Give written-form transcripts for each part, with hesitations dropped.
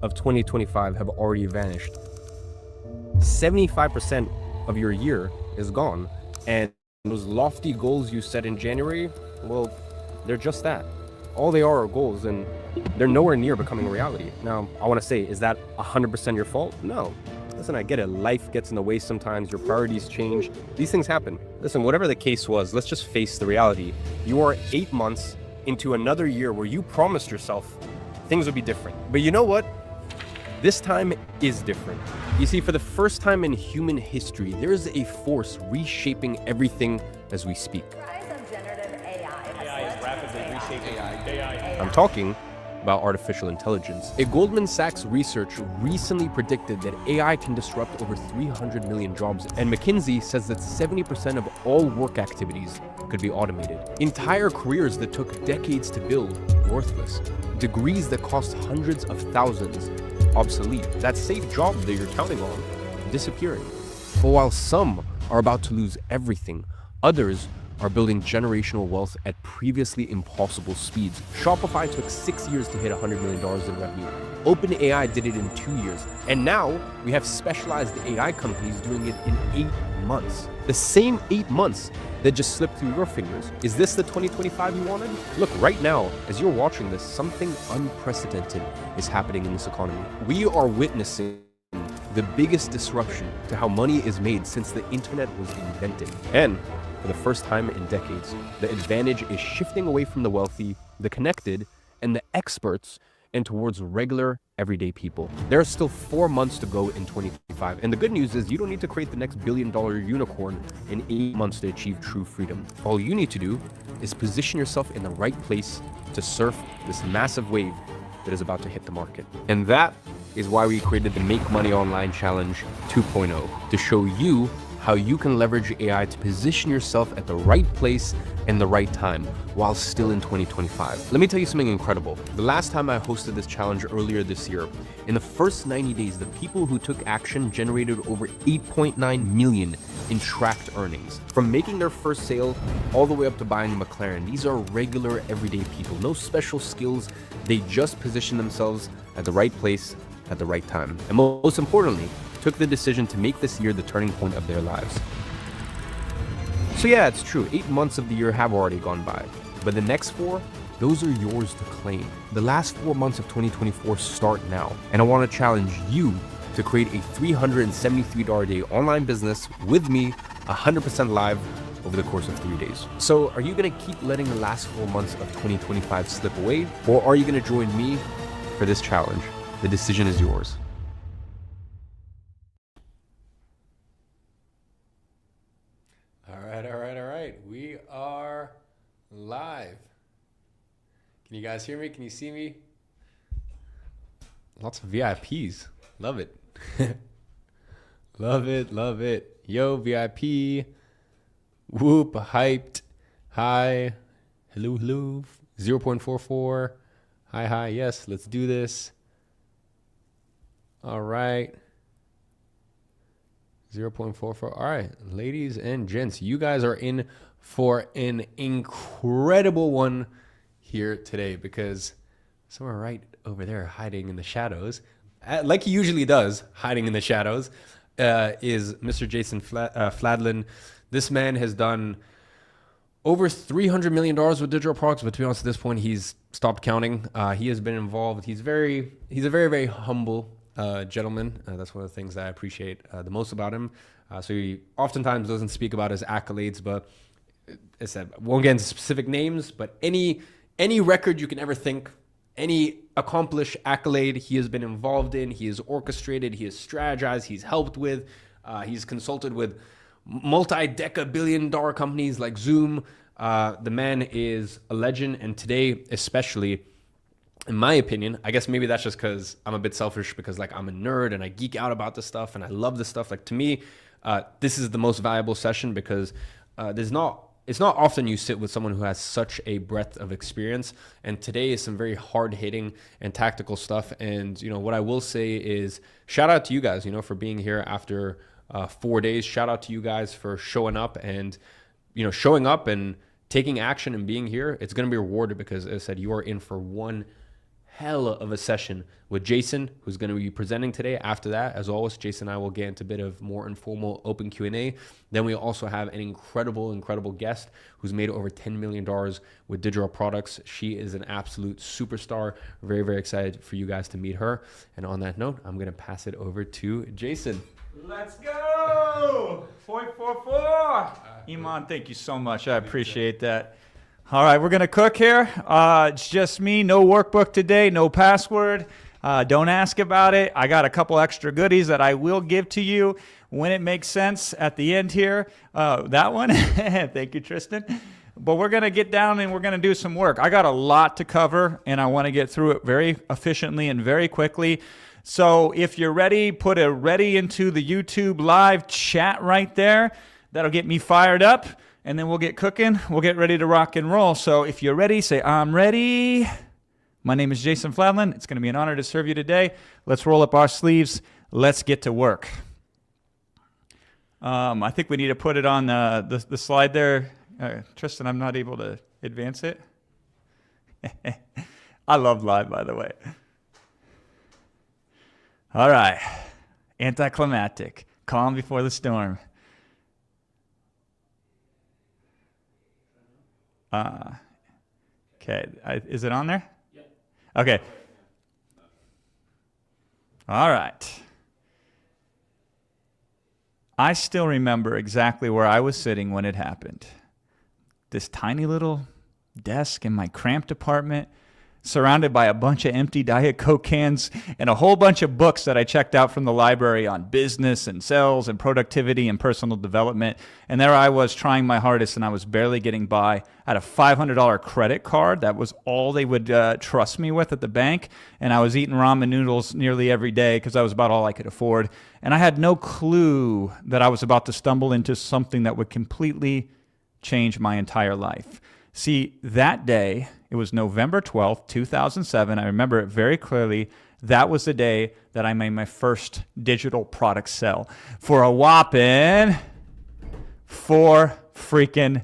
of 2025 have already vanished. 75% of your year is gone. And those lofty goals you set in January, well, they're just that. All they are goals, and they're nowhere near becoming a reality. Now, I want to say, is that 100% your fault? No. Listen, I get it. Life gets in the way sometimes. Your priorities change. These things happen. Listen, whatever the case was, let's just face the reality. You are 8 months into another year where you promised yourself things would be different. But you know what? This time is different. You see, for the first time in human history, there is a force reshaping everything as we speak. Rise of generative AI. AI is rapidly reshaping AI. I'm talking about artificial intelligence. A Goldman Sachs research recently predicted that AI can disrupt over 300 million jobs, and McKinsey says that 70% of all work activities could be automated. Entire careers that took decades to build, worthless. Degrees that cost hundreds of thousands, obsolete. That safe job that you're counting on, disappearing. But while some are about to lose everything, others are building generational wealth at previously impossible speeds. Shopify took 6 years to hit $100 million in revenue. OpenAI did it in 2 years. And now we have specialized AI companies doing it in 8 months. The same 8 months that just slipped through your fingers. Is this the 2025 you wanted? Look, right now, as you're watching this, something unprecedented is happening in this economy. We are witnessing the biggest disruption to how money is made since the internet was invented. And for the first time in decades, the advantage is shifting away from the wealthy, the connected, and the experts, and towards regular, everyday people. There are still 4 months to go in 2025. And the good news is you don't need to create the next billion-dollar unicorn in 8 months to achieve true freedom. All you need to do is position yourself in the right place to surf this massive wave that is about to hit the market. And that is why we created the Make Money Online Challenge 2.0, to show you how you can leverage AI to position yourself at the right place and the right time while still in 2025. Let me tell you something incredible. The last time I hosted this challenge earlier this year, in the first 90 days, the people who took action generated over 8.9 million in tracked earnings. From making their first sale all the way up to buying a McLaren, these are regular, everyday people. No special skills. They just position themselves at the right place at the right time. And most importantly, took the decision to make this year the turning point of their lives. So yeah, it's true, 8 months of the year have already gone by, but the next 4, those are yours to claim. The last 4 months of 2024 start now, and I want to challenge you to create a $373 a day online business with me 100% live over the course of 3 days. So are you gonna keep letting the last 4 months of 2025 slip away, or are you gonna join me for this challenge? The decision is yours. All right. We are live. Can you guys hear me? Can you see me? Lots of VIPs. Love it. Love it. Yo, VIP. Whoop, hyped. Hi. Hello. 0.44. Hi. Yes, let's do this. All right. 0.44. All right, ladies and gents, you guys are in for an incredible one here today, because somewhere right over there hiding in the shadows, like he usually does, hiding in the shadows, is Mr. Jason Fladlin. This man has done over $300 million with digital products, but to be honest, at this point, he's stopped counting. He has been involved. He's a very, very humble gentleman. That's one of the things that I appreciate the most about him. So he oftentimes doesn't speak about his accolades, but as I said, won't get into specific names, but any record you can ever think, any accomplished accolade he has been involved in, he has orchestrated, he has strategized, he's helped with, he's consulted with multi-deca-billion-dollar companies like Zoom. The man is a legend, and today especially, in my opinion, I guess maybe that's just because I'm a bit selfish, because like I'm a nerd and I geek out about this stuff and I love this stuff. Like to me, this is the most valuable session, because it's not often you sit with someone who has such a breadth of experience. And today is some very hard hitting and tactical stuff. And what I will say is shout out to you guys, for being here after 4 days. Shout out to you guys for showing up and taking action and being here. It's going to be rewarded, because as I said, you are in for one hella of a session with Jason, who's going to be presenting today. After that, as always, Jason and I will get into a bit of more informal open Q&A. Then we also have an incredible guest who's made over $10 million with digital products. She is an absolute superstar. Very excited for you guys to meet her. And on that note, I'm going to pass it over to Jason. Let's go! 444! Iman, thank you so much. I appreciate that. All right, we're going to cook here. It's just me. No workbook today. No password. Don't ask about it. I got a couple extra goodies that I will give to you when it makes sense at the end here. That one. Thank you, Tristan. But we're going to get down and we're going to do some work. I got a lot to cover, and I want to get through it very efficiently and very quickly. So if you're ready, put a ready into the YouTube live chat right there. That'll get me fired up. And then we'll get cooking. We'll get ready to rock and roll. So if you're ready, say, I'm ready. My name is Jason Fladlin. It's going to be an honor to serve you today. Let's roll up our sleeves. Let's get to work. I think we need to put it on the slide there. Tristan, I'm not able to advance it. I love live, by the way. All right. Anticlimactic. Calm before the storm. Okay, is it on there? Yeah. Okay. All right. I still remember exactly where I was sitting when it happened. This tiny little desk in my cramped apartment, surrounded by a bunch of empty Diet Coke cans and a whole bunch of books that I checked out from the library on business and sales and productivity and personal development. And there I was trying my hardest, and I was barely getting by. I had a $500 credit card. That was all they would trust me with at the bank. And I was eating ramen noodles nearly every day because that was about all I could afford. And I had no clue that I was about to stumble into something that would completely change my entire life. See, that day, it was November 12th, 2007. I remember it very clearly. That was the day that I made my first digital product sell for a whopping $4 freaking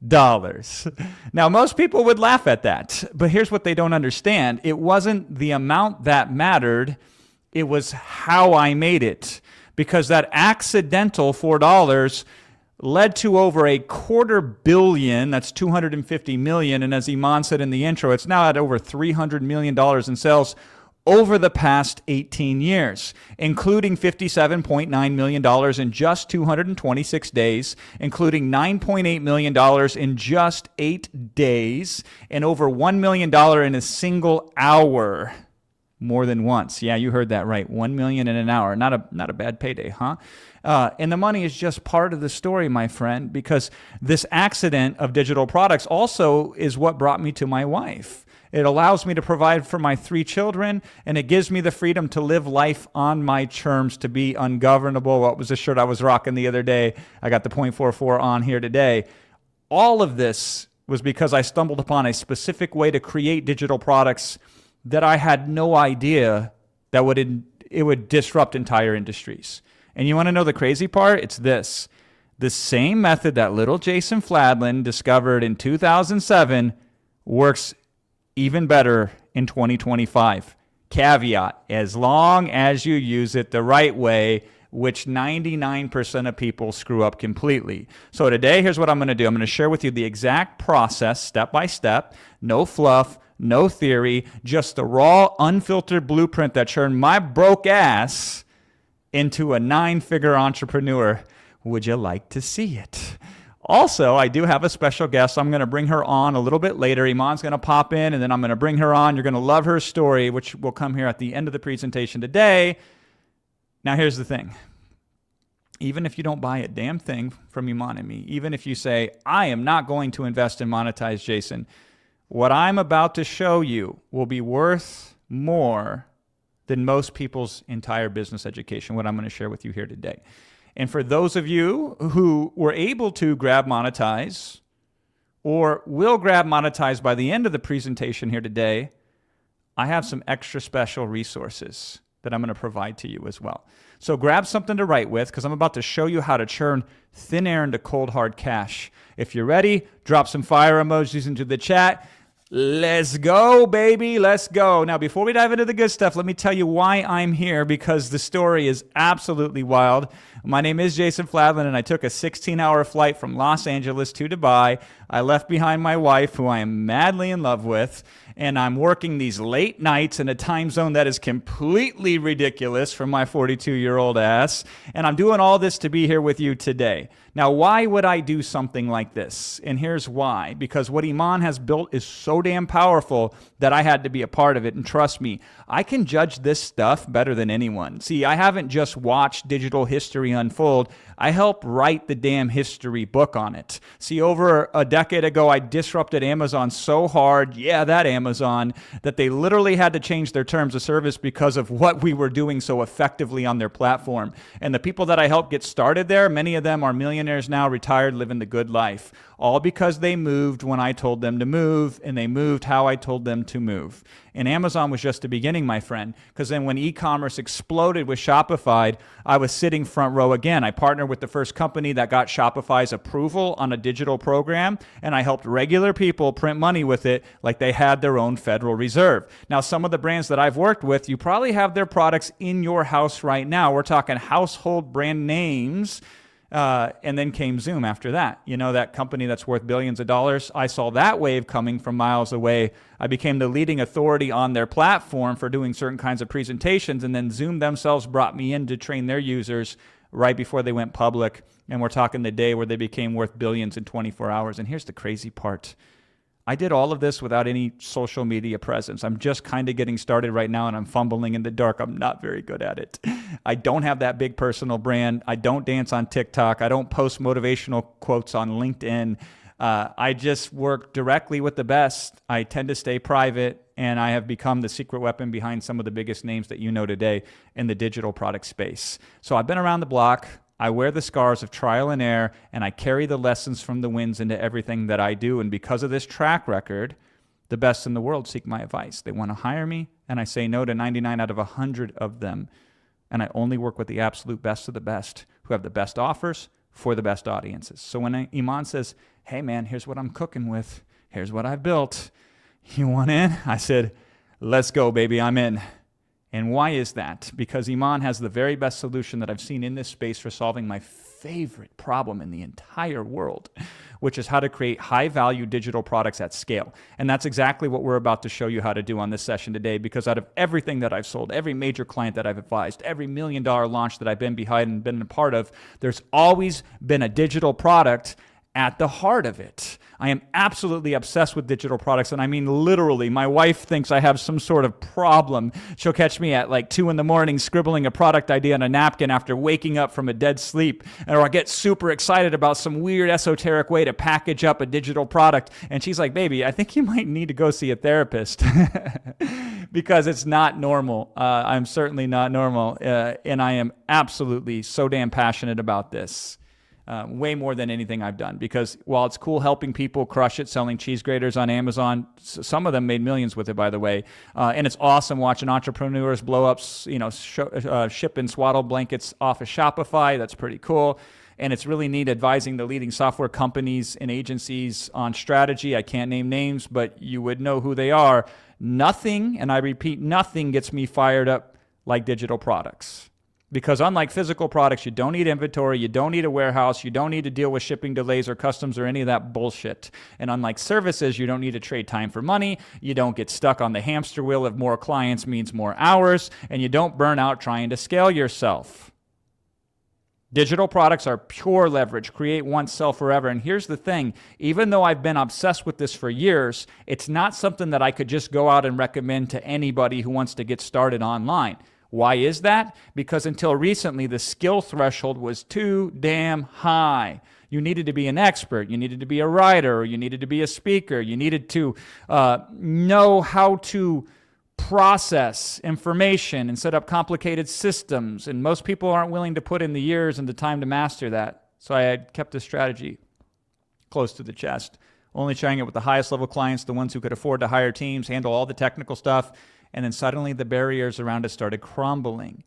dollars. Now, most people would laugh at that, but here's what they don't understand. It wasn't the amount that mattered. It was how I made it, because that accidental $4 led to over $250 million, that's 250 million, and as Iman said in the intro, it's now at over $300 million in sales over the past 18 years, including $57.9 million in just 226 days, including $9.8 million in just 8 days, and over $1 million in a single hour. More than once. Yeah, you heard that right. 1 million in an hour. Not a bad payday, huh? And the money is just part of the story, my friend, because this accident of digital products also is what brought me to my wife. It allows me to provide for my 3 children, and it gives me the freedom to live life on my terms, to be ungovernable. What was the shirt I was rocking the other day? I got the .44 on here today. All of this was because I stumbled upon a specific way to create digital products that I had no idea that it would disrupt entire industries. And you want to know the crazy part? It's this. The same method that little Jason Fladlin discovered in 2007 works even better in 2025. Caveat, as long as you use it the right way, which 99% of people screw up completely. So today, here's what I'm going to do. I'm going to share with you the exact process, step by step, no fluff, no theory, just the raw, unfiltered blueprint that turned my broke ass into a 9-figure entrepreneur. Would you like to see it? Also, I do have a special guest. I'm going to bring her on a little bit later. Iman's going to pop in, and then I'm going to bring her on. You're going to love her story, which will come here at the end of the presentation today. Now, here's the thing. Even if you don't buy a damn thing from Iman and me, even if you say, I am not going to invest in monetize Jason, what I'm about to show you will be worth more than most people's entire business education, what I'm going to share with you here today. And for those of you who were able to grab monetize or will grab monetize by the end of the presentation here today, I have some extra special resources that I'm going to provide to you as well. So grab something to write with, because I'm about to show you how to churn thin air into cold hard cash. If you're ready, drop some fire emojis into the chat. Let's go, baby. Let's go. Now, before we dive into the good stuff, let me tell you why I'm here, because the story is absolutely wild. My name is Jason Fladlin, and I took a 16-hour flight from Los Angeles to Dubai. I left behind my wife, who I am madly in love with, and I'm working these late nights in a time zone that is completely ridiculous for my 42-year-old ass, and I'm doing all this to be here with you today. Now, why would I do something like this? And here's why. Because what Iman has built is so damn powerful that I had to be a part of it. And trust me, I can judge this stuff better than anyone. See, I haven't just watched digital history unfold. I helped write the damn history book on it. See, over a decade ago, I disrupted Amazon so hard, yeah, that Amazon, that they literally had to change their terms of service because of what we were doing so effectively on their platform. And the people that I helped get started there, many of them are millionaires now, retired, living the good life. All because they moved when I told them to move, and they moved how I told them to move. And Amazon was just the beginning, my friend, because then when e-commerce exploded with Shopify, I was sitting front row again. I partnered with the first company that got Shopify's approval on a digital program, and I helped regular people print money with it like they had their own Federal Reserve. Now, some of the brands that I've worked with, you probably have their products in your house right now. We're talking household brand names. And then came Zoom after that. You know, that company that's worth billions of dollars. I saw that wave coming from miles away. I became the leading authority on their platform for doing certain kinds of presentations. And then Zoom themselves brought me in to train their users right before they went public. And we're talking the day where they became worth billions in 24 hours. And here's the crazy part. I did all of this without any social media presence. I'm just kind of getting started right now, and I'm fumbling in the dark. I'm not very good at it. I don't have that big personal brand. I don't dance on TikTok. I don't post motivational quotes on LinkedIn. I just work directly with the best. I tend to stay private, and I have become the secret weapon behind some of the biggest names that you know today in the digital product space. So I've been around the block. I wear the scars of trial and error, and I carry the lessons from the wins into everything that I do. And because of this track record, the best in the world seek my advice. They want to hire me, and I say no to 99 out of 100 of them. And I only work with the absolute best of the best who have the best offers for the best audiences. So when Iman says, hey, man, here's what I'm cooking with. Here's what I've built. You want in? I said, let's go, baby. I'm in. And why is that? Because Iman has the very best solution that I've seen in this space for solving my favorite problem in the entire world, which is how to create high-value digital products at scale. And that's exactly what we're about to show you how to do on this session today, because out of everything that I've sold, every major client that I've advised, every $1 million launch that I've been behind and been a part of, there's always been a digital product at the heart of it. I am absolutely obsessed with digital products, and I mean literally. My wife thinks I have some sort of problem. She'll catch me at like 2 a.m. scribbling a product idea on a napkin after waking up from a dead sleep, or I get super excited about some weird esoteric way to package up a digital product, and she's like, baby, I think you might need to go see a therapist because it's not normal. I'm certainly not normal, and I am absolutely so damn passionate about this. Way more than anything I've done, because while it's cool helping people crush it, selling cheese graters on Amazon, some of them made millions with it, by the way, and it's awesome watching entrepreneurs blow up, shipping swaddle blankets off of Shopify. That's pretty cool. And it's really neat advising the leading software companies and agencies on strategy. I can't name names, but you would know who they are. Nothing, and I repeat, nothing gets me fired up like digital products. Because unlike physical products, you don't need inventory, you don't need a warehouse, you don't need to deal with shipping delays or customs or any of that bullshit. And unlike services, you don't need to trade time for money, you don't get stuck on the hamster wheel of more clients means more hours, and you don't burn out trying to scale yourself. Digital products are pure leverage, create once, sell forever. And here's the thing, even though I've been obsessed with this for years, it's not something that I could just go out and recommend to anybody who wants to get started online. Why is that? Because until recently, the skill threshold was too damn high. You needed to be an expert. You needed to be a writer. Or you needed to be a speaker. You needed to know how to process information and set up complicated systems. And most people aren't willing to put in the years and the time to master that. So I had kept this strategy close to the chest, only sharing it with the highest level clients, the ones who could afford to hire teams, handle all the technical stuff. And then suddenly the barriers around us started crumbling.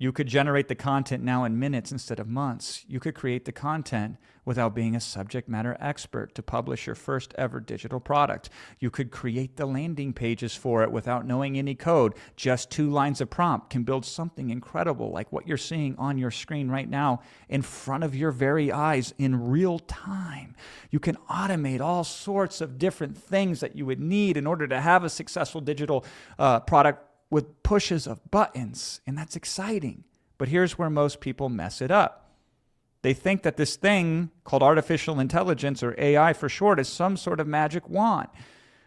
You could generate the content now in minutes instead of months. You could create the content without being a subject matter expert to publish your first ever digital product. You could create the landing pages for it without knowing any code. Just 2 lines of prompt can build something incredible like what you're seeing on your screen right now in front of your very eyes in real time. You can automate all sorts of different things that you would need in order to have a successful digital product with pushes of buttons, and that's exciting. But here's where most people mess it up. They think that this thing called artificial intelligence, or AI for short, is some sort of magic wand,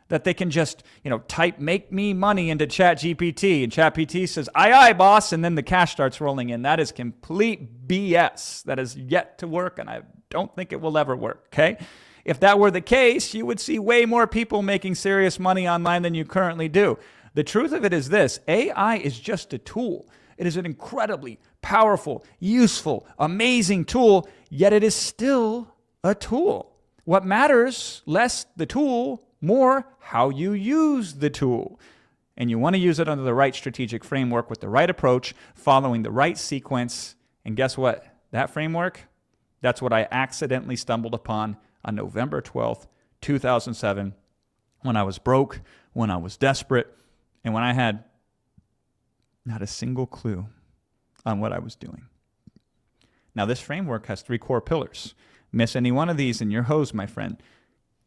that they can just, type "make me money" into ChatGPT, and ChatGPT says, "Aye, aye, boss," and then the cash starts rolling in. That is complete BS. That is yet to work, and I don't think it will ever work, okay? If that were the case, you would see way more people making serious money online than you currently do. The truth of it is this: AI is just a tool. It is an incredibly powerful, useful, amazing tool, yet it is still a tool. What matters, less the tool, more how you use the tool. And you want to use it under the right strategic framework with the right approach, following the right sequence. And guess what? That framework, that's what I accidentally stumbled upon on November 12th, 2007, when I was broke, when I was desperate, and when I had not a single clue on what I was doing. Now, this framework has 3 core pillars. Miss any one of these and you're hosed, my friend.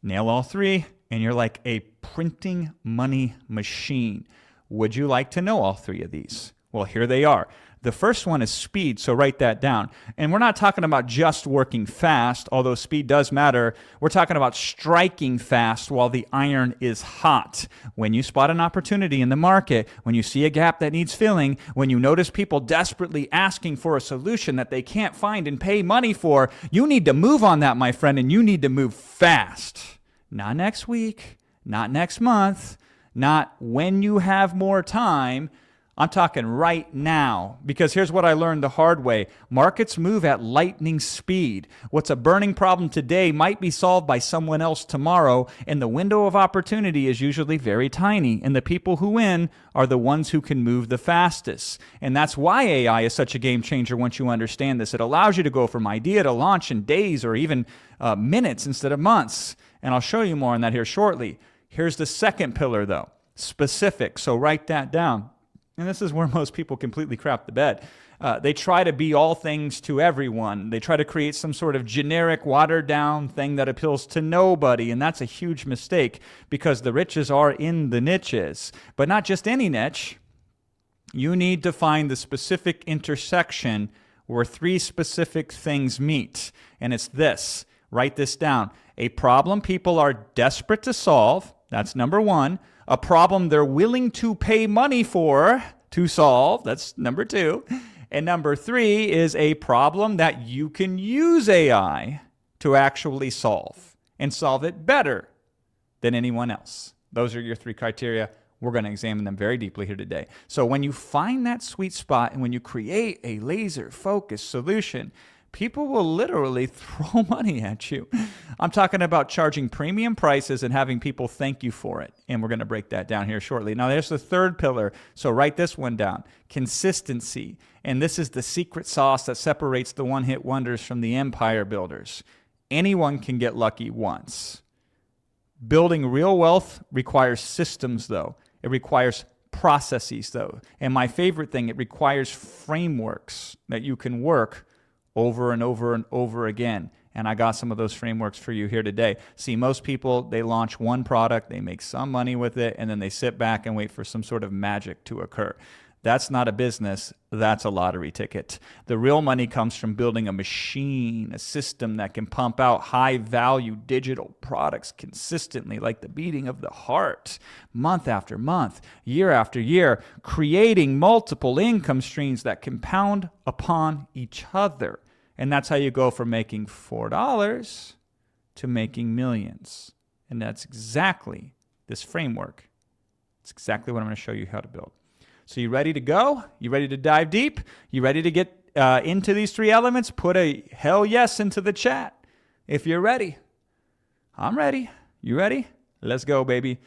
Nail all 3, and you're like a printing money machine. Would you like to know all 3 of these? Well, here they are. The first one is speed, so write that down. And we're not talking about just working fast, although speed does matter. We're talking about striking fast while the iron is hot. When you spot an opportunity in the market, when you see a gap that needs filling, when you notice people desperately asking for a solution that they can't find and pay money for, you need to move on that, my friend, and you need to move fast. Not next week, not next month, not when you have more time. I'm talking right now, because here's what I learned the hard way. Markets move at lightning speed. What's a burning problem today might be solved by someone else tomorrow, and the window of opportunity is usually very tiny, and the people who win are the ones who can move the fastest. And that's why AI is such a game changer once you understand this. It allows you to go from idea to launch in days or even minutes instead of months. And I'll show you more on that here shortly. Here's the second pillar, though, specific. So write that down. And this is where most people completely crap the bed. They try to be all things to everyone. They try to create some sort of generic, watered-down thing that appeals to nobody, and that's a huge mistake because the riches are in the niches. But not just any niche. You need to find the specific intersection where 3 specific things meet, and it's this. Write this down. A problem people are desperate to solve. That's number 1. A problem they're willing to pay money for to solve. That's number 2. And number 3 is a problem that you can use AI to actually solve and solve it better than anyone else. Those are your 3 criteria. We're going to examine them very deeply here today. So when you find that sweet spot and when you create a laser-focused solution, people will literally throw money at you. I'm talking about charging premium prices and having people thank you for it. And we're going to break that down here shortly. Now, there's the third pillar. So write this one down. Consistency. And this is the secret sauce that separates the one-hit wonders from the empire builders. Anyone can get lucky once. Building real wealth requires systems, though. It requires processes, though. And my favorite thing, it requires frameworks that you can work over and over and over again. And I got some of those frameworks for you here today. See, most people, they launch one product, they make some money with it, and then they sit back and wait for some sort of magic to occur. That's not a business, that's a lottery ticket. The real money comes from building a machine, a system that can pump out high-value digital products consistently, like the beating of the heart, month after month, year after year, creating multiple income streams that compound upon each other. And that's how you go from making $4 to making millions. And that's exactly this framework. It's exactly what I'm going to show you how to build. So you ready to go? You ready to dive deep? You ready to get into these 3 elements? Put a hell yes into the chat if you're ready. I'm ready. You ready? Let's go, baby.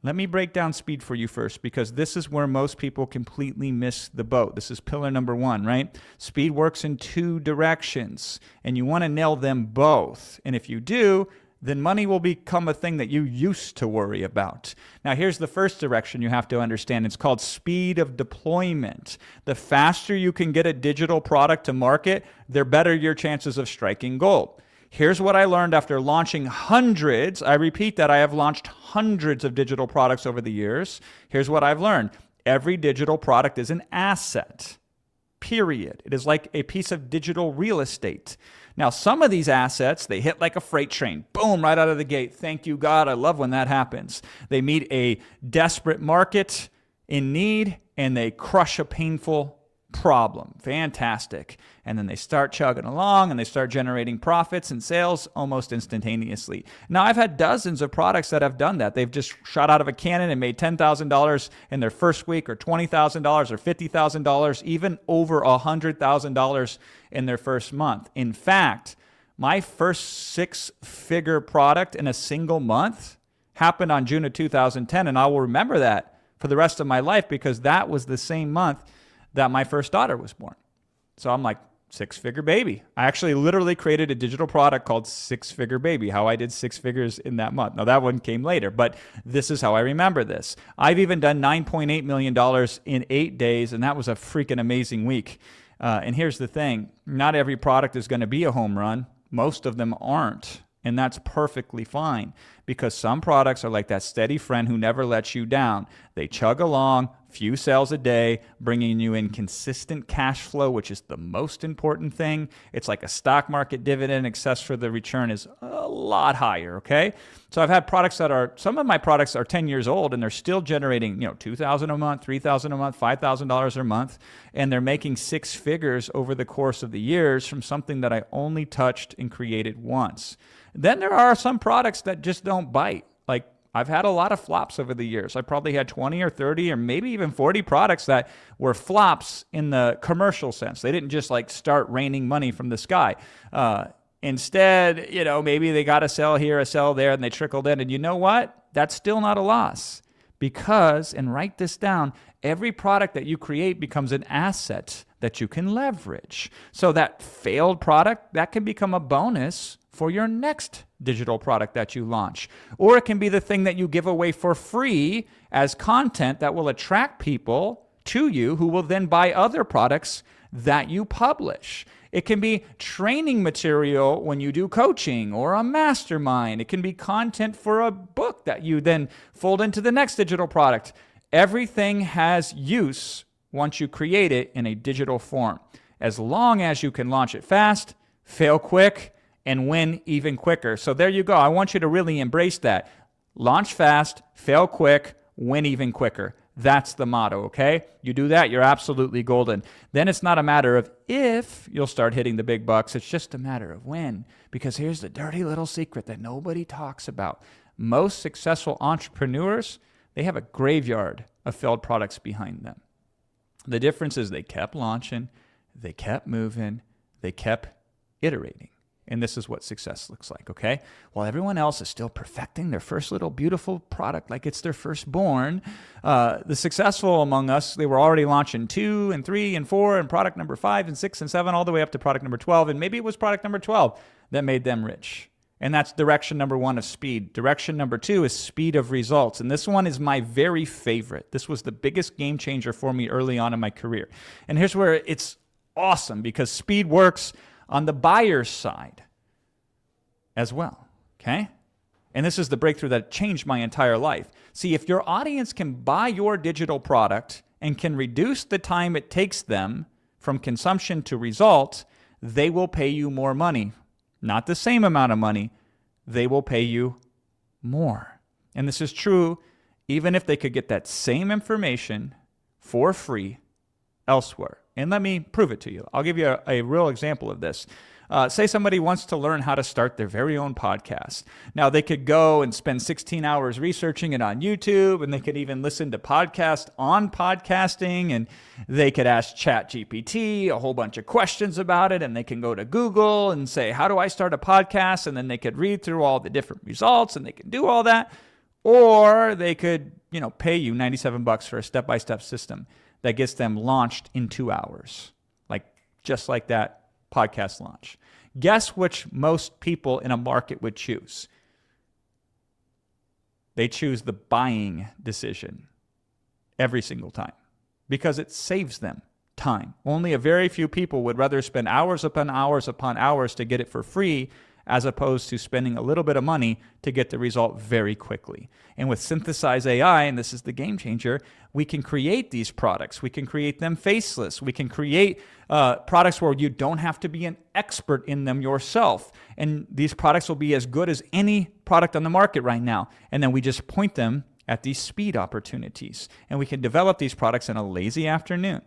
Let me break down speed for you first, because this is where most people completely miss the boat. This is pillar number 1, right? Speed works in 2 directions, and you want to nail them both. And if you do, then money will become a thing that you used to worry about. Now, here's the first direction you have to understand. It's called speed of deployment. The faster you can get a digital product to market, the better your chances of striking gold. Here's what I learned after launching hundreds. I repeat that I have launched hundreds of digital products over the years. Here's what I've learned. Every digital product is an asset, period. It is like a piece of digital real estate. Now, some of these assets, they hit like a freight train. Boom, right out of the gate. Thank you, God. I love when that happens. They meet a desperate market in need, and they crush a painful problem. Fantastic. And then they start chugging along and they start generating profits and sales almost instantaneously. Now, I've had dozens of products that have done that. They've just shot out of a cannon and made $10,000 in their first week, or $20,000 or $50,000, even over $100,000 in their first month. In fact, my first 6-figure product in a single month happened on June of 2010, and I will remember that for the rest of my life, because that was the same month that my first daughter was born. So I'm like, 6-figure baby. I actually literally created a digital product called 6-figure baby, how I did 6 figures in that month. Now, that one came later, but this is how I remember this. I've even done $9.8 million in 8 days, and that was a freaking amazing week. And here's the thing. Not every product is going to be a home run. Most of them aren't. And that's perfectly fine, because some products are like that steady friend who never lets you down. They chug along, few sales a day, bringing you in consistent cash flow, which is the most important thing. It's like a stock market dividend, except for the return is a lot higher, okay? So I've had products some of my products are 10 years old, and they're still generating, $2,000 a month, $3,000 a month, $5,000 a month, and they're making 6 figures over the course of the years from something that I only touched and created once. Then there are some products that just don't bite. Like, I've had a lot of flops over the years. I probably had 20 or 30 or maybe even 40 products that were flops in the commercial sense. They didn't just like start raining money from the sky. Instead, maybe they got a sell here, a sell there, and they trickled in. And you know what? That's still not a loss, because, and write this down, every product that you create becomes an asset that you can leverage. So that failed product, that can become a bonus for your next digital product that you launch. Or it can be the thing that you give away for free as content that will attract people to you, who will then buy other products that you publish. It can be training material when you do coaching or a mastermind. It can be content for a book that you then fold into the next digital product. Everything has use once you create it in a digital form, as long as you can launch it fast, fail quick, and win even quicker. So there you go. I want you to really embrace that. Launch fast, fail quick, win even quicker. That's the motto, okay? You do that, you're absolutely golden. Then it's not a matter of if you'll start hitting the big bucks. It's just a matter of when. Because here's the dirty little secret that nobody talks about. Most successful entrepreneurs, they have a graveyard of failed products behind them. The difference is they kept launching, they kept moving, they kept iterating. And this is what success looks like, okay? While everyone else is still perfecting their first little beautiful product like it's their firstborn, the successful among us, they were already launching 2 and 3 and 4 and product number 5 and 6 and 7, all the way up to product number 12. And maybe it was product number 12 that made them rich. And that's direction number 1 of speed. Direction number 2 is speed of results. And this one is my very favorite. This was the biggest game changer for me early on in my career. And here's where it's awesome, because speed works on the buyer's side as well, okay? And this is the breakthrough that changed my entire life. See, if your audience can buy your digital product and can reduce the time it takes them from consumption to result, they will pay you more money. Not the same amount of money. They will pay you more. And this is true even if they could get that same information for free elsewhere. And let me prove it to you. I'll give you a real example of this. Say somebody wants to learn how to start their very own podcast. Now, they could go and spend 16 hours researching it on YouTube, and they could even listen to podcasts on podcasting, and they could ask ChatGPT a whole bunch of questions about it, and they can go to Google and say, how do I start a podcast? And then they could read through all the different results, and they can do all that. Or they could, pay you $97 for a step-by-step system that gets them launched in 2 hours. Just like that podcast launch. Guess which most people in a market would choose? They choose the buying decision every single time because it saves them time. Only a very few people would rather spend hours upon hours upon hours to get it for free as opposed to spending a little bit of money to get the result very quickly. And with synthesized AI, and this is the game changer, we can create these products. We can create them faceless. We can create products where you don't have to be an expert in them yourself. And these products will be as good as any product on the market right now. And then we just point them at these speed opportunities. And we can develop these products in a lazy afternoon.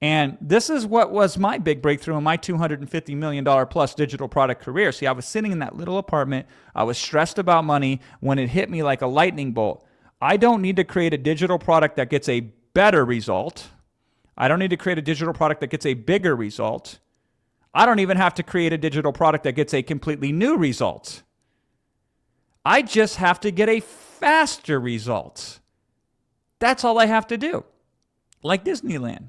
And this is what was my big breakthrough in my $250 million plus digital product career. See, I was sitting in that little apartment. I was stressed about money when it hit me like a lightning bolt. I don't need to create a digital product that gets a better result. I don't need to create a digital product that gets a bigger result. I don't even have to create a digital product that gets a completely new result. I just have to get a faster result. That's all I have to do. Like Disneyland.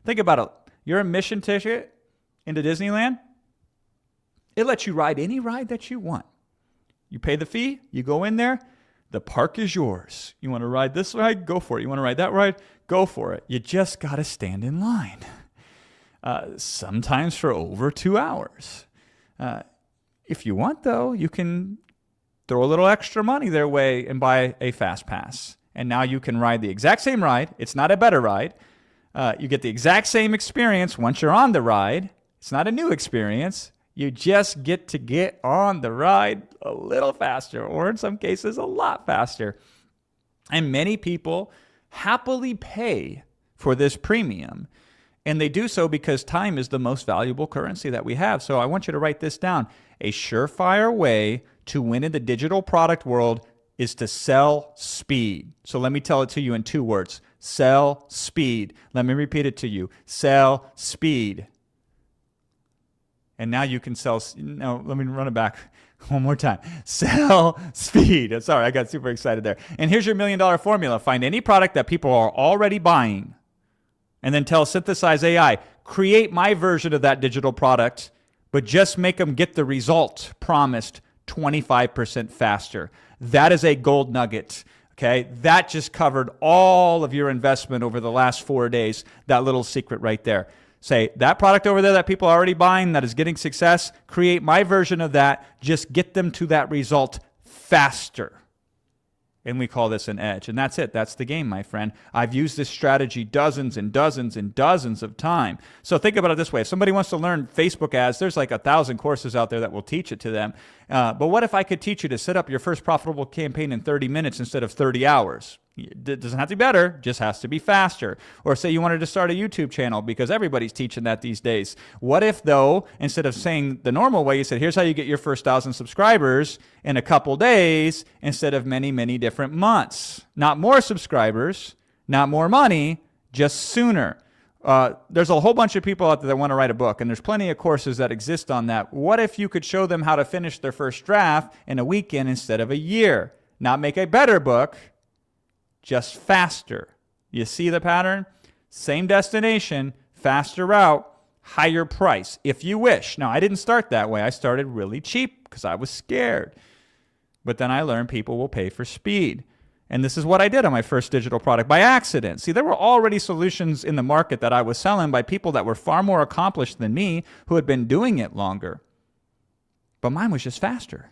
Think about it. Your admission ticket into Disneyland, it lets you ride any ride that you want. You pay the fee, you go in there, the park is yours. You want to ride this ride? Go for it. You want to ride that ride? Go for it. You just got to stand in line. Sometimes for over 2 hours. If you want, though, you can throw a little extra money their way and buy a fast pass. And now you can ride the exact same ride. It's not a better ride. You get the exact same experience once you're on the ride. It's not a new experience. You just get to get on the ride a little faster, or in some cases, a lot faster. And many people happily pay for this premium. And they do so because time is the most valuable currency that we have. So I want you to write this down. A surefire way to win in the digital product world is to sell speed. So let me tell it to you in 2 words. Sell speed. Let me repeat it to you. Sell speed. And now you can sell. No, let me run it back one more time. Sell speed. Sorry, I got super excited there. And here's your $1 million formula. Find any product that people are already buying. And then tell Synthesize AI, create my version of that digital product, but just make them get the result promised 25% faster. That is a gold nugget. Okay, that just covered all of your investment over the last 4 days, that little secret right there. Say, that product over there that people are already buying that is getting success, create my version of that, just get them to that result faster. And we call this an edge. And that's it. That's the game, my friend. I've used this strategy dozens and dozens and dozens of times. So think about it this way. If somebody wants to learn Facebook ads, there's like 1,000 courses out there that will teach it to them. But what if I could teach you to set up your first profitable campaign in 30 minutes instead of 30 hours? It doesn't have to be better, just has to be faster. Or say you wanted to start a YouTube channel because everybody's teaching that these days. What if, though, instead of saying the normal way, you said, here's how you get your first 1,000 subscribers in a couple days instead of many, many different months? Not more subscribers, not more money, just sooner. There's a whole bunch of people out there that want to write a book, and there's plenty of courses that exist on that. What if you could show them how to finish their first draft in a weekend instead of a year? Not make a better book, just faster. You see the pattern? Same destination, faster route, higher price, if you wish. Now, I didn't start that way. I started really cheap because I was scared. But then I learned people will pay for speed. And this is what I did on my first digital product by accident. See, there were already solutions in the market that I was selling by people that were far more accomplished than me who had been doing it longer. But mine was just faster.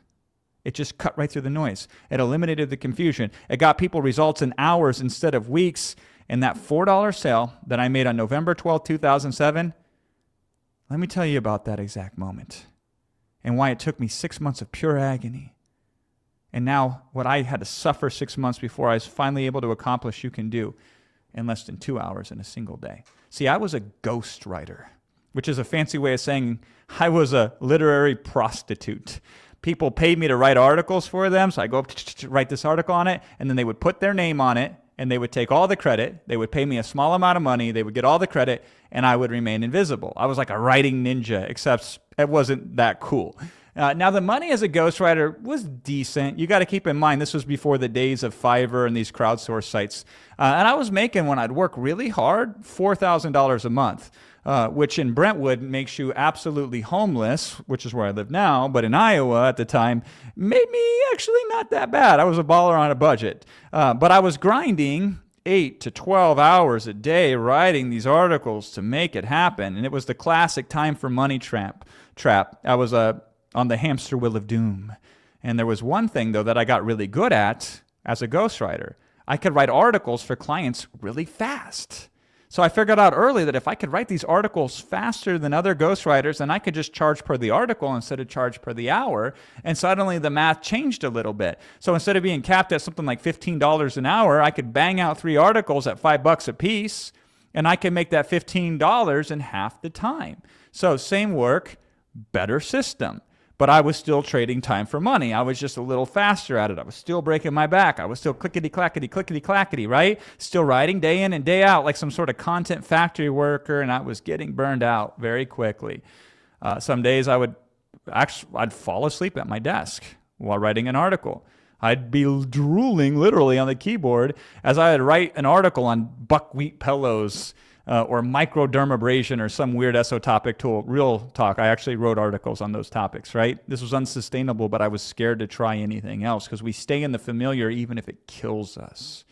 It just cut right through the noise. It eliminated the confusion. It got people results in hours instead of weeks. And that $4 sale that I made on November 12, 2007, let me tell you about that exact moment and why it took me 6 months of pure agony. And now what I had to suffer 6 months before I was finally able to accomplish, you can do in less than 2 hours in a single day. See, I was a ghost writer, which is a fancy way of saying I was a literary prostitute. People paid me to write articles for them, so I go write this article on it, and then they would put their name on it, and they would take all the credit. They would pay me a small amount of money. They would get all the credit, and I would remain invisible. I was like a writing ninja, except it wasn't that cool. Now, the money as a ghostwriter was decent. You got to keep in mind, this was before the days of Fiverr and these crowdsource sites. And I was making, when I'd work really hard, $4,000 a month, which in Brentwood makes you absolutely homeless, which is where I live now. But in Iowa at the time, made me actually not that bad. I was a baller on a budget. But I was grinding 8 to 12 hours a day writing these articles to make it happen. And it was the classic time for money trap. I was on the hamster wheel of doom. And there was one thing, though, that I got really good at as a ghostwriter. I could write articles for clients really fast. So I figured out early that if I could write these articles faster than other ghostwriters, then I could just charge per the article instead of charge per the hour. And suddenly the math changed a little bit. So instead of being capped at something like $15 an hour, I could bang out 3 articles at $5 a piece, and I could make that $15 in half the time. So same work, better system. But I was still trading time for money. I was just a little faster at it. I was still breaking my back. I was still clickety-clackety, right? Still writing day in and day out like some sort of content factory worker, and I was getting burned out very quickly. Some days I'd fall asleep at my desk while writing an article. I'd be drooling literally on the keyboard as I would write an article on buckwheat pillows, or microdermabrasion or some weird esotopic tool. Real talk, I actually wrote articles on those topics, right? This was unsustainable, but I was scared to try anything else because we stay in the familiar even if it kills us.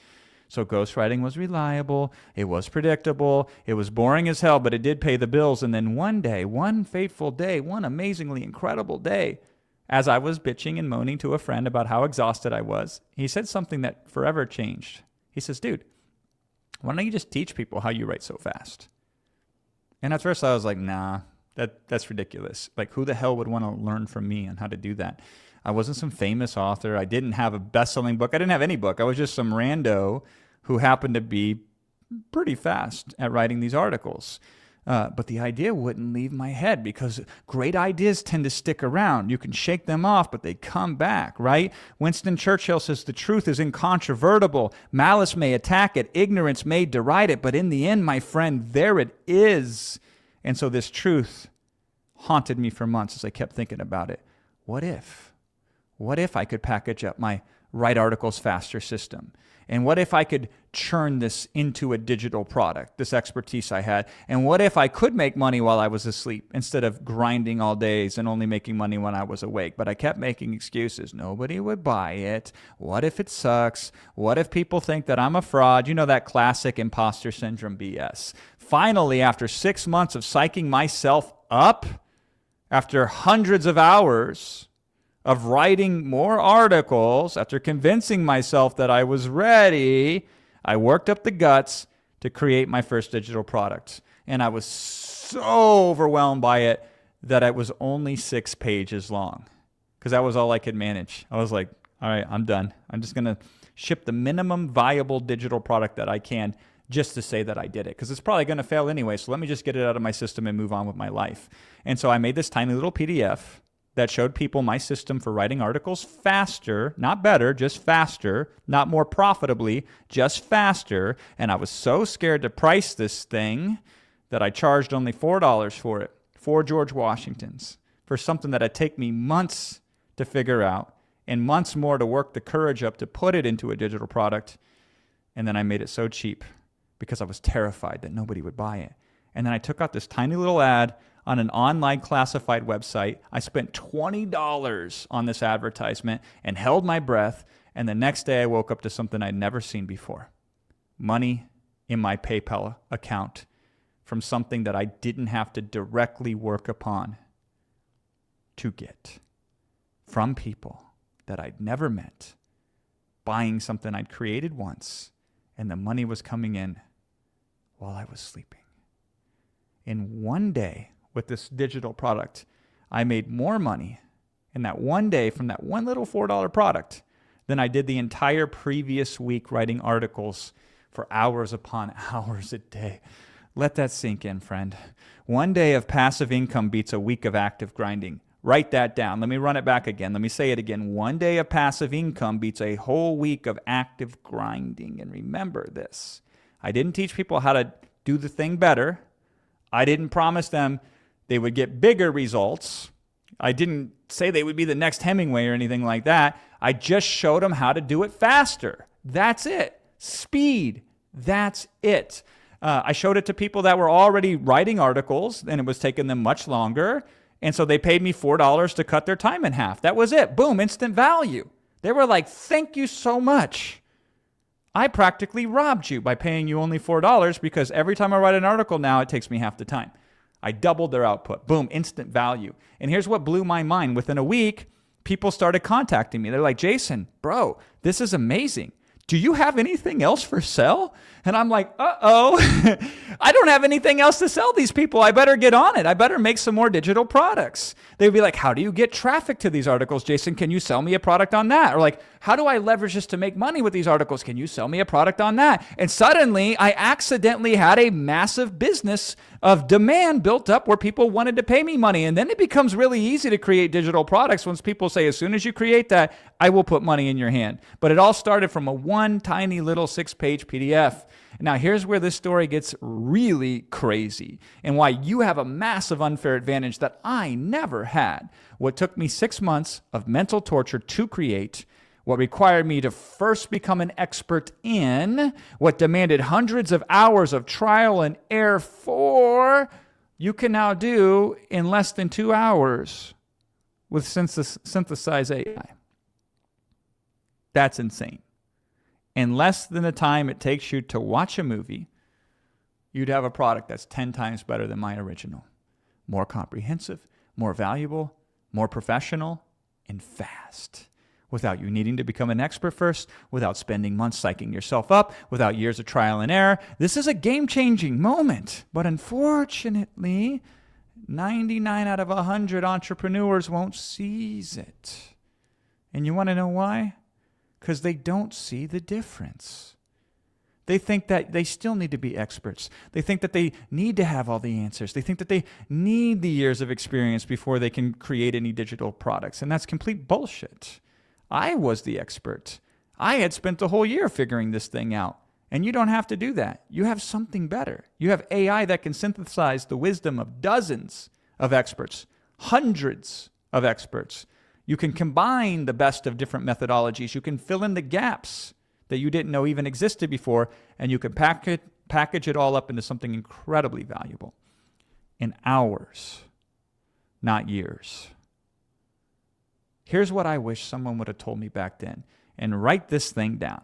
So ghostwriting was reliable, it was predictable, it was boring as hell, but it did pay the bills. And then one day, one fateful day, one amazingly incredible day, as I was bitching and moaning to a friend about how exhausted I was, he said something that forever changed. He says, dude, why don't you just teach people how you write so fast? And at first I was like, nah, that's ridiculous. Like, who the hell would want to learn from me on how to do that? I wasn't some famous author. I didn't have a best-selling book. I didn't have any book. I was just some rando who happened to be pretty fast at writing these articles. But the idea wouldn't leave my head because great ideas tend to stick around. You can shake them off, but they come back, right? Winston Churchill says the truth is incontrovertible. Malice may attack it. Ignorance may deride it. But in the end, my friend, there it is. And so this truth haunted me for months as I kept thinking about it. What if? What if I could package up my write articles faster system? And what if I could churn this into a digital product, this expertise I had? And what if I could make money while I was asleep instead of grinding all days and only making money when I was awake? But I kept making excuses. Nobody would buy it. What if it sucks? What if people think that I'm a fraud? You know, that classic imposter syndrome BS. Finally, after 6 months of psyching myself up, after hundreds of hours of writing more articles, after convincing myself that I was ready, I worked up the guts to create my first digital product. And I was so overwhelmed by it that it was only 6 pages long because that was all I could manage. I was like, all right, I'm done. I'm just going to ship the minimum viable digital product that I can just to say that I did it because it's probably going to fail anyway. So let me just get it out of my system and move on with my life. And so I made this tiny little PDF that showed people my system for writing articles faster, not better, just faster, not more profitably, just faster. And I was so scared to price this thing that I charged only $4 for it, 4 George Washingtons, for something that'd take me months to figure out and months more to work the courage up to put it into a digital product. And then I made it so cheap because I was terrified that nobody would buy it. And then I took out this tiny little ad on an online classified website. I spent $20 on this advertisement and held my breath. And the next day I woke up to something I'd never seen before. Money in my PayPal account from something that I didn't have to directly work upon to get. From people that I'd never met. Buying something I'd created once. And the money was coming in while I was sleeping. In one day, with this digital product, I made more money in that one day from that one little $4 product than I did the entire previous week writing articles for hours upon hours a day. Let that sink in, friend. One day of passive income beats a week of active grinding. Write that down. Let me run it back again. Let me say it again. One day of passive income beats a whole week of active grinding. And remember this. I didn't teach people how to do the thing better. I didn't promise them they would get bigger results. I didn't say they would be the next Hemingway or anything like that. I just showed them how to do it faster. That's it. Speed. That's it. I showed it to people that were already writing articles, and it was taking them much longer. And so they paid me $4 to cut their time in half. That was it. Boom, instant value. They were like, thank you so much. I practically robbed you by paying you only $4 because every time I write an article now, it takes me half the time. I doubled their output. Boom, instant value. And here's what blew my mind. Within a week, people started contacting me. They're like, Jason, bro, this is amazing. Do you have anything else for sale? And I'm like, uh-oh, I don't have anything else to sell these people. I better get on it. I better make some more digital products. They'd be like, how do you get traffic to these articles, Jason? Can you sell me a product on that? Or like, how do I leverage this to make money with these articles? Can you sell me a product on that? And suddenly I accidentally had a massive business of demand built up where people wanted to pay me money. And then it becomes really easy to create digital products once people say, as soon as you create that, I will put money in your hand. But it all started from a one tiny little 6-page PDF. Now, here's where this story gets really crazy and why you have a massive unfair advantage that I never had. What took me 6 months of mental torture to create, what required me to first become an expert in, what demanded hundreds of hours of trial and error for, you can now do in less than 2 hours with synthesized AI. That's insane. In less than the time it takes you to watch a movie, you'd have a product that's 10 times better than my original. More comprehensive, more valuable, more professional, and fast. Without you needing to become an expert first, without spending months psyching yourself up, without years of trial and error. This is a game-changing moment. But unfortunately, 99 out of 100 entrepreneurs won't seize it. And you want to know why? Because they don't see the difference. They think that they still need to be experts. They think that they need to have all the answers. They think that they need the years of experience before they can create any digital products. And that's complete bullshit. I was the expert. I had spent the whole year figuring this thing out. And you don't have to do that. You have something better. You have AI that can synthesize the wisdom of dozens of experts, hundreds of experts. You can combine the best of different methodologies. You can fill in the gaps that you didn't know even existed before, and you can package it all up into something incredibly valuable in hours, not years. Here's what I wish someone would have told me back then, and write this thing down.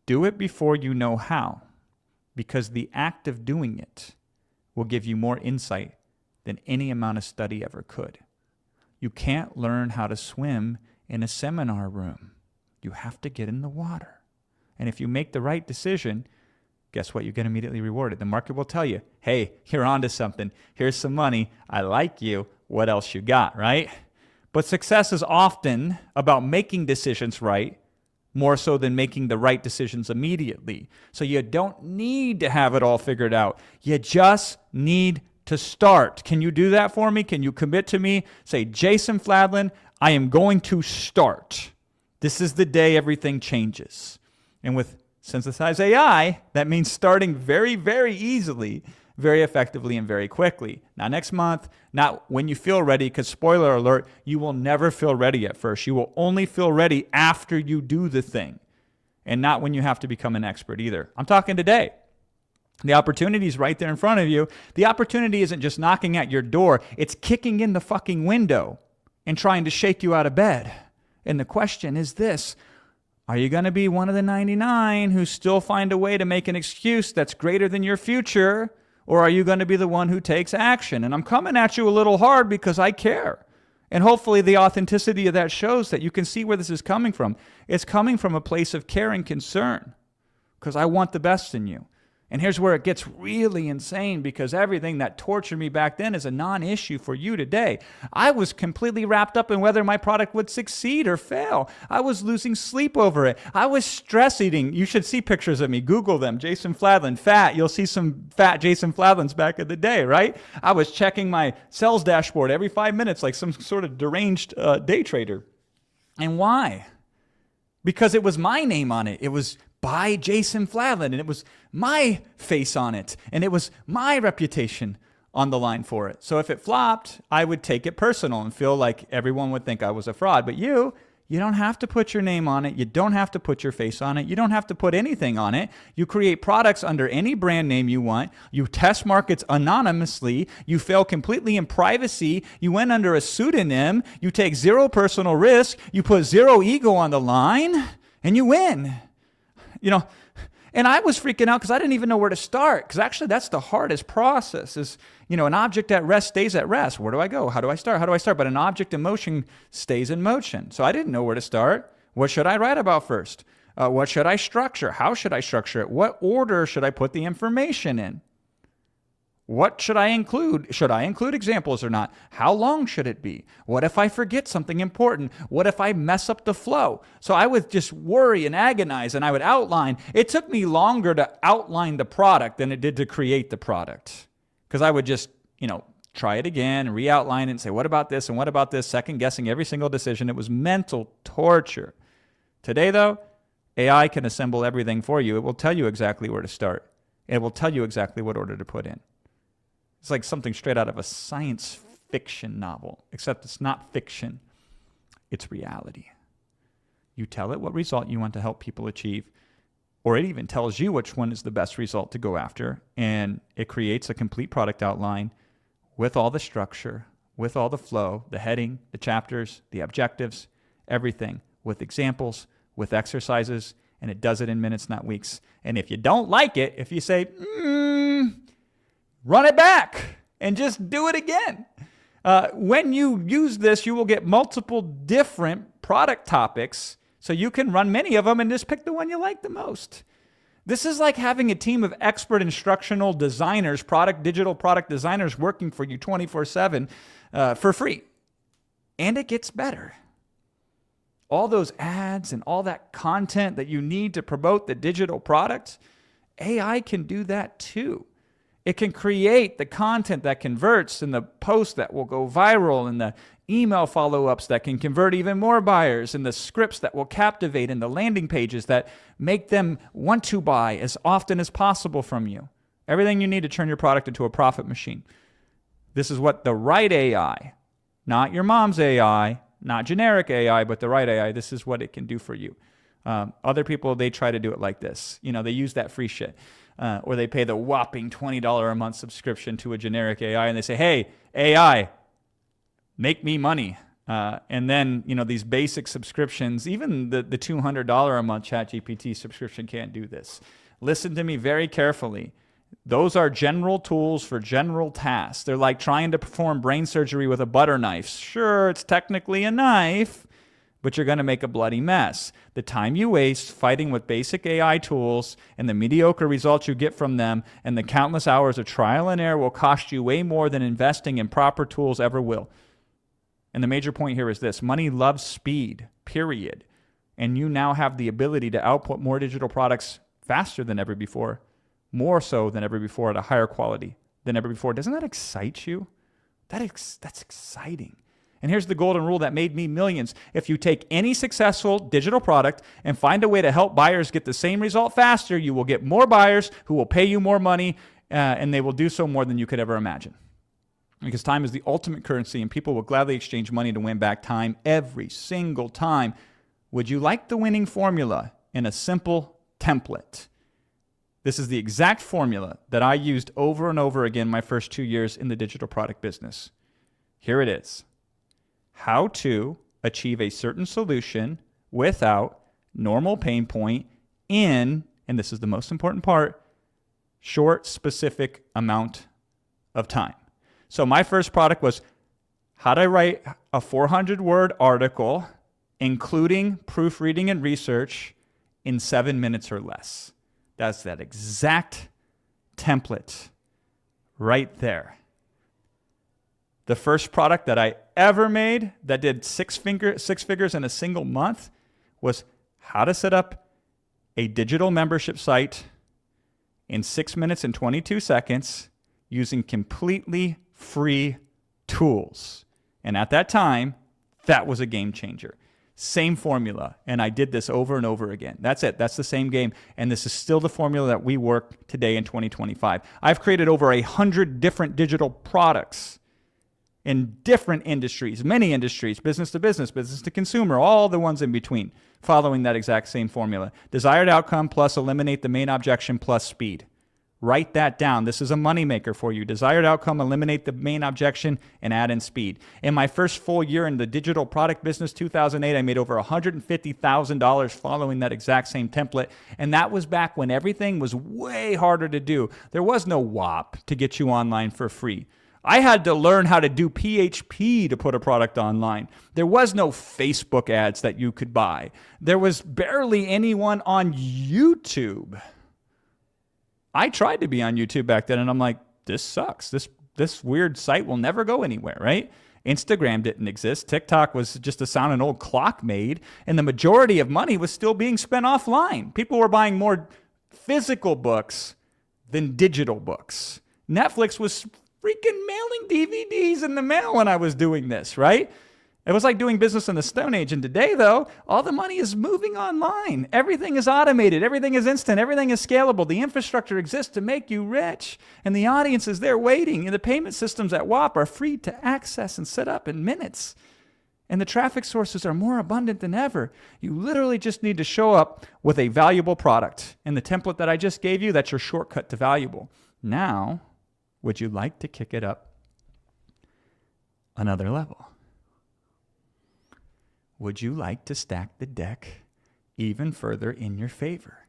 Do it before you know how, because the act of doing it will give you more insight than any amount of study ever could. You can't learn how to swim in a seminar room. You have to get in the water. And if you make the right decision, guess what? You get immediately rewarded. The market will tell you, hey, you're onto something. Here's some money. I like you. What else you got, right? But success is often about making decisions right, more so than making the right decisions immediately. So you don't need to have it all figured out. You just need to start. Can you do that for me? Can you commit to me? Say, Jason Fladlin, I am going to start. This is the day everything changes. And with synthesized AI, that means starting very, very easily, very effectively, and very quickly. Not next month, not when you feel ready, because spoiler alert, you will never feel ready at first. You will only feel ready after you do the thing, and not when you have to become an expert either. I'm talking today. The opportunity is right there in front of you. The opportunity isn't just knocking at your door. It's kicking in the fucking window and trying to shake you out of bed. And the question is this: are you going to be one of the 99 who still find a way to make an excuse that's greater than your future? Or are you going to be the one who takes action? And I'm coming at you a little hard because I care. And hopefully the authenticity of that shows that you can see where this is coming from. It's coming from a place of care and concern because I want the best in you. And here's where it gets really insane, because everything that tortured me back then is a non-issue for you today. I was completely wrapped up in whether my product would succeed or fail. I was losing sleep over it. I was stress eating. You should see pictures of me. Google them. Jason Fladlin, fat. You'll see some fat Jason Fladlins back in the day, right? I was checking my sales dashboard every 5 minutes like some sort of deranged day trader. And why? Because it was my name on it. It was by Jason Fladlin, and it was my face on it, and it was my reputation on the line for it. So if it flopped, I would take it personal and feel like everyone would think I was a fraud. But you don't have to put your name on it. You don't have to put your face on it. You don't have to put anything on it. You create products under any brand name you want. You test markets anonymously. You fail completely in privacy. You went under a pseudonym. You take zero personal risk. You put zero ego on the line, and you win. And I was freaking out because I didn't even know where to start. Because actually, that's the hardest process is, an object at rest stays at rest. Where do I go? How do I start? How do I start? But an object in motion stays in motion. So I didn't know where to start. What should I write about first? What should I structure? How should I structure it? What order should I put the information in? What should I include? Should I include examples or not? How long should it be? What if I forget something important? What if I mess up the flow? So I would just worry and agonize, and I would outline. It took me longer to outline the product than it did to create the product, because I would just, try it again, re-outline it and say, what about this and what about this? Second guessing every single decision. It was mental torture. Today, though, AI can assemble everything for you. It will tell you exactly where to start. It will tell you exactly what order to put in. It's like something straight out of a science fiction novel, except it's not fiction. It's reality. You tell it what result you want to help people achieve, or it even tells you which one is the best result to go after, and it creates a complete product outline with all the structure, with all the flow, the heading, the chapters, the objectives, everything, with examples, with exercises, and it does it in minutes, not weeks. And if you don't like it, if you say, run it back and just do it again. When you use this, you will get multiple different product topics, so you can run many of them and just pick the one you like the most. This is like having a team of expert instructional designers, digital product designers working for you 24/7 for free. And it gets better. All those ads and all that content that you need to promote the digital product, AI can do that too. It can create the content that converts and the posts that will go viral and the email follow-ups that can convert even more buyers and the scripts that will captivate and the landing pages that make them want to buy as often as possible from you. Everything you need to turn your product into a profit machine. This is what the right AI, not your mom's AI, not generic AI, but the right AI, this is what it can do for you. Other people, they try to do it like this. They use that free shit. Or they pay the whopping $20 a month subscription to a generic AI, and they say, hey, AI, make me money. And then, these basic subscriptions, even the $200 a month ChatGPT subscription can't do this. Listen to me very carefully. Those are general tools for general tasks. They're like trying to perform brain surgery with a butter knife. Sure, it's technically a knife, but you're going to make a bloody mess. The time you waste fighting with basic AI tools and the mediocre results you get from them and the countless hours of trial and error will cost you way more than investing in proper tools ever will. And the major point here is this: money loves speed, period. And you now have the ability to output more digital products faster than ever before, more so than ever before, at a higher quality than ever before. Doesn't that excite you? That's exciting. And here's the golden rule that made me millions. If you take any successful digital product and find a way to help buyers get the same result faster, you will get more buyers who will pay you more money, and they will do so more than you could ever imagine. Because time is the ultimate currency, and people will gladly exchange money to win back time every single time. Would you like the winning formula in a simple template? This is the exact formula that I used over and over again my first 2 years in the digital product business. Here it is. How to achieve a certain solution without normal pain point in, and this is the most important part, short, specific amount of time. So my first product was how to write a 400-word article, including proofreading and research, in 7 minutes or less. That's that exact template right there. The first product that I ever made that did six figures in a single month was how to set up a digital membership site in 6 minutes and 22 seconds using completely free tools. And at that time, that was a game changer. Same formula. And I did this over and over again. That's it. That's the same game. And this is still the formula that we work today in 2025. I've created over 100 different digital products in different industries, many industries, business to business, business to consumer, all the ones in between, following that exact same formula. Desired outcome plus eliminate the main objection plus speed. Write that down. This is a moneymaker for you. Desired outcome, eliminate the main objection, and add in speed. In my first full year in the digital product business, 2008, I made over $150,000 following that exact same template. And that was back when everything was way harder to do. There was no WAP to get you online for free. I had to learn how to do PHP to put a product online. There was no Facebook ads that you could buy. There was barely anyone on YouTube. I tried to be on YouTube back then, and I'm like, this sucks. This weird site will never go anywhere, right? Instagram didn't exist. TikTok was just a sound an old clock made, and the majority of money was still being spent offline. People were buying more physical books than digital books. Netflix was freaking mailing DVDs in the mail when I was doing this, right? It was like doing business in the Stone Age. And today, though, all the money is moving online. Everything is automated. Everything is instant. Everything is scalable. The infrastructure exists to make you rich. And the audience is there waiting. And the payment systems at WAP are free to access and set up in minutes. And the traffic sources are more abundant than ever. You literally just need to show up with a valuable product. And the template that I just gave you, that's your shortcut to valuable. Now, would you like to kick it up another level? Would you like to stack the deck even further in your favor?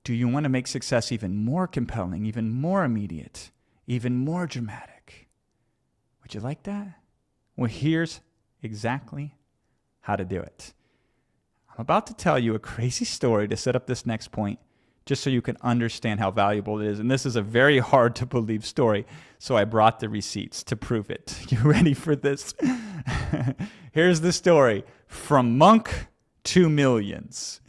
Do you want to make success even more compelling, even more immediate, even more dramatic? Would you like that? Well, here's exactly how to do it. I'm about to tell you a crazy story to set up this next point, just so you can understand how valuable it is. And this is a very hard to believe story, so I brought the receipts to prove it. You ready for this? Here's the story. From monk to millions.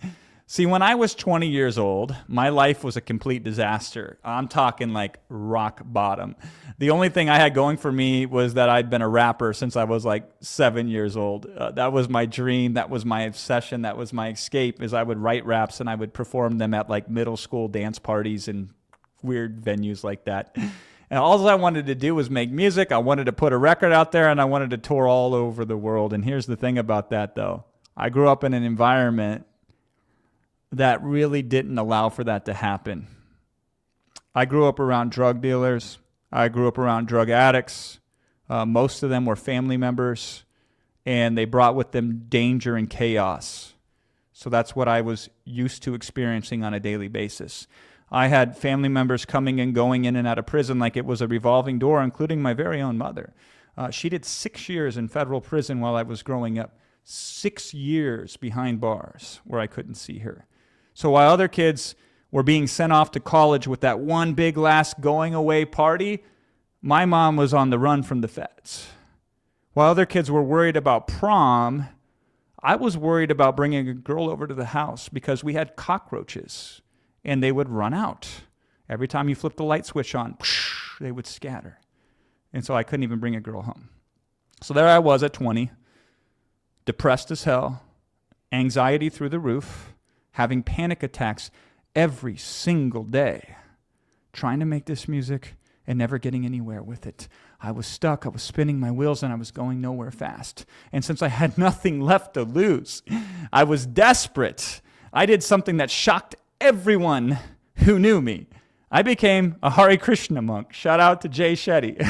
See, when I was 20 years old, my life was a complete disaster. I'm talking like rock bottom. The only thing I had going for me was that I'd been a rapper since I was like 7 years old. That was my dream. That was my obsession. That was my escape, is I would write raps and I would perform them at like middle school dance parties and weird venues like that. And all I wanted to do was make music. I wanted to put a record out there, and I wanted to tour all over the world. And here's the thing about that, though. I grew up in an environment that really didn't allow for that to happen. I grew up around drug dealers. I grew up around drug addicts. Most of them were family members, and they brought with them danger and chaos. So that's what I was used to experiencing on a daily basis. I had family members coming and going in and out of prison like it was a revolving door, including my very own mother. She did 6 years in federal prison while I was growing up. 6 years behind bars where I couldn't see her. So while other kids were being sent off to college with that one big last going away party, my mom was on the run from the feds. While other kids were worried about prom, I was worried about bringing a girl over to the house because we had cockroaches. And they would run out. Every time you flipped the light switch on, they would scatter. And so I couldn't even bring a girl home. So there I was at 20, depressed as hell, anxiety through the roof, having panic attacks every single day, trying to make this music and never getting anywhere with it. I was stuck, I was spinning my wheels, and I was going nowhere fast. And since I had nothing left to lose, I was desperate. I did something that shocked everyone who knew me. I became a Hare Krishna monk. Shout out to Jay Shetty.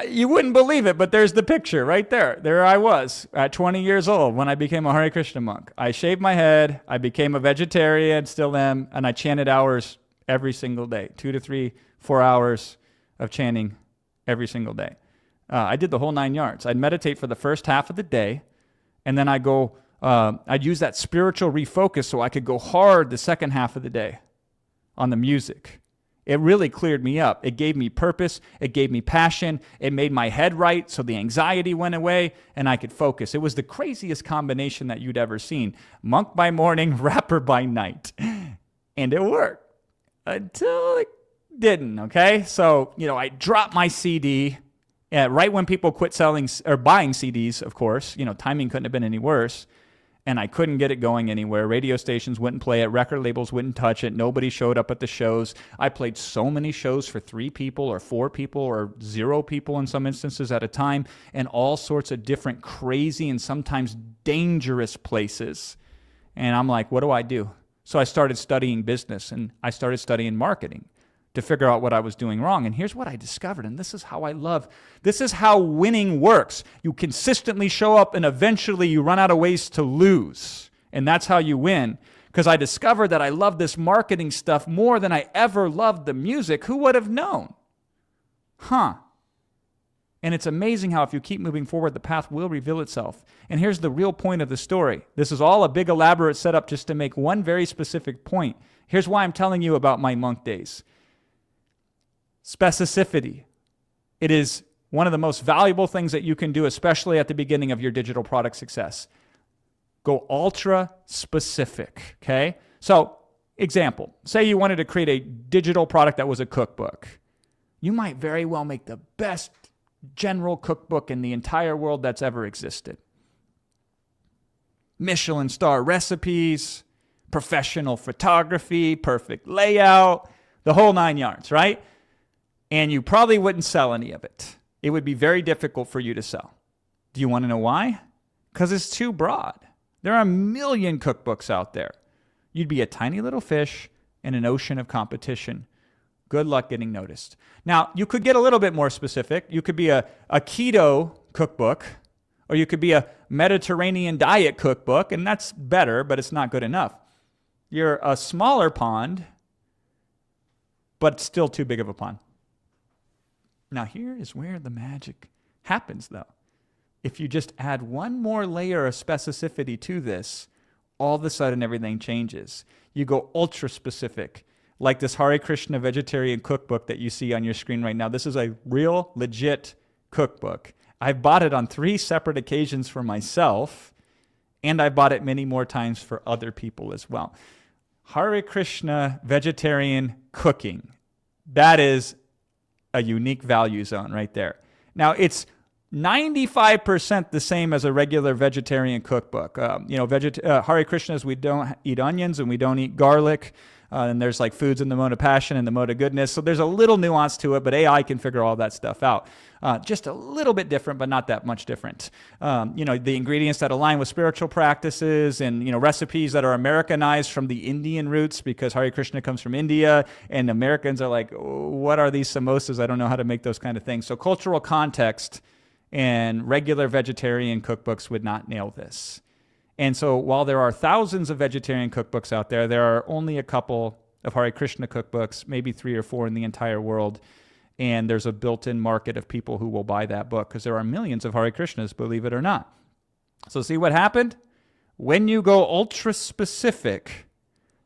You wouldn't believe it, but there's the picture right there. There I was at 20 years old when I became a Hare Krishna monk. I shaved my head. I became a vegetarian, still am, and I chanted hours every single day, 2 to 3, 4 hours of chanting every single day. I did the whole 9 yards. I'd meditate for the first half of the day, and then I'd use that spiritual refocus so I could go hard the second half of the day on the music. It really cleared me up. It gave me purpose. It gave me passion. It made my head right so the anxiety went away and I could focus. It was the craziest combination that you'd ever seen. Monk by morning, rapper by night. And it worked until it didn't, okay? So, I dropped my CD Right when people quit selling or buying CDs, of course, timing couldn't have been any worse. And I couldn't get it going anywhere. Radio stations wouldn't play it. Record labels wouldn't touch it. Nobody showed up at the shows. I played so many shows for 3 people or 4 people or 0 people in some instances at a time, and all sorts of different crazy and sometimes dangerous places. And I'm like, what do I do? So I started studying business, and I started studying marketing to figure out what I was doing wrong. And here's what I discovered, and this is how winning works. You consistently show up, and eventually you run out of ways to lose. And that's how you win. Because I discovered that I love this marketing stuff more than I ever loved the music. Who would have known? And it's amazing how if you keep moving forward, the path will reveal itself. And here's the real point of the story. This is all a big elaborate setup just to make one very specific point. Here's why I'm telling you about my monk days. Specificity. It is one of the most valuable things that you can do, especially at the beginning of your digital product success. Go ultra specific, okay? So, example, say you wanted to create a digital product that was a cookbook. You might very well make the best general cookbook in the entire world that's ever existed. Michelin star recipes, professional photography, perfect layout, the whole 9 yards, right? And you probably wouldn't sell any of it. It would be very difficult for you to sell. Do you want to know why? Because it's too broad. There are a million cookbooks out there. You'd be a tiny little fish in an ocean of competition. Good luck getting noticed. Now, you could get a little bit more specific. You could be a keto cookbook, or you could be a Mediterranean diet cookbook, and that's better, but it's not good enough. You're a smaller pond, but still too big of a pond. Now, here is where the magic happens, though. If you just add one more layer of specificity to this, all of a sudden everything changes. You go ultra specific, like this Hare Krishna vegetarian cookbook that you see on your screen right now. This is a real, legit cookbook. I've bought it on 3 separate occasions for myself, and I bought it many more times for other people as well. Hare Krishna vegetarian cooking. That is a unique value zone right there. Now, it's 95% the same as a regular vegetarian cookbook. Hare Krishnas, we don't eat onions and we don't eat garlic. And there's like foods in the mode of passion and the mode of goodness. So there's a little nuance to it, but AI can figure all that stuff out. Just a little bit different, but not that much different. The ingredients that align with spiritual practices and, recipes that are Americanized from the Indian roots, because Hare Krishna comes from India and Americans are like, what are these samosas? I don't know how to make those kind of things. So cultural context and regular vegetarian cookbooks would not nail this. And so while there are thousands of vegetarian cookbooks out there, there are only a couple of Hare Krishna cookbooks, maybe 3 or 4 in the entire world. And there's a built-in market of people who will buy that book because there are millions of Hare Krishnas, believe it or not. So see what happened? When you go ultra-specific,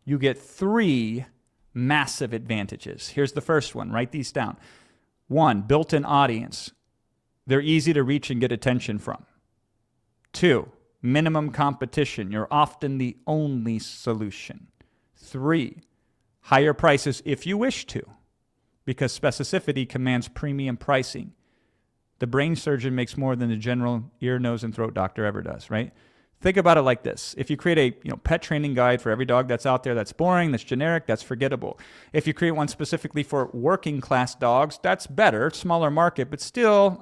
you get 3 massive advantages. Here's the first one. Write these down. 1, built-in audience. They're easy to reach and get attention from. 2, minimum competition. You're often the only solution. 3, higher prices if you wish to, because specificity commands premium pricing. The brain surgeon makes more than the general ear, nose, and throat doctor ever does, right? Think about it like this. If you create a pet training guide for every dog that's out there, that's boring, that's generic, that's forgettable. If you create one specifically for working class dogs, that's better, smaller market, but still,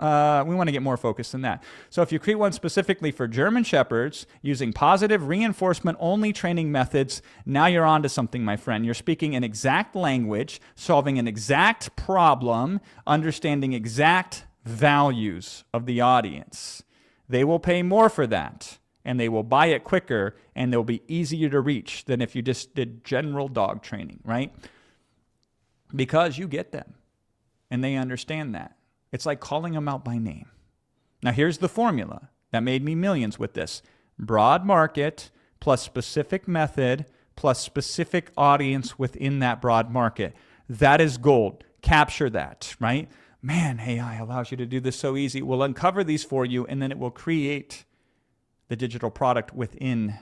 we want to get more focused than that. So if you create one specifically for German Shepherds using positive reinforcement only training methods, now you're on to something, my friend. You're speaking an exact language, solving an exact problem, understanding exact values of the audience. They will pay more for that. And they will buy it quicker, and they'll be easier to reach than if you just did general dog training, right? Because you get them, and they understand that. It's like calling them out by name. Now, here's the formula that made me millions with this. Broad market plus specific method plus specific audience within that broad market. That is gold. Capture that, right? Man, AI allows you to do this so easy. We'll uncover these for you, and then it will create the digital product within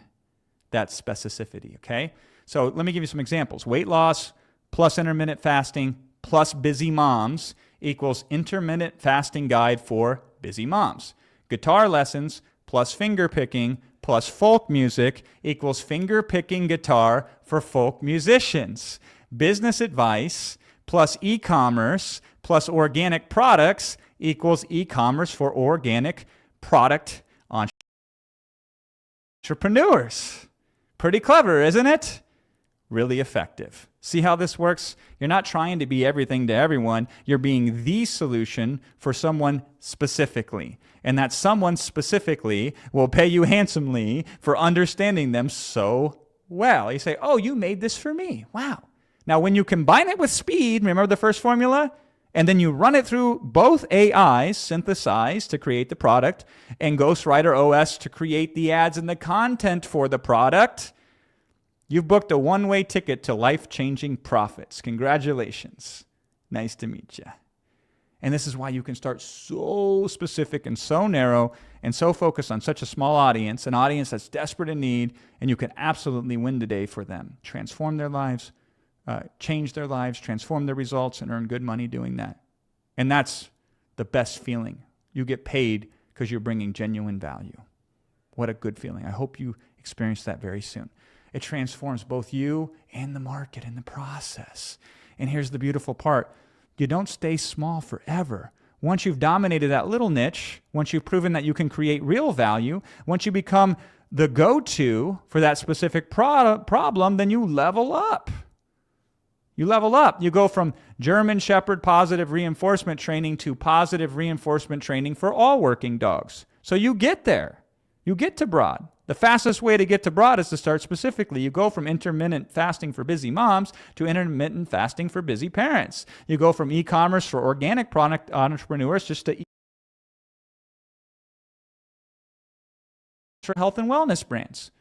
that specificity, okay? So let me give you some examples. Weight loss plus intermittent fasting plus busy moms equals intermittent fasting guide for busy moms. Guitar lessons plus finger picking plus folk music equals finger picking guitar for folk musicians. Business advice plus e-commerce plus organic products equals e-commerce for organic product entrepreneurs. Pretty clever, isn't it? Really effective. See how this works? You're not trying to be everything to everyone. You're being the solution for someone specifically. And that someone specifically will pay you handsomely for understanding them so well. You say, oh, you made this for me. Wow. Now, when you combine it with speed, remember the first formula? And then you run it through both AIs, synthesized to create the product, and Ghostwriter OS to create the ads and the content for the product, you've booked a one-way ticket to life-changing profits. Congratulations. Nice to meet you. And this is why you can start so specific and so narrow and so focused on such a small audience, an audience that's desperate in need, and you can absolutely win the day for them. Transform their lives, change their lives, transform their results, and earn good money doing that. And that's the best feeling. You get paid because you're bringing genuine value. What a good feeling. I hope you experience that very soon. It transforms both you and the market in the process. And here's the beautiful part. You don't stay small forever. Once you've dominated that little niche, once you've proven that you can create real value, once you become the go-to for that specific problem, then you level up. You level up. You go from German Shepherd positive reinforcement training to positive reinforcement training for all working dogs. So you get there. You get to broad. The fastest way to get to broad is to start specifically. You go from intermittent fasting for busy moms to intermittent fasting for busy parents. You go from e-commerce for organic product entrepreneurs just to for health and wellness brands.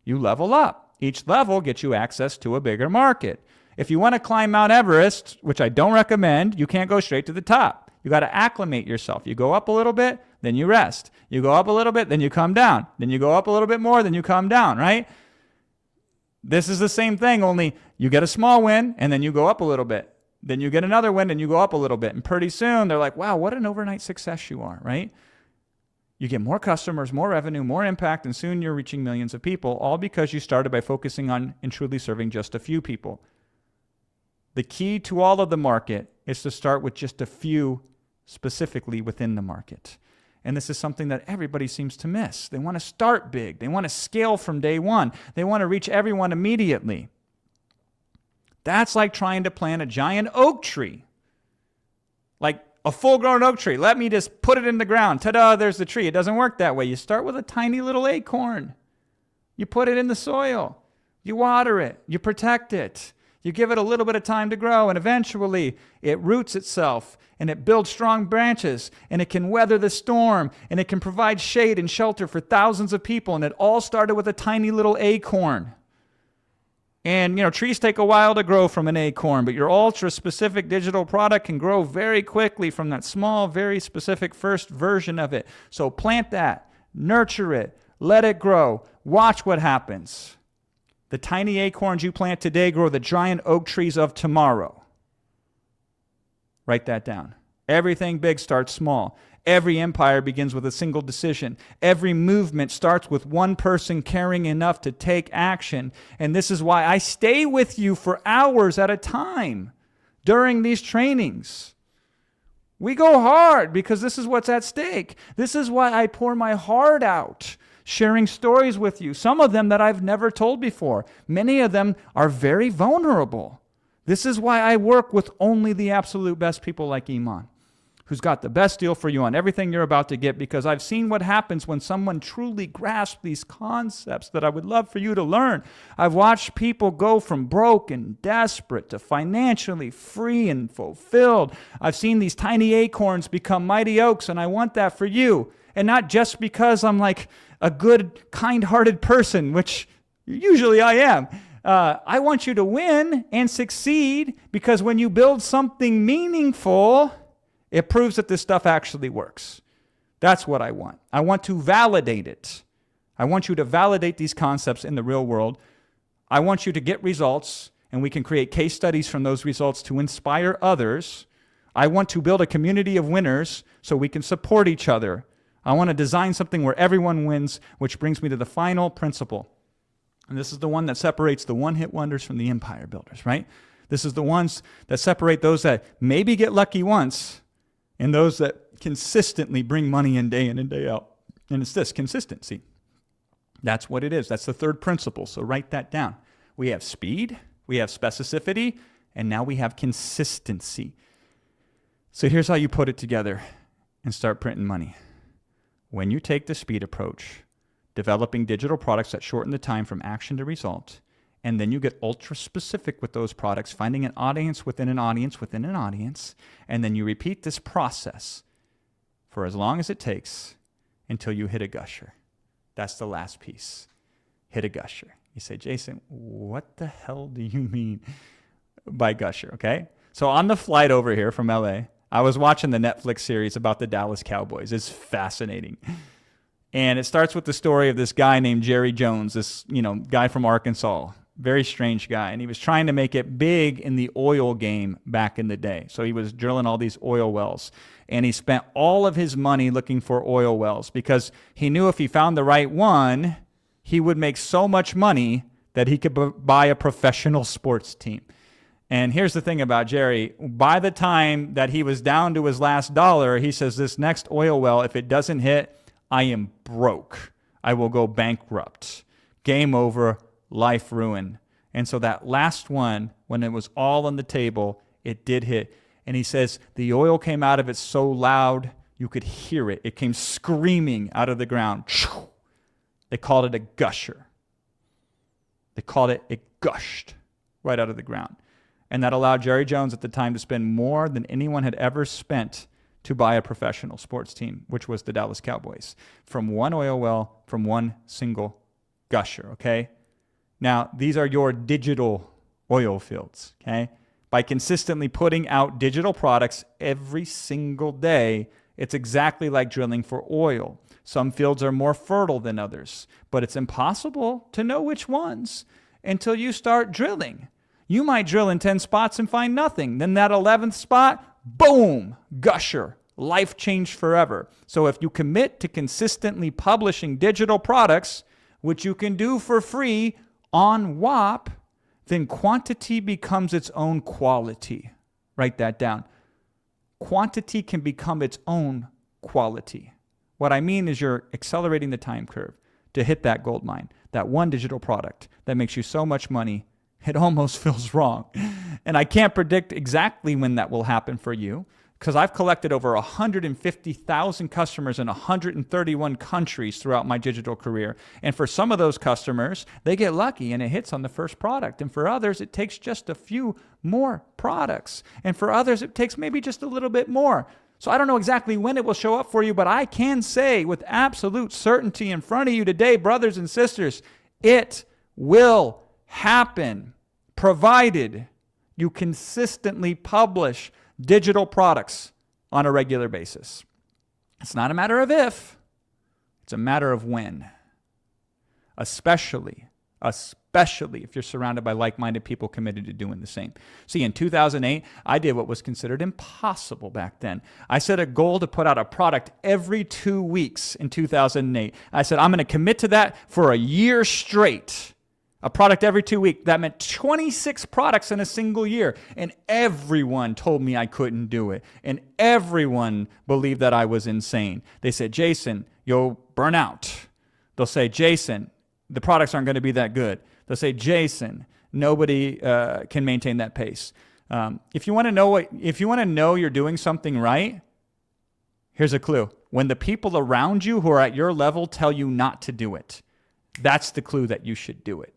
You level up. Each level gets you access to a bigger market. If you want to climb Mount Everest, which I don't recommend, you can't go straight to the top. You got to acclimate yourself. You go up a little bit, then you rest. You go up a little bit, then you come down. Then you go up a little bit more, then you come down, right? This is the same thing, only you get a small win, and then you go up a little bit. Then you get another win, and you go up a little bit. And pretty soon, they're like, wow, what an overnight success you are, right? You get more customers, more revenue, more impact, and soon you're reaching millions of people, all because you started by focusing on and truly serving just a few people. The key to all of the market is to start with just a few specifically within the market. And this is something that everybody seems to miss. They want to start big. They want to scale from day one. They want to reach everyone immediately. That's like trying to plant a giant oak tree. Like a full-grown oak tree. Let me just put it in the ground. Ta-da, there's the tree. It doesn't work that way. You start with a tiny little acorn. You put it in the soil. You water it. You protect it. You give it a little bit of time to grow, and eventually it roots itself, and it builds strong branches, and it can weather the storm, and it can provide shade and shelter for thousands of people, and it all started with a tiny little acorn. And, trees take a while to grow from an acorn, but your ultra-specific digital product can grow very quickly from that small, very specific first version of it. So plant that, nurture it, let it grow, watch what happens. The tiny acorns you plant today grow the giant oak trees of tomorrow. Write that down. Everything big starts small. Every empire begins with a single decision. Every movement starts with one person caring enough to take action. And this is why I stay with you for hours at a time during these trainings. We go hard because this is what's at stake. This is why I pour my heart out, sharing stories with you, some of them that I've never told before. Many of them are very vulnerable. This is why I work with only the absolute best people like Iman, who's got the best deal for you on everything you're about to get, because I've seen what happens when someone truly grasps these concepts that I would love for you to learn. I've watched people go from broke and desperate to financially free and fulfilled. I've seen these tiny acorns become mighty oaks, and I want that for you. And not just because I'm like a good, kind-hearted person, which usually I am. I want you to win and succeed, because when you build something meaningful, it proves that this stuff actually works. That's what I want. I want to validate it. I want you to validate these concepts in the real world. I want you to get results, and we can create case studies from those results to inspire others. I want to build a community of winners so we can support each other. I want to design something where everyone wins, which brings me to the final principle. And this is the one that separates the one-hit wonders from the empire builders, right? This is the ones that separate those that maybe get lucky once and those that consistently bring money in and day out. And it's this, consistency. That's what it is. That's the third principle. So write that down. We have speed, we have specificity, and now we have consistency. So here's how you put it together and start printing money. When you take the speed approach, developing digital products that shorten the time from action to result, and then you get ultra specific with those products, finding an audience within an audience within an audience, and then you repeat this process for as long as it takes until you hit a gusher. That's the last piece. Hit a gusher. You say, Jason, what the hell do you mean by gusher? Okay. So on the flight over here from LA, I was watching the Netflix series about the Dallas Cowboys. It's fascinating. And it starts with the story of this guy named Jerry Jones, this, guy from Arkansas, very strange guy. And he was trying to make it big in the oil game back in the day. So he was drilling all these oil wells. And he spent all of his money looking for oil wells because he knew if he found the right one, he would make so much money that he could buy a professional sports team. And here's the thing about Jerry. By the time that he was down to his last dollar, he says, this next oil well, if it doesn't hit, I am broke. I will go bankrupt. Game over, life ruined. And so that last one, when it was all on the table, it did hit. And he says the oil came out of it so loud, you could hear it. It came screaming out of the ground. They called it a gusher. They called it gushed right out of the ground. And that allowed Jerry Jones at the time to spend more than anyone had ever spent to buy a professional sports team, which was the Dallas Cowboys, from one oil well, from one single gusher, okay? Now, these are your digital oil fields, okay? By consistently putting out digital products every single day, it's exactly like drilling for oil. Some fields are more fertile than others, but it's impossible to know which ones until you start drilling. You might drill in 10 spots and find nothing. Then that 11th spot, boom, gusher, life changed forever. So if you commit to consistently publishing digital products, which you can do for free on WAP, then quantity becomes its own quality. Write that down. Quantity can become its own quality. What I mean is you're accelerating the time curve to hit that gold mine, that one digital product that makes you so much money, it almost feels wrong. And I can't predict exactly when that will happen for you because I've collected over 150,000 customers in 131 countries throughout my digital career. And for some of those customers, they get lucky and it hits on the first product. And for others, it takes just a few more products. And for others, it takes maybe just a little bit more. So I don't know exactly when it will show up for you, but I can say with absolute certainty in front of you today, brothers and sisters, it will happen, provided you consistently publish digital products on a regular basis. It's not a matter of if, it's a matter of when. Especially if you're surrounded by like-minded people committed to doing the same. See, in 2008, I did what was considered impossible back then. I set a goal to put out a product every 2 weeks in 2008. I said, I'm going to commit to that for a year straight. A product every 2 weeks. That meant 26 products in a single year. And everyone told me I couldn't do it. And everyone believed that I was insane. They said, Jason, you'll burn out. They'll say, Jason, the products aren't going to be that good. They'll say, Jason, nobody can maintain that pace. If you want to know you're doing something right, here's a clue. When the people around you who are at your level tell you not to do it, that's the clue that you should do it.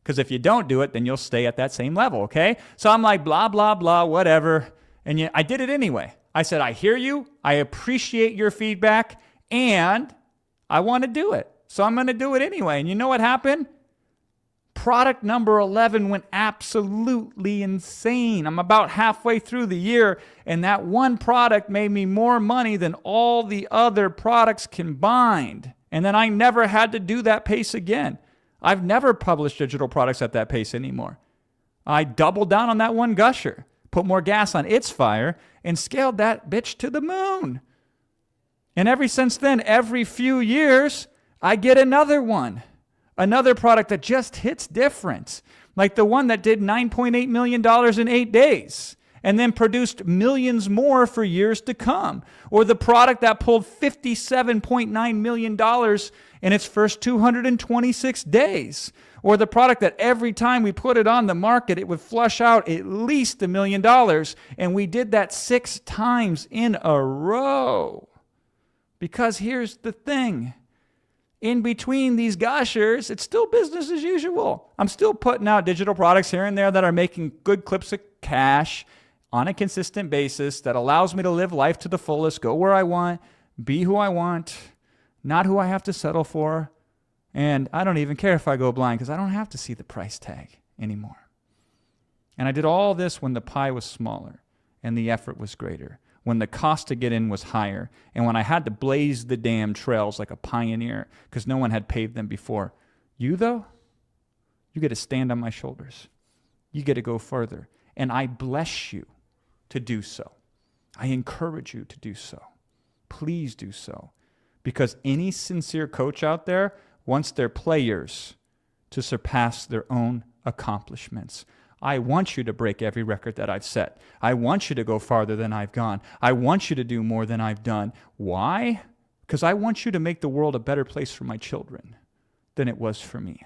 Because if you don't do it, then you'll stay at that same level, okay? So I'm like, blah, blah, blah, whatever. And yet I did it anyway. I said, I hear you. I appreciate your feedback. And I want to do it. So I'm going to do it anyway. And you know what happened? Product number 11 went absolutely insane. I'm about halfway through the year, and that one product made me more money than all the other products combined. And then I never had to do that pace again. I've never published digital products at that pace anymore. I doubled down on that one gusher, put more gas on its fire, and scaled that bitch to the moon. And ever since then, every few years, I get another one. Another product that just hits different. Like the one that did $9.8 million in 8 days and then produced millions more for years to come. Or the product that pulled $57.9 million in its first 226 days. Or the product that every time we put it on the market, it would flush out at least $1 million. And we did that 6 times in a row. Because here's the thing. In between these gushers, it's still business as usual. I'm still putting out digital products here and there that are making good clips of cash on a consistent basis that allows me to live life to the fullest, go where I want, be who I want, not who I have to settle for. And I don't even care if I go blind because I don't have to see the price tag anymore. And I did all this when the pie was smaller and the effort was greater, when the cost to get in was higher, and when I had to blaze the damn trails like a pioneer because no one had paved them before. You, though, you get to stand on my shoulders. You get to go further. And I bless you to do so. I encourage you to do so. Please do so. Because any sincere coach out there wants their players to surpass their own accomplishments. I want you to break every record that I've set. I want you to go farther than I've gone. I want you to do more than I've done. Why? Because I want you to make the world a better place for my children than it was for me.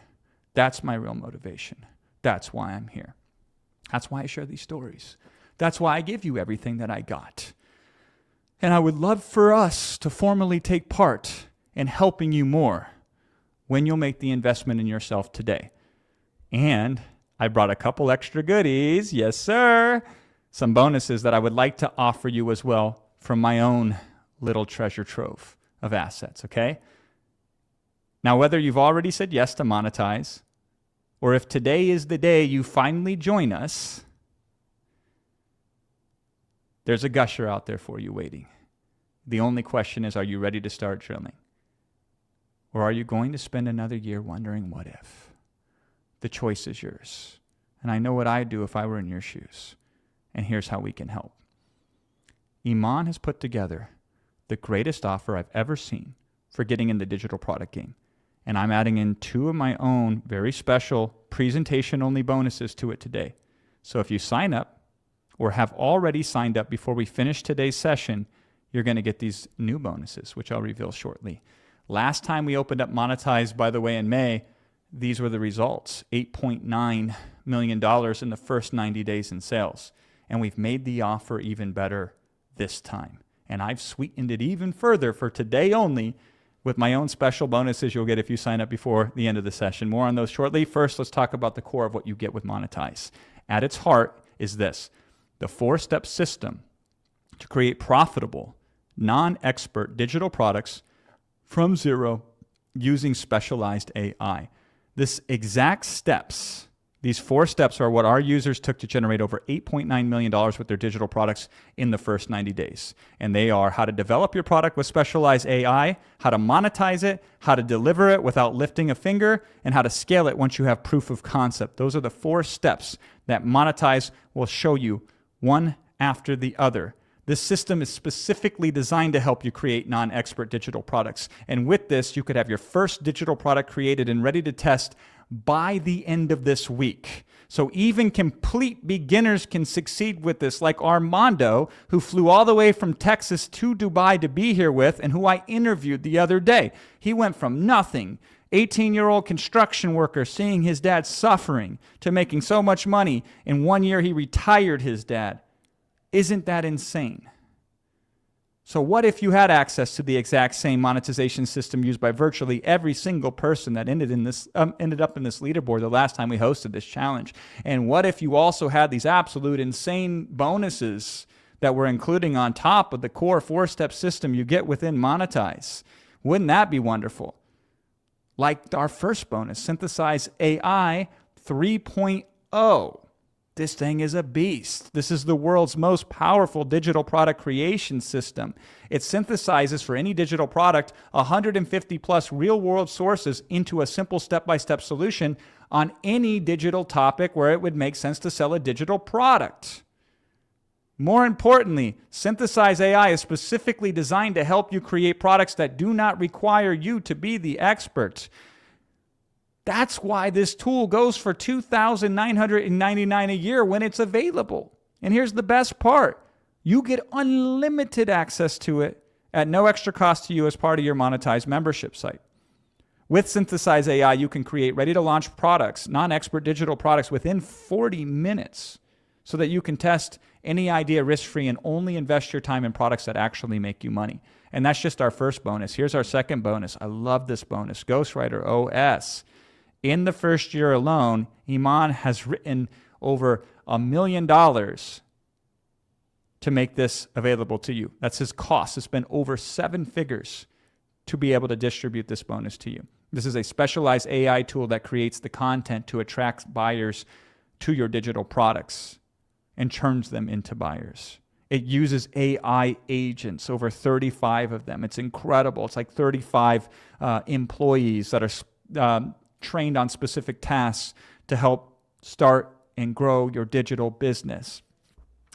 That's my real motivation. That's why I'm here. That's why I share these stories. That's why I give you everything that I got. And I would love for us to formally take part in helping you more when you'll make the investment in yourself today. And I brought a couple extra goodies. Yes, sir. Some bonuses that I would like to offer you as well from my own little treasure trove of assets, okay? Now, whether you've already said yes to monetize, or if today is the day you finally join us, there's a gusher out there for you waiting. The only question is, are you ready to start drilling? Or are you going to spend another year wondering what if? The choice is yours. And I know what I'd do if I were in your shoes. And here's how we can help. Iman has put together the greatest offer I've ever seen for getting in the digital product game. And I'm adding in 2 of my own very special presentation-only bonuses to it today. So if you sign up or have already signed up before we finish today's session, you're going to get these new bonuses, which I'll reveal shortly. Last time we opened up Monetize, by the way, in May, these were the results, $8.9 million in the first 90 days in sales. And we've made the offer even better this time. And I've sweetened it even further for today only with my own special bonuses you'll get if you sign up before the end of the session. More on those shortly. First, let's talk about the core of what you get with Monetize. At its heart is this, the 4-step system to create profitable, non-expert digital products from zero using specialized AI. This exact steps, these 4 steps are what our users took to generate over $8.9 million with their digital products in the first 90 days. And they are how to develop your product with specialized AI, how to monetize it, how to deliver it without lifting a finger, and how to scale it once you have proof of concept. Those are the 4 steps that Monetize will show you one after the other. This system is specifically designed to help you create non-expert digital products. And with this, you could have your first digital product created and ready to test by the end of this week. So even complete beginners can succeed with this, like Armando, who flew all the way from Texas to Dubai to be here with, and who I interviewed the other day. He went from nothing, 18-year-old construction worker seeing his dad suffering, to making so much money. In 1 year, he retired his dad. Isn't that insane? So what if you had access to the exact same monetization system used by virtually every single person that ended up in this leaderboard the last time we hosted this challenge? And what if you also had these absolute insane bonuses that we're including on top of the core 4-step system you get within Monetize? Wouldn't that be wonderful? Like our first bonus, Synthesize AI 3.0. This thing is a beast. This is the world's most powerful digital product creation system. It synthesizes for any digital product 150 plus real world sources into a simple step-by-step solution on any digital topic where it would make sense to sell a digital product. More importantly, Synthesize AI is specifically designed to help you create products that do not require you to be the expert. That's why this tool goes for $2,999 a year when it's available. And here's the best part. You get unlimited access to it at no extra cost to you as part of your monetized membership site. With Synthesize AI, you can create ready-to-launch products, non-expert digital products within 40 minutes so that you can test any idea risk-free and only invest your time in products that actually make you money. And that's just our first bonus. Here's our second bonus. I love this bonus. Ghostwriter OS. In the first year alone, Iman has written over $1 million to make this available to you. That's his cost. It's been over 7 figures to be able to distribute this bonus to you. This is a specialized AI tool that creates the content to attract buyers to your digital products and turns them into buyers. It uses AI agents, over 35 of them. It's incredible. It's like 35 employees that are trained on specific tasks to help start and grow your digital business.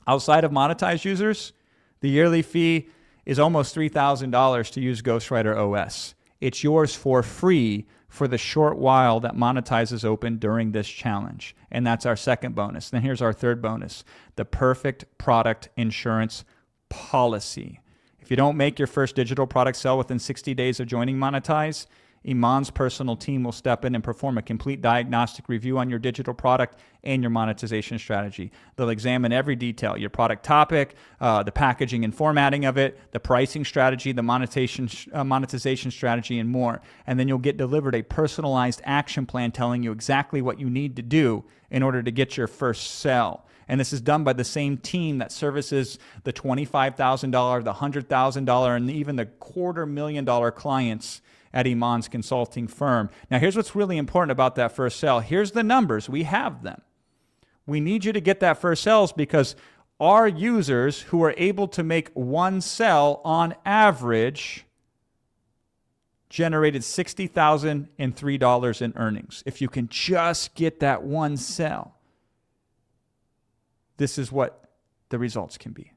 Outside of monetized users, the yearly fee is almost $3,000 to use Ghostwriter OS. It's yours for free for the short while that Monetize is open during this challenge. And that's our second bonus. Then here's our third bonus, the perfect product insurance policy. If you don't make your first digital product sell within 60 days of joining Monetize, Iman's personal team will step in and perform a complete diagnostic review on your digital product and your monetization strategy. They'll examine every detail, your product topic, the packaging and formatting of it, the pricing strategy, the monetization strategy, and more. And then you'll get delivered a personalized action plan telling you exactly what you need to do in order to get your first sell. And this is done by the same team that services the $25,000, the $100,000, and even the $250,000 clients at Iman's consulting firm. Now, here's what's really important about that first sale. Here's the numbers. We have them. We need you to get that first sales because our users who are able to make one sell on average generated $60,003 in earnings. If you can just get that one sell, this is what the results can be.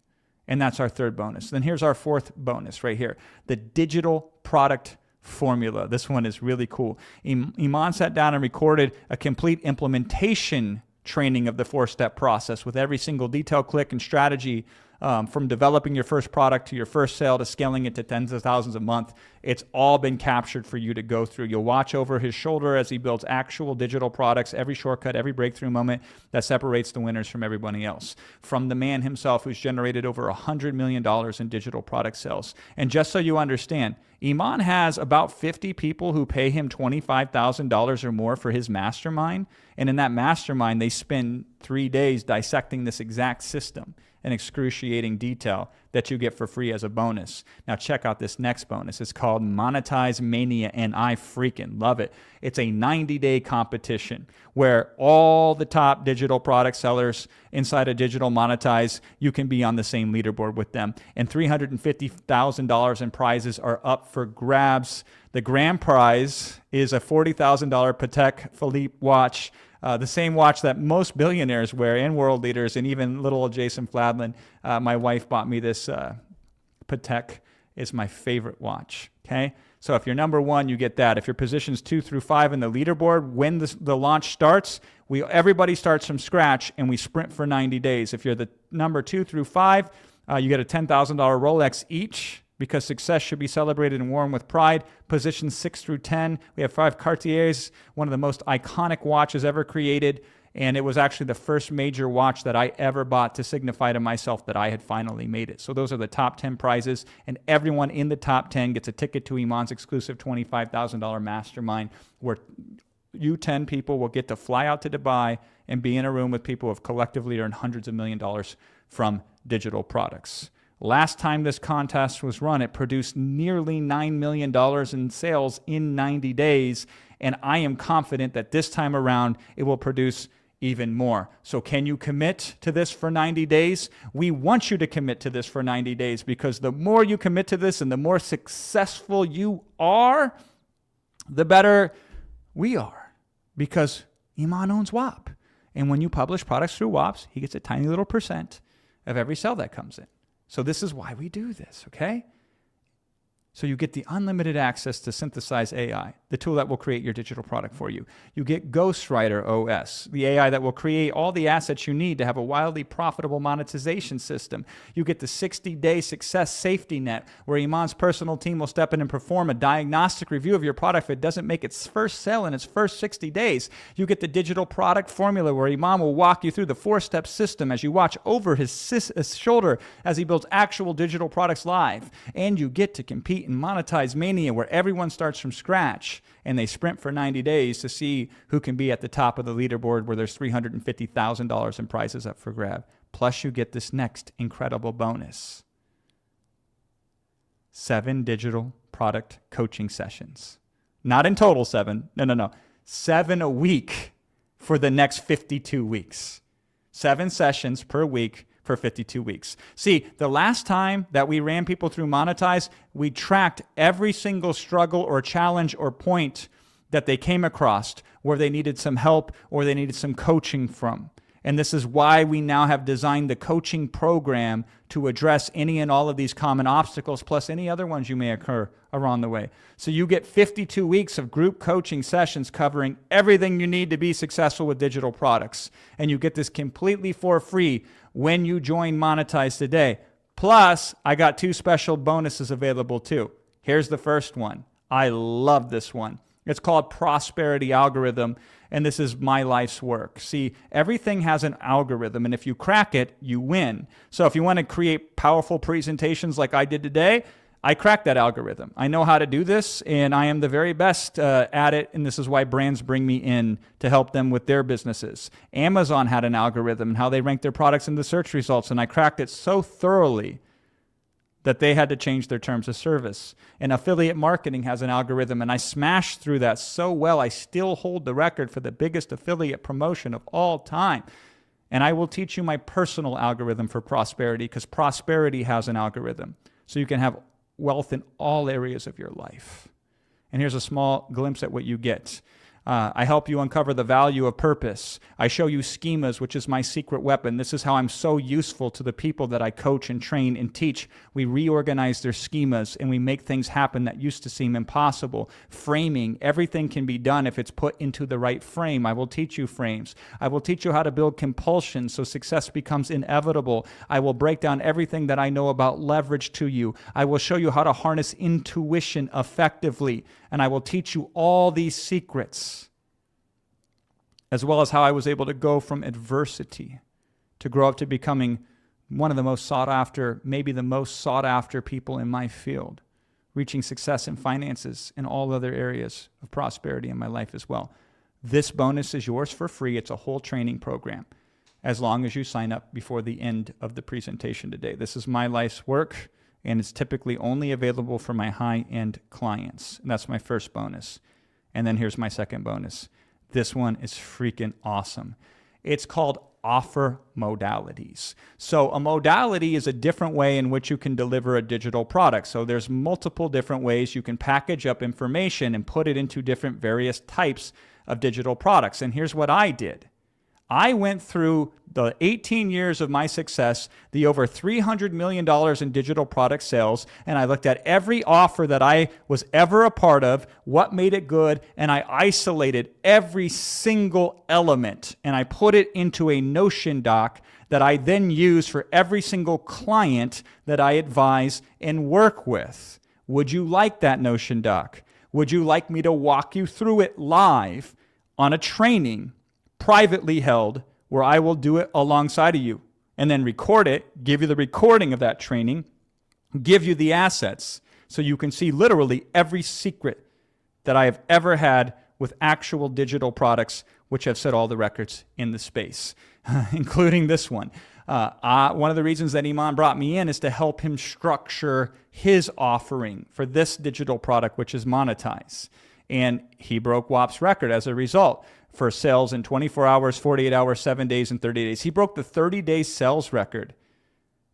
And that's our third bonus. Then here's our fourth bonus right here, the digital product formula. This one is really cool. Iman sat down and recorded a complete implementation training of the 4-step process with every single detail, click, and strategy from developing your first product to your first sale to scaling it to tens of thousands a month. It's all been captured for you to go through. You'll watch over his shoulder as he builds actual digital products, every shortcut, every breakthrough moment that separates the winners from everybody else. From the man himself who's generated over $100 million in digital product sales. And just so you understand, Iman has about 50 people who pay him $25,000 or more for his mastermind. And in that mastermind, they spend 3 days dissecting this exact system in excruciating detail that you get for free as a bonus. Now check out this next bonus. It's called Monetize Mania, and I freaking love it. It's a 90-day competition where all the top digital product sellers inside of Digital Monetize, you can be on the same leaderboard with them. And $350,000 in prizes are up for grabs. The grand prize is a $40,000 Patek Philippe watch, the same watch that most billionaires wear and world leaders, and even little old Jason Fladlin. My wife bought me this Patek. It's my favorite watch, okay? So if you're number one, you get that. If your position's 2 through 5 in the leaderboard, when the launch starts, everybody starts from scratch, and we sprint for 90 days. If you're the number 2 through 5, you get a $10,000 Rolex each, because success should be celebrated and worn with pride. Positions 6 through 10, we have 5 Cartiers, one of the most iconic watches ever created, and it was actually the first major watch that I ever bought to signify to myself that I had finally made it. So those are the top 10 prizes, and everyone in the top 10 gets a ticket to Iman's exclusive $25,000 mastermind, where you 10 people will get to fly out to Dubai and be in a room with people who have collectively earned hundreds of millions of dollars from digital products. Last time this contest was run, it produced nearly $9 million in sales in 90 days, and I am confident that this time around it will produce even more. So can you commit to this for 90 days? We want you to commit to this for 90 days because the more you commit to this and the more successful you are, the better we are, because Iman owns WAP. And when you publish products through WAPs, he gets a tiny little percent of every sale that comes in. So this is why we do this, okay? So you get the unlimited access to Synthesize AI, the tool that will create your digital product for you. You get Ghostwriter OS, the AI that will create all the assets you need to have a wildly profitable monetization system. You get the 60-day success safety net, where Iman's personal team will step in and perform a diagnostic review of your product if it doesn't make its first sale in its first 60 days. You get the digital product formula, where Iman will walk you through the 4-step system as you watch over his shoulder as he builds actual digital products live. And you get to compete and monetize mania, where everyone starts from scratch and they sprint for 90 days to see who can be at the top of the leaderboard, where there's $350,000 in prizes up for grab. Plus you get this next incredible bonus: 7 digital product coaching sessions. Not in total 7. No. 7 a week for the next 52 weeks. 7 sessions per week for 52 weeks. See, the last time that we ran people through Monetize, we tracked every single struggle or challenge or point that they came across where they needed some help or they needed some coaching from. And this is why we now have designed the coaching program to address any and all of these common obstacles, plus any other ones you may occur along the way. So you get 52 weeks of group coaching sessions covering everything you need to be successful with digital products. And you get this completely for free when you join Monetize today. Plus, I got 2 special bonuses available too. Here's the first one. I love this one. It's called Prosperity Algorithm, and this is my life's work. See, everything has an algorithm, and if you crack it, you win. So if you want to create powerful presentations like I did today, I cracked that algorithm. I know how to do this, and I am the very best at it, and this is why brands bring me in to help them with their businesses. Amazon had an algorithm and how they rank their products in the search results, and I cracked it so thoroughly that they had to change their terms of service. And affiliate marketing has an algorithm, and I smashed through that so well, I still hold the record for the biggest affiliate promotion of all time. And I will teach you my personal algorithm for prosperity, because prosperity has an algorithm. So you can have wealth in all areas of your life. And here's a small glimpse at what you get. I help you uncover the value of purpose. I show you schemas, which is my secret weapon. This is how I'm so useful to the people that I coach and train and teach. We reorganize their schemas and we make things happen that used to seem impossible. Framing, everything can be done if it's put into the right frame. I will teach you frames. I will teach you how to build compulsion so success becomes inevitable. I will break down everything that I know about leverage to you. I will show you how to harness intuition effectively. And I will teach you all these secrets, as well as how I was able to go from adversity to grow up to becoming one of the most sought after, maybe the most sought after people in my field, reaching success in finances and all other areas of prosperity in my life as well. This bonus is yours for free. It's a whole training program, as long as you sign up before the end of the presentation today. This is my life's work, and it's typically only available for my high-end clients. And that's my first bonus. And then here's my second bonus. This one is freaking awesome. It's called offer modalities. So a modality is a different way in which you can deliver a digital product. So there's multiple different ways you can package up information and put it into different various types of digital products. And here's what I did. I went through the 18 years of my success, the over $300 million in digital product sales, and I looked at every offer that I was ever a part of, what made it good, and I isolated every single element, and I put it into a Notion doc that I then use for every single client that I advise and work with. Would you like that Notion doc? Would you like me to walk you through it live on a training privately held, where I will do it alongside of you and then record it, give you the recording of that training, give you the assets so you can see literally every secret that I have ever had with actual digital products, which have set all the records in the space, including this one. One of the reasons that Iman brought me in is to help him structure his offering for this digital product, which is Monetize. And he broke WAP's record as a result. for sales in 24 hours, 48 hours, 7 days, and 30 days. He broke the 30-day sales record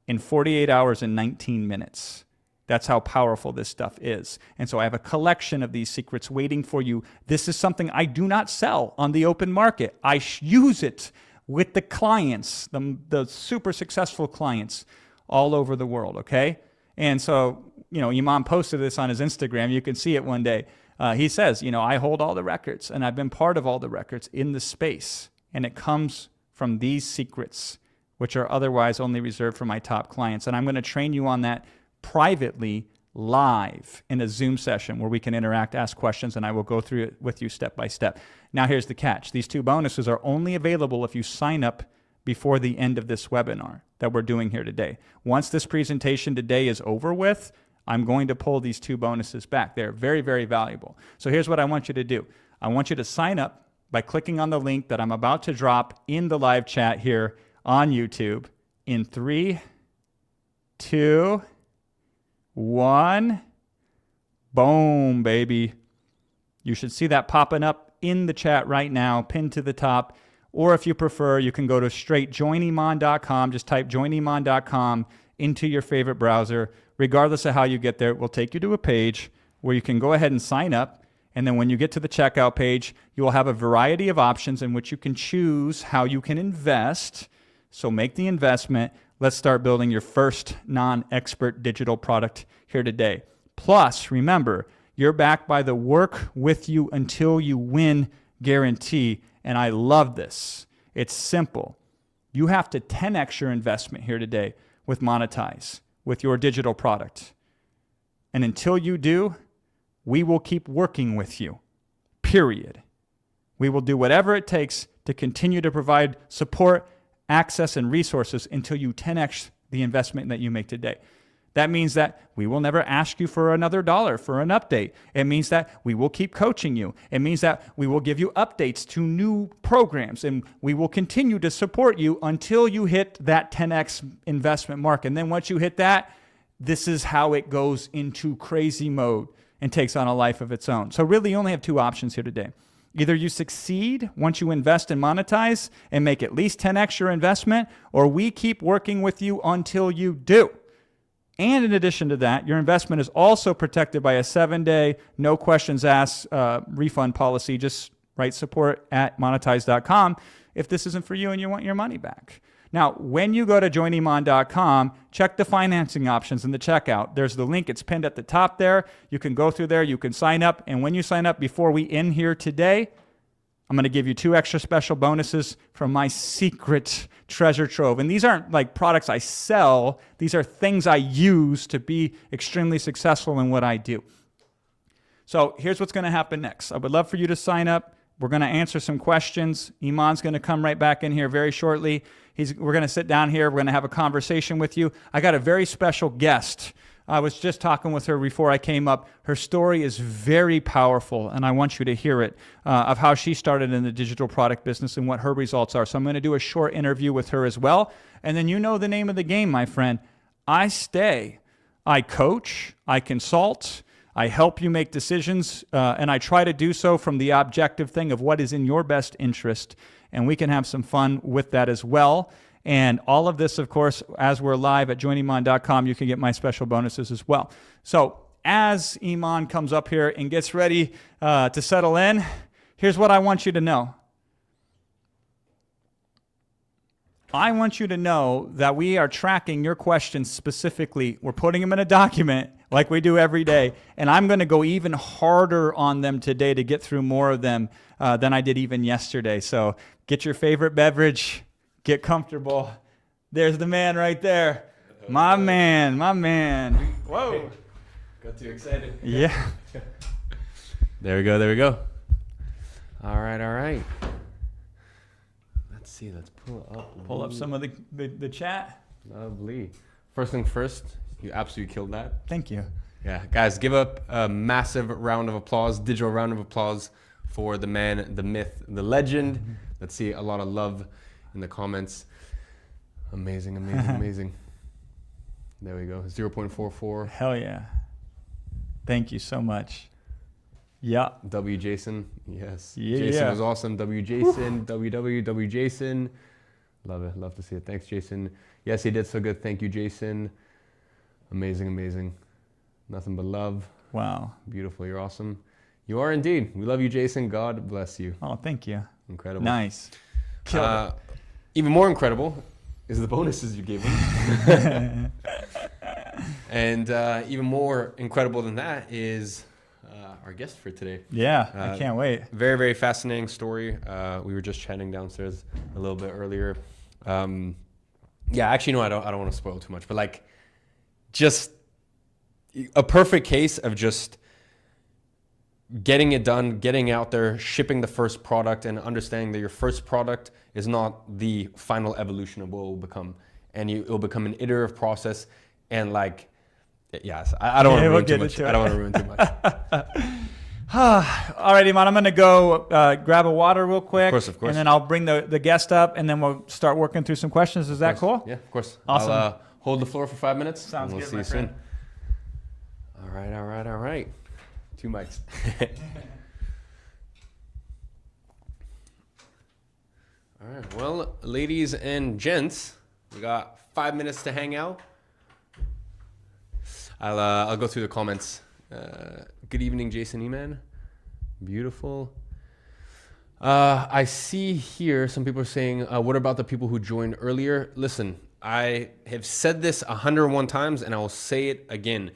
in 48 hours and 19 minutes. That's how powerful this stuff is. And so I have a collection of these secrets waiting for you. This is something I do not sell on the open market. I use it with the clients, the super successful clients all over the world, okay? And so, Iman posted this on his Instagram. You can see it one day. He says, I hold all the records, and I've been part of all the records in the space. And it comes from these secrets, which are otherwise only reserved for my top clients. And I'm going to train you on that privately, live, in a Zoom session where we can interact, ask questions, and I will go through it with you step by step. Now, here's the catch. These 2 bonuses are only available if you sign up before the end of this webinar that we're doing here today. Once this presentation today is over with, I'm going to pull these 2 bonuses back. They're very, very valuable. So here's what I want you to do. I want you to sign up by clicking on the link that I'm about to drop in the live chat here on YouTube in 3, 2, 1. Boom, baby. You should see that popping up in the chat right now, pinned to the top. Or if you prefer, you can go to straight joiniman.com. Just type joiniman.com into your favorite browser. Regardless of how you get there, it will take you to a page where you can go ahead and sign up. And then when you get to the checkout page, you will have a variety of options in which you can choose how you can invest. So make the investment. Let's start building your first non-expert digital product here today. Plus, remember, you're backed by the work with you until you win guarantee. And I love this. It's simple. You have to 10x your investment here today with Monetize, with your digital product. And until you do, we will keep working with you, period. We will do whatever it takes to continue to provide support, access, and resources until you 10x the investment that you make today. That means that we will never ask you for another dollar for an update. It means that we will keep coaching you. It means that we will give you updates to new programs, and we will continue to support you until you hit that 10x investment mark. And then once you hit that, this is how it goes into crazy mode and takes on a life of its own. So really, you only have 2 options here today. Either you succeed once you invest and monetize and make at least 10x your investment, or we keep working with you until you do. And in addition to that, your investment is also protected by a 7-day, no questions asked refund policy. Just write support@monetize.com if this isn't for you and you want your money back. Now, when you go to joiniman.com, check the financing options in the checkout. There's the link. It's pinned at the top there. You can go through there. You can sign up. And when you sign up before we end here today, I'm going to give you 2 extra special bonuses from my secret treasure trove. And these aren't like products I sell. These are things I use to be extremely successful in what I do. So here's what's going to happen next. I would love for you to sign up. We're going to answer some questions. Iman's going to come right back in here very shortly. We're going to sit down here. We're going to have a conversation with you. I got a very special guest. I was just talking with her before I came up. Her story is very powerful, and I want you to hear it, of how she started in the digital product business and what her results are. So I'm going to do a short interview with her as well. And then you know the name of the game, my friend. I stay. I coach. I consult. I help you make decisions, and I try to do so from the objective thing of what is in your best interest. And we can have some fun with that as well. And all of this, of course, as we're live at joiniman.com, you can get my special bonuses as well. So as Iman comes up here and gets ready to settle in, here's what I want you to know. I want you to know that we are tracking your questions specifically. We're putting them in a document like we do every day. And I'm going to go even harder on them today to get through more of them than I did even yesterday. So get your favorite beverage. Get comfortable. There's the man right there. My man. Whoa. Got too excited. Yeah. There we go. All right. Let's see. Let's Pull up some of the chat. Lovely. First thing first, you absolutely killed that. Thank you. Yeah, guys, give up a massive round of applause, digital round of applause for the man, the myth, the legend. Let's see a lot of love in the comments. Amazing. There we go. 0.44. Hell yeah. Thank you so much. Yeah. W Jason. Yes. Yeah, Jason yeah. was awesome. W Jason. W Jason. Love it. Love to see it. Thanks, Jason. Yes, he did so good. Thank you, Jason. Amazing, amazing. Nothing but love. Wow. Beautiful. You're awesome. You are indeed. We love you, Jason. God bless you. Oh, thank you. Incredible. Nice. Killed it. Even more incredible is the bonuses you gave him. And even more incredible than that is our guest for today. Yeah, I can't wait. Very, very fascinating story. We were just chatting downstairs a little bit earlier. Yeah, actually, no, I don't want to spoil too much, but like, just a perfect case of just getting it done, getting out there, shipping the first product, and understanding that your first product is not the final evolution of what it will become, and it will become an iterative process. And like, yes, I don't want to ruin too much. I don't want to ruin too much. All right, Iman, I'm going to go grab a water real quick. Of course, of course. And then I'll bring the guest up, and then we'll start working through some questions. Is that cool? Yeah, of course. Awesome. I'll hold the floor for 5 minutes. Sounds and we'll good, see my you friend. soon. All right. 2 mics. All right. Well, ladies and gents, we got 5 minutes to hang out. I'll go through the comments. Good evening, Jason Eman. Beautiful. I see here some people are saying, what about the people who joined earlier? Listen, I have said this 101 times, and I will say it again.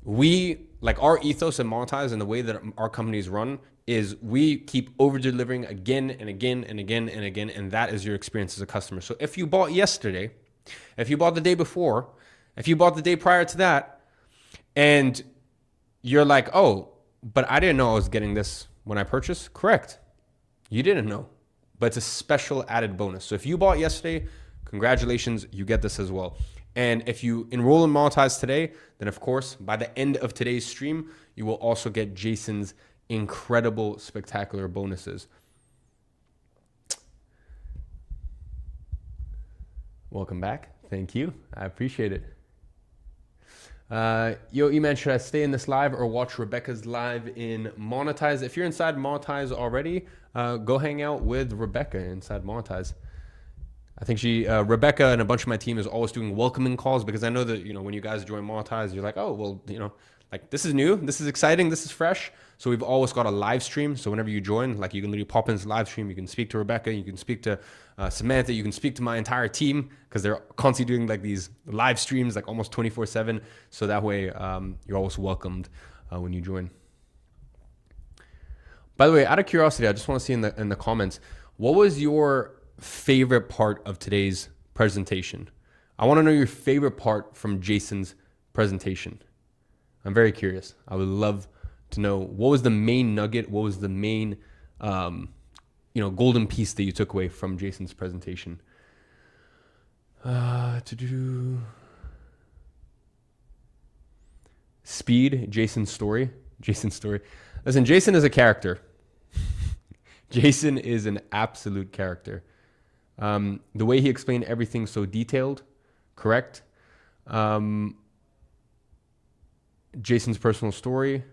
We, like our ethos at Monetize and the way that our companies run is we keep over delivering again and again and again and again. And that is your experience as a customer. So if you bought yesterday, if you bought the day before, if you bought the day prior to that, and you're like, oh, but I didn't know I was getting this when I purchased. Correct. You didn't know, but it's a special added bonus. So if you bought yesterday, congratulations, you get this as well. And if you enroll in Monetize today, then of course, by the end of today's stream, you will also get Jason's incredible, spectacular bonuses. Welcome back. Thank you. I appreciate it. Yo, Eman, should I stay in this live or watch Rebecca's live in Monetize? If you're inside Monetize already, go hang out with Rebecca inside Monetize. I think Rebecca and a bunch of my team is always doing welcoming calls, because I know that, when you guys join Monetize, you're like, oh, well, like this is new, this is exciting, this is fresh. So we've always got a live stream. So whenever you join, like you can literally pop into the live stream, you can speak to Rebecca, you can speak to Samantha, you can speak to my entire team, because they're constantly doing like these live streams, like almost 24/7. So that way you're always welcomed when you join. By the way, out of curiosity, I just want to see in the comments, what was your favorite part of today's presentation? I want to know your favorite part from Jason's presentation. I'm very curious. I would love to know, what was the main nugget? What was the main, golden piece that you took away from Jason's presentation? Speed, Jason's story. Listen, Jason is a character. Jason is an absolute character. The way he explained everything so detailed, correct. Jason's personal story.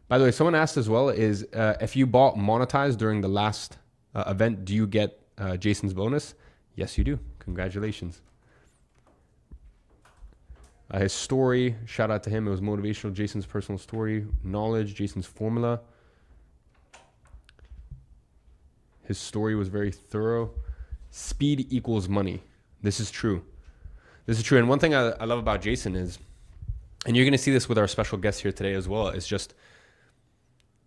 By the way, someone asked as well, is if you bought Monetize during the last event, do you get Jason's bonus? Yes, you do. Congratulations. His story, shout out to him. It was motivational. Jason's personal story, knowledge, Jason's formula. His story was very thorough. Speed equals money. This is true. And one thing I love about Jason is, and you're going to see this with our special guest here today as well, is just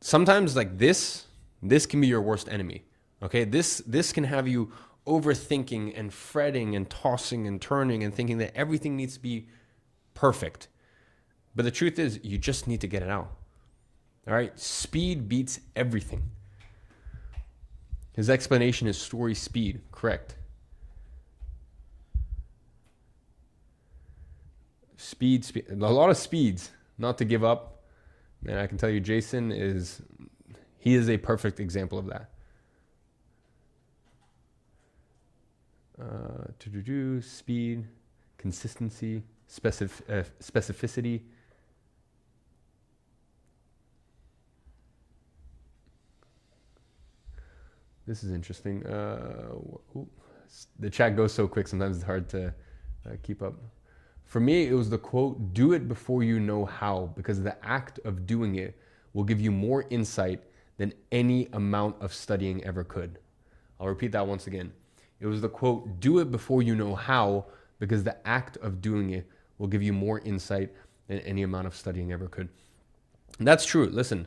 sometimes like this can be your worst enemy. Okay. This can have you overthinking and fretting and tossing and turning and thinking that everything needs to be perfect. But the truth is, you just need to get it out. All right. Speed beats everything. His explanation is story speed. Correct. Speed, a lot of speeds, not to give up. And I can tell you, Jason is a perfect example of that. Speed, consistency, specificity. This is interesting. The chat goes so quick, sometimes it's hard to keep up. For me, it was the quote, "Do it before you know how, because the act of doing it will give you more insight than any amount of studying ever could." I'll repeat that once again. It was the quote, "Do it before you know how, because the act of doing it will give you more insight than any amount of studying ever could." And that's true. Listen,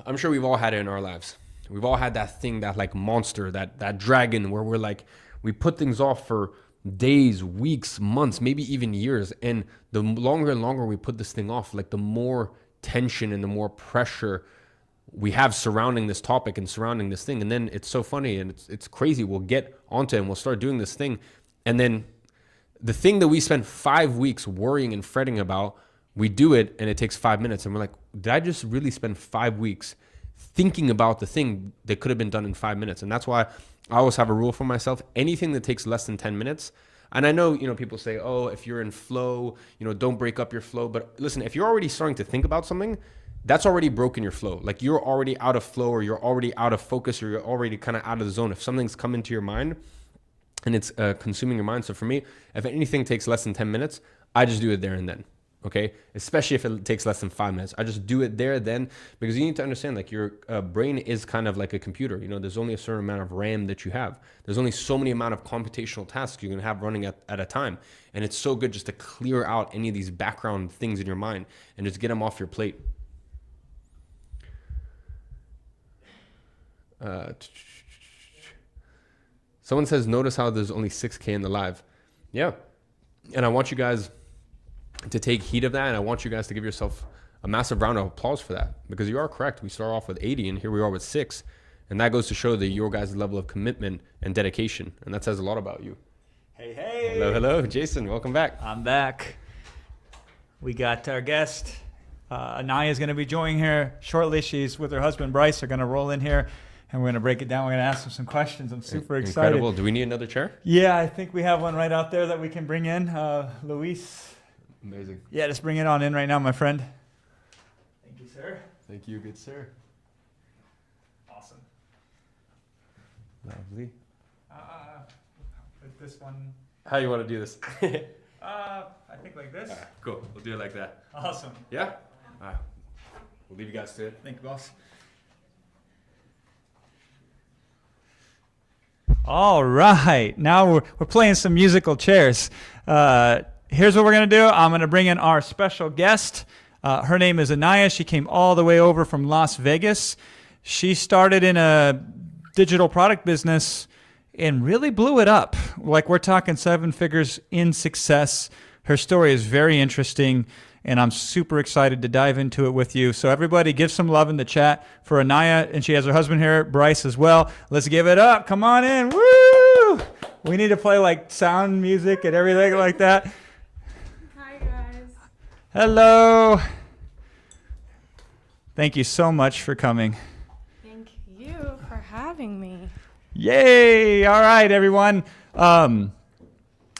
I'm sure we've all had it in our lives. We've all had that thing, that like monster, that dragon, where we're like, we put things off for days, weeks, months, maybe even years. And the longer and longer we put this thing off, like the more tension and the more pressure we have surrounding this topic and surrounding this thing. And then it's so funny and it's crazy. We'll get onto it and we'll start doing this thing. And then the thing that we spent 5 weeks worrying and fretting about, we do it and it takes 5 minutes. And we're like, did I just really spend 5 weeks thinking about the thing that could have been done in 5 minutes? And that's why I always have a rule for myself. Anything that takes less than 10 minutes. And I know, people say, oh, if you're in flow, don't break up your flow. But listen, if you're already starting to think about something, that's already broken your flow. Like you're already out of flow, or you're already out of focus, or you're already kind of out of the zone. If something's come into your mind and it's consuming your mind. So for me, if anything takes less than 10 minutes, I just do it there and then. Okay, especially if it takes less than 5 minutes, I just do it there then, because you need to understand, like, your brain is kind of like a computer. There's only a certain amount of RAM that you have. There's only so many amount of computational tasks you can have running at a time, and it's so good just to clear out any of these background things in your mind and just get them off your plate. Someone says, notice how there's only 6K in the live. Yeah, and I want you guys to take heed of that, and I want you guys to give yourself a massive round of applause for that, because you are correct. We start off with 80 and here we are with 6, and that goes to show that your guys' level of commitment and dedication, and that says a lot about you. Hey. Hello, Jason, welcome back. I'm back. We got our guest. Anaya is going to be joining here shortly. She's with her husband Bryce. They're going to roll in here and we're going to break it down. We're going to ask them some questions. I'm super excited. Incredible. Do we need another chair? Yeah, I think we have one right out there that we can bring in. Luis. Amazing. Yeah, just bring it on in right now, my friend. Thank you, sir. Thank you, good sir. Awesome. Lovely. With this one. How you want to do this? I think like this. Cool. We'll do it like that. Awesome. Yeah? All right. We'll leave you guys to it. Thank you, boss. All right. Now we're playing some musical chairs. Here's what we're going to do. I'm going to bring in our special guest. Her name is Anaya. She came all the way over from Las Vegas. She started in a digital product business and really blew it up. Like, we're talking 7 figures in success. Her story is very interesting, and I'm super excited to dive into it with you. So everybody give some love in the chat for Anaya, and she has her husband here, Bryce, as well. Let's give it up. Come on in. Woo! We need to play like sound music and everything like that. Hello. Thank you so much for coming. Thank you for having me. Yay. All right, everyone. What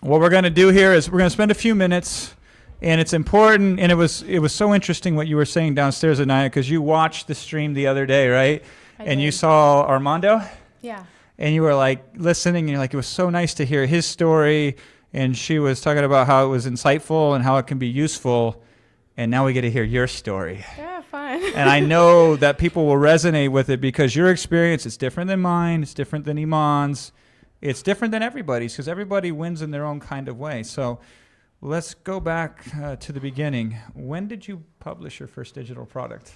we're going to do here is we're going to spend a few minutes, and it's important, and it was so interesting what you were saying downstairs, Anaya, because you watched the stream the other day, right? And you saw Armando? Yeah. And you were like listening, and you're like, it was so nice to hear his story, and she was talking about how it was insightful and how it can be useful. And now we get to hear your story. Yeah, fun. And I know that people will resonate with it because your experience is different than mine. It's different than Iman's. It's different than everybody's, because everybody wins in their own kind of way. So let's go back to the beginning. When did you publish your first digital product?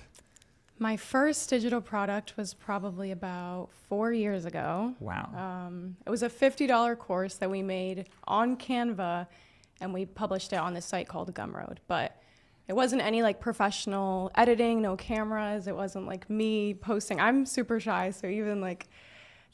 My first digital product was probably about 4 years ago. Wow. It was a $50 course that we made on Canva, and we published it on this site called Gumroad. But it wasn't any like professional editing, no cameras. It wasn't like me posting. I'm super shy, so even like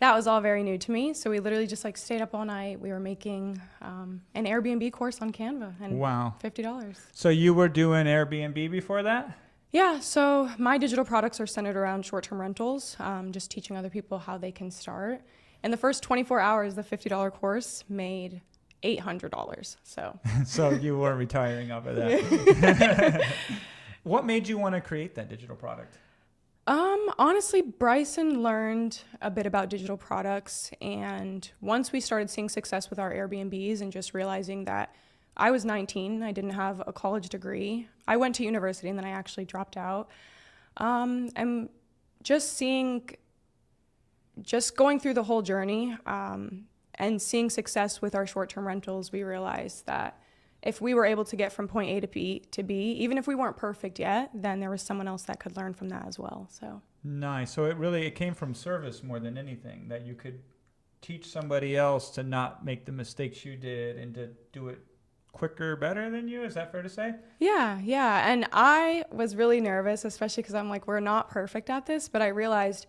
that was all very new to me. So we literally just like stayed up all night. We were making an Airbnb course on Canva, and wow. $50. So you were doing Airbnb before that? Yeah, so my digital products are centered around short-term rentals, just teaching other people how they can start. In the first 24 hours, the $50 course made $800. So so you were retiring off of that. What made you want to create that digital product? Honestly, Bryson learned a bit about digital products, and once we started seeing success with our Airbnbs and just realizing that I was 19, I didn't have a college degree. I went to university and then I actually dropped out. And just going through the whole journey, and seeing success with our short-term rentals, we realized that if we were able to get from point A to B, even if we weren't perfect yet, then there was someone else that could learn from that as well. So Nice. So it came from service more than anything, that you could teach somebody else to not make the mistakes you did and to do it quicker, better than you. Is that fair to say? Yeah. And I was really nervous, especially because I'm like, we're not perfect at this, but I realized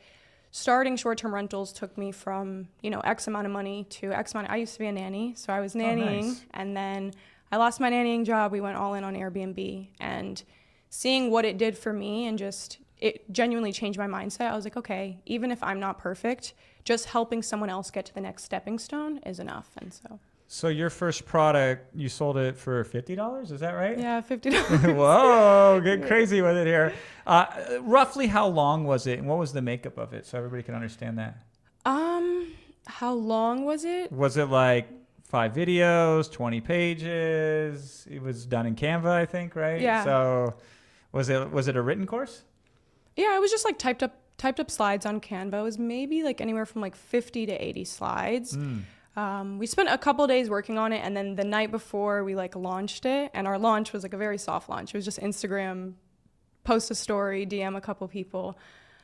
starting short-term rentals took me from, X amount of money to X amount. I used to be a nanny, so I was nannying, nice. And then I lost my nannying job. We went all in on Airbnb, and seeing what it did for me and it genuinely changed my mindset. I was like, okay, even if I'm not perfect, just helping someone else get to the next stepping stone is enough. And So your first product, you sold it for $50, is that right? yeah, $50. Whoa, get crazy with it here. Roughly how long was it, and what was the makeup of it, so everybody can understand that? How long was it? Was it like 5 videos, 20 pages? It was done in Canva, I think, right? Yeah. So was it a written course? Yeah, it was just like typed up slides on Canva. It was maybe like anywhere from like 50 to 80 slides. We spent a couple days working on it, and then the night before we like launched it, and our launch was like a very soft launch. It was just Instagram, post a story, DM a couple people.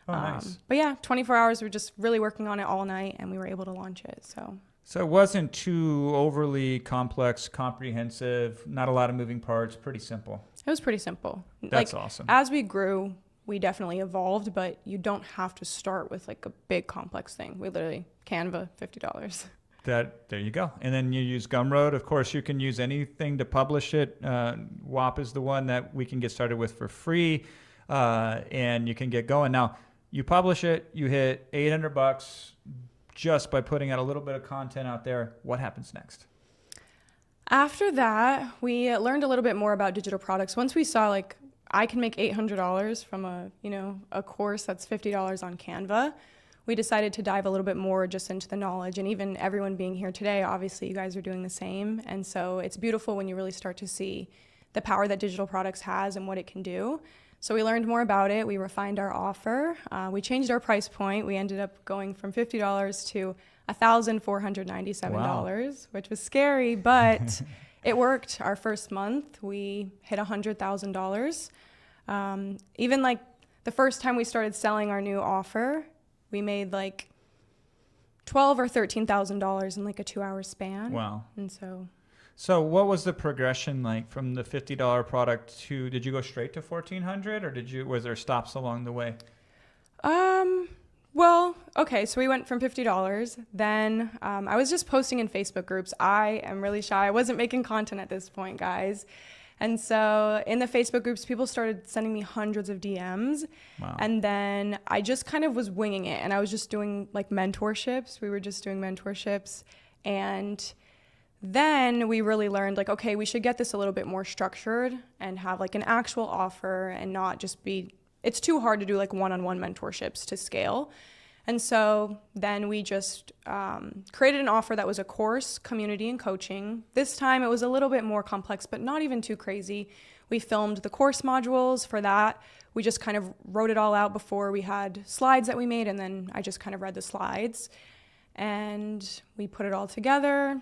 Oh, nice. But yeah, 24 hours. We were just really working on it all night, and we were able to launch it. So it wasn't too overly complex, comprehensive, not a lot of moving parts, pretty simple. It was pretty simple. That's awesome. As we grew, we definitely evolved, but you don't have to start with like a big complex thing. We literally, Canva, $50. There you go. And then you use Gumroad. Of course, you can use anything to publish it. WAP is the one that we can get started with for free, and you can get going. Now, you publish it, you hit $800 just by putting out a little bit of content out there. What happens next? After that, we learned a little bit more about digital products. Once we saw like I can make $800 from a course that's $50 on Canva, we decided to dive a little bit more just into the knowledge. And even everyone being here today, obviously you guys are doing the same. And so it's beautiful when you really start to see the power that digital products has and what it can do. So we learned more about it. We refined our offer. We changed our price point. We ended up going from $50 to $1,497, which was scary, but it worked. Our first month, we hit $100,000. Even like the first time we started selling our new offer, we made like $12,000 or $13,000 in like a 2-hour span. Wow. And So what was the progression like from the $50 product to, did you go straight to $1,400 or was there stops along the way? Well, okay, so we went from $50. Then I was just posting in Facebook groups. I am really shy. I wasn't making content at this point, guys. And so in the Facebook groups, people started sending me hundreds of DMs. Wow. And then I just kind of was winging it. And I was just doing like mentorships. We were just doing mentorships. And then we really learned like, okay, we should get this a little bit more structured and have like an actual offer and not just be, it's too hard to do like one-on-one mentorships to scale. And so then we just created an offer that was a course, community, and coaching. This time it was a little bit more complex, but not even too crazy. We filmed the course modules for that. We just kind of wrote it all out before. We had slides that we made, and then I just kind of read the slides. And we put it all together,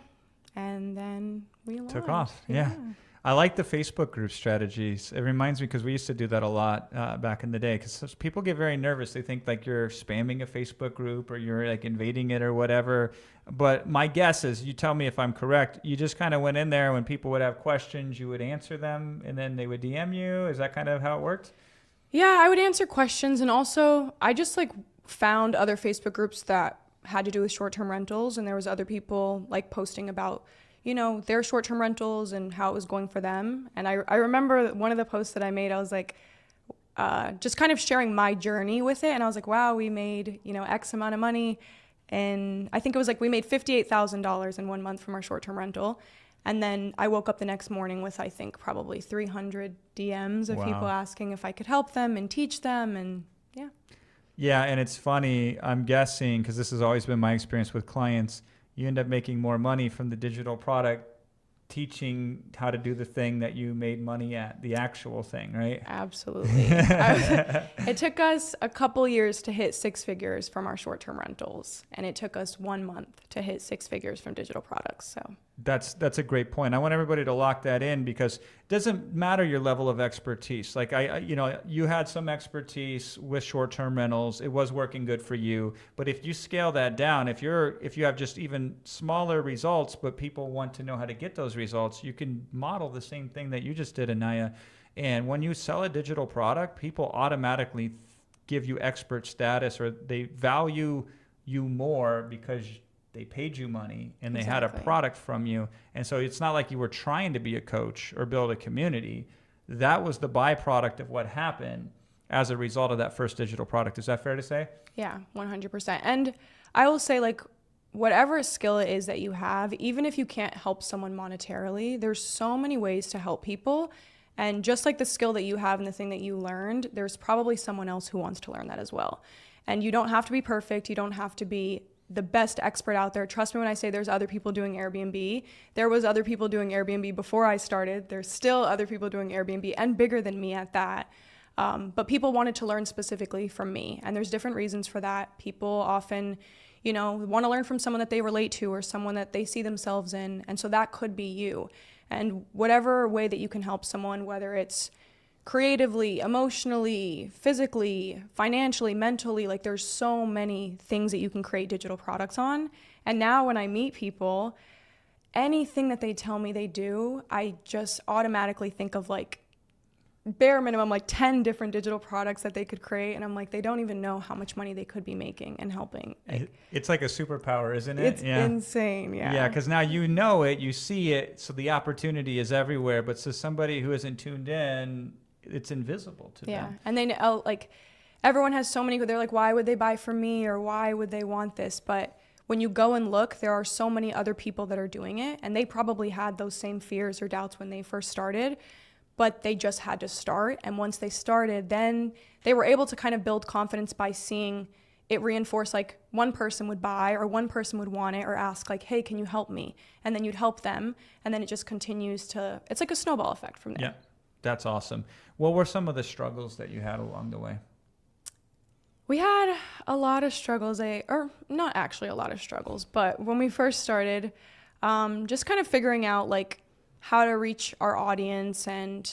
and then we launched. Took off, yeah. I like the Facebook group strategies. It reminds me, because we used to do that a lot back in the day, because people get very nervous. They think like you're spamming a Facebook group or you're like invading it or whatever. But my guess is, you tell me if I'm correct, you just kind of went in there when people would have questions, you would answer them, and then they would DM you. Is that kind of how it worked? Yeah, I would answer questions. And also I just like found other Facebook groups that had to do with short-term rentals. And there was other people like posting about, you know, their short-term rentals and how it was going for them. And I remember one of the posts that I made, I was like, just kind of sharing my journey with it. And I was like, wow, we made, you know, X amount of money. And I think it was like we made $58,000 in 1 month from our short-term rental. And then I woke up the next morning with, I think, probably 300 DMs of people asking if I could help them and teach them. And yeah. Yeah, and it's funny, I'm guessing, because this has always been my experience with clients, you end up making more money from the digital product teaching how to do the thing that you made money at, the actual thing, right? Absolutely. It took us a couple years to hit 6 figures from our short-term rentals, and it took us 1 month to hit 6 figures from digital products. So That's a great point. I want everybody to lock that in, because it doesn't matter your level of expertise. Like you had some expertise with short-term rentals. It was working good for you. But if you scale that down, if you have just even smaller results, but people want to know how to get those results, you can model the same thing that you just did, Anaya. And when you sell a digital product, people automatically give you expert status, or they value you more because they paid you money and they had a product from you. And so it's not like you were trying to be a coach or build a community. That was the byproduct of what happened as a result of that first digital product. Is that fair to say? yeah, 100%. And I will say, like, whatever skill it is that you have, even if you can't help someone monetarily, there's so many ways to help people. And just like the skill that you have and the thing that you learned, there's probably someone else who wants to learn that as well. And you don't have to be perfect. You don't have to be the best expert out there. Trust me when I say there's other people doing Airbnb. There was other people doing Airbnb before I started. There's still other people doing Airbnb, and bigger than me at that. But people wanted to learn specifically from me. And there's different reasons for that. People often, want to learn from someone that they relate to or someone that they see themselves in. And so that could be you. And whatever way that you can help someone, whether it's creatively, emotionally, physically, financially, mentally, like there's so many things that you can create digital products on. And now when I meet people, anything that they tell me they do, I just automatically think of like bare minimum, like 10 different digital products that they could create. And I'm like, they don't even know how much money they could be making and helping. Like, it's like a superpower, isn't it? It's insane. Yeah. Yeah, because now you know it, you see it, so the opportunity is everywhere. But to somebody who isn't tuned in, it's invisible to them. Yeah, and they know, like, everyone has so many, they're like, why would they buy from me, or why would they want this? But when you go and look, there are so many other people that are doing it, and they probably had those same fears or doubts when they first started, but they just had to start. And once they started, then they were able to kind of build confidence by seeing it reinforce, like one person would buy or one person would want it or ask like, hey, can you help me? And then you'd help them. And then it just continues to, it's like a snowball effect from there. Yeah, that's awesome. What were some of the struggles that you had along the way? We had a lot of struggles, or not actually a lot of struggles, but when we first started, just kind of figuring out like how to reach our audience. And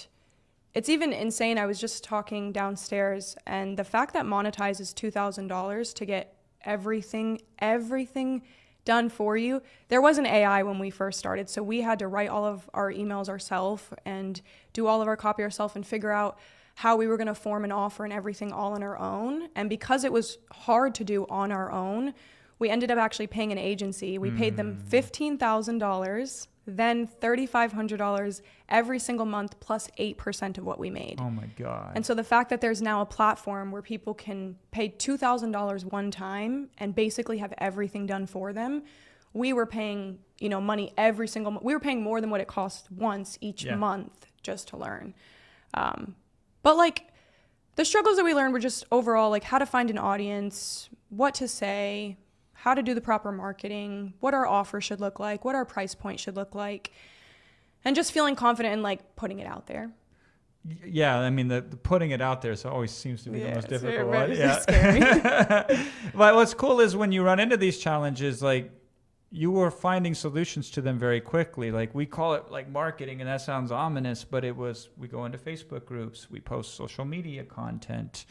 it's even insane. I was just talking downstairs, and the fact that Monetize is $2,000 to get everything done for you. There wasn't AI when we first started, so we had to write all of our emails ourselves and do all of our copy ourselves and figure out how we were going to form an offer and everything all on our own. And because it was hard to do on our own, we ended up actually paying an agency. We paid them $15,000, then $3,500 every single month, plus 8% of what we made. Oh my God. And so the fact that there's now a platform where people can pay $2,000 one time and basically have everything done for them, we were paying, money every single month. We were paying more than what it cost once each month just to learn. But like the struggles that we learned were just overall like how to find an audience, what to say, how to do the proper marketing, what our offer should look like, what our price point should look like, and just feeling confident in like putting it out there. Yeah, I mean the putting it out there always seems to be the most difficult one. Yeah, scary. But what's cool is when you run into these challenges, like you were finding solutions to them very quickly. Like we call it like marketing, and that sounds ominous, but it was, we go into Facebook groups, we post social media content.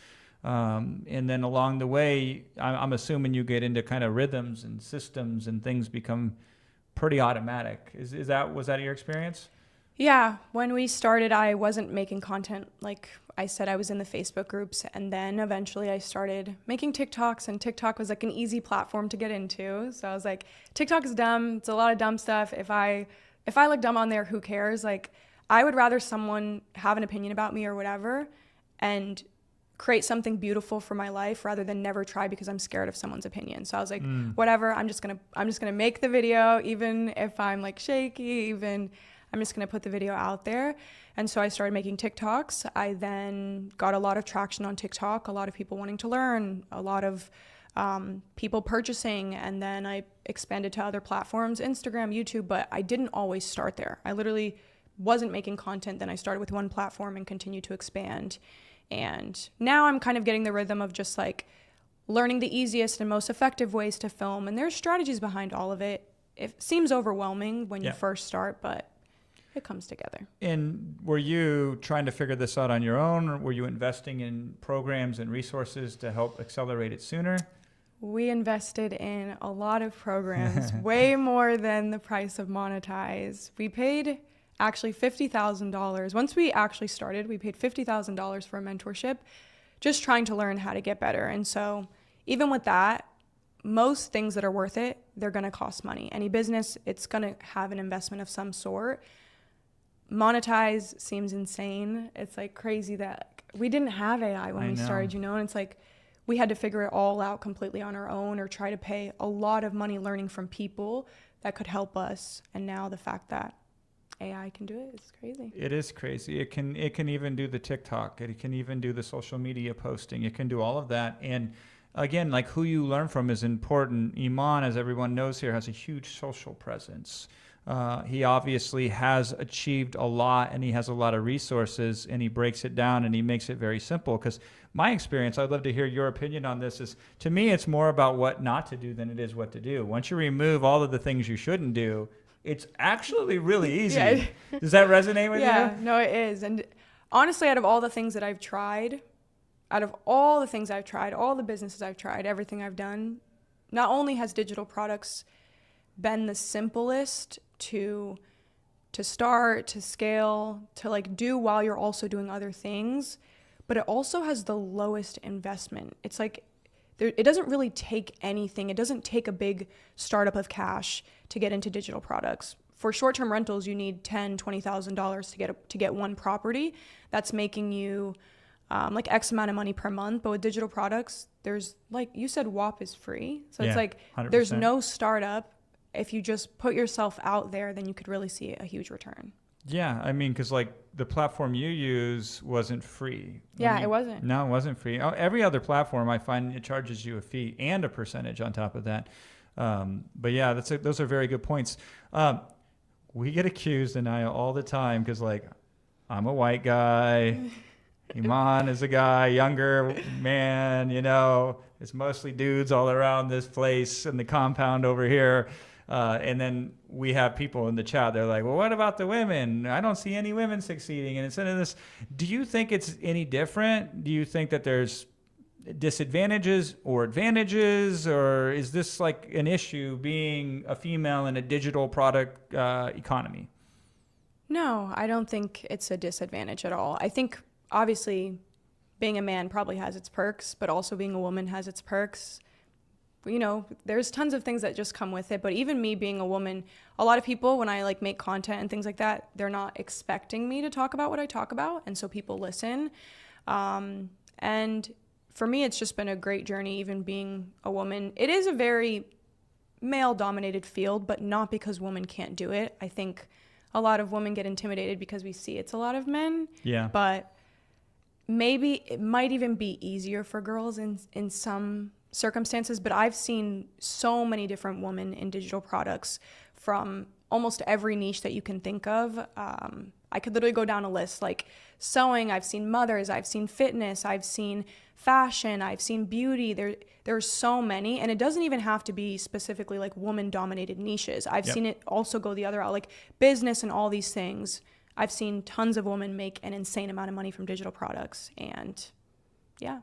And then along the way, I'm assuming you get into kind of rhythms and systems and things become pretty automatic. Was that your experience? Yeah. When we started, I wasn't making content. Like I said, I was in the Facebook groups, and then eventually I started making TikToks, and TikTok was like an easy platform to get into. So I was like, TikTok is dumb. It's a lot of dumb stuff. If I look dumb on there, who cares? Like I would rather someone have an opinion about me or whatever and create something beautiful for my life rather than never try because I'm scared of someone's opinion. So I was like, whatever, I'm just gonna make the video, even if I'm like shaky, I'm just going to put the video out there. And so I started making TikToks. I then got a lot of traction on TikTok, a lot of people wanting to learn, a lot of people purchasing. And then I expanded to other platforms, Instagram, YouTube, but I didn't always start there. I literally wasn't making content. Then I started with one platform and continued to expand. And now I'm kind of getting the rhythm of just like learning the easiest and most effective ways to film. And there's strategies behind all of it. It seems overwhelming when you first start, but it comes together. And were you trying to figure this out on your own, or were you investing in programs and resources to help accelerate it sooner? We invested in a lot of programs, way more than the price of monetize. We paid actually $50,000. Once we actually started, we paid $50,000 for a mentorship, just trying to learn how to get better. And so even with that, most things that are worth it, they're going to cost money. Any business, it's going to have an investment of some sort. Monetize seems insane. It's like crazy that we didn't have AI when we started, you know, and it's like we had to figure it all out completely on our own or try to pay a lot of money learning from people that could help us. And now the fact that AI can do it, it's crazy. It is crazy. It can even do the TikTok. It can even do the social media posting. It can do all of that. And again, like who you learn from is important. Iman, as everyone knows here, has a huge social presence. He obviously has achieved a lot, and he has a lot of resources, and he breaks it down and he makes it very simple. Because my experience, I'd love to hear your opinion on this, is to me it's more about what not to do than it is what to do. Once you remove all of the things you shouldn't do, it's actually really easy. Yeah. Does that resonate with you? Yeah, no, it is. And honestly, out of all the things that I've tried, all the businesses I've tried, everything I've done, not only has digital products been the simplest to start, to scale, to like do while you're also doing other things, but it also has the lowest investment. It's like it doesn't really take anything. It doesn't take a big startup of cash to get into digital products. For short-term rentals, you need $10,000, $20,000 to get one property. That's making you like X amount of money per month. But with digital products, there's, like you said, WAP is free. So it's like 100%. There's no startup. If you just put yourself out there, then you could really see a huge return. Yeah, I mean, because like the platform you use wasn't free. Yeah, it wasn't. No, it wasn't free. Every other platform, I find it charges you a fee and a percentage on top of that. But yeah, those are very good points. We get accused, Anaya, all the time because like I'm a white guy. Iman is a guy, younger man, you know. It's mostly dudes all around this place and the compound over here. And then we have people in the chat. They're like, well, what about the women? I don't see any women succeeding. And instead of this, do you think it's any different? Do you think that there's disadvantages or advantages? Or is this like an issue being a female in a digital product economy? No, I don't think it's a disadvantage at all. I think obviously being a man probably has its perks, but also being a woman has its perks. You know, there's tons of things that just come with it. But even me being a woman, a lot of people, when I like make content and things like that, they're not expecting me to talk about what I talk about. And so people listen. And for me, it's just been a great journey, even being a woman. It is a very male-dominated field, but not because women can't do it. I think a lot of women get intimidated because we see it's a lot of men. Yeah. But maybe it might even be easier for girls in some circumstances, but I've seen so many different women in digital products from almost every niche that you can think of. I could literally go down a list, like sewing, I've seen mothers, I've seen fitness, I've seen fashion, I've seen beauty. There's so many, and it doesn't even have to be specifically like woman-dominated niches. I've seen it also go the other route, like business and all these things. I've seen tons of women make an insane amount of money from digital products, and yeah.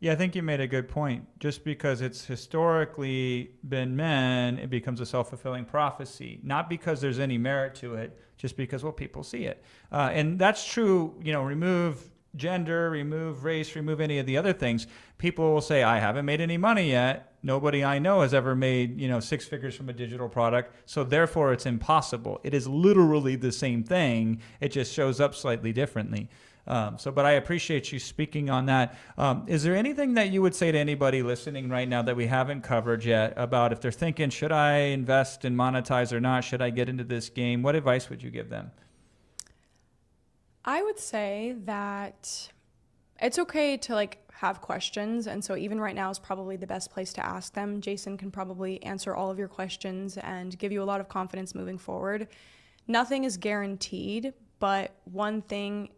Yeah, I think you made a good point. Just because it's historically been men, it becomes a self-fulfilling prophecy. Not because there's any merit to it, just because, well, people see it. And that's true, you know, remove gender, remove race, remove any of the other things. People will say, I haven't made any money yet. Nobody I know has ever made, you know, 6 figures from a digital product. So therefore, it's impossible. It is literally the same thing. It just shows up slightly differently. But I appreciate you speaking on that. Is there anything that you would say to anybody listening right now that we haven't covered yet about if they're thinking, should I invest and monetize or not? Should I get into this game? What advice would you give them? I would say that it's okay to like have questions. And so even right now is probably the best place to ask them. Jason can probably answer all of your questions and give you a lot of confidence moving forward. Nothing is guaranteed, but one thing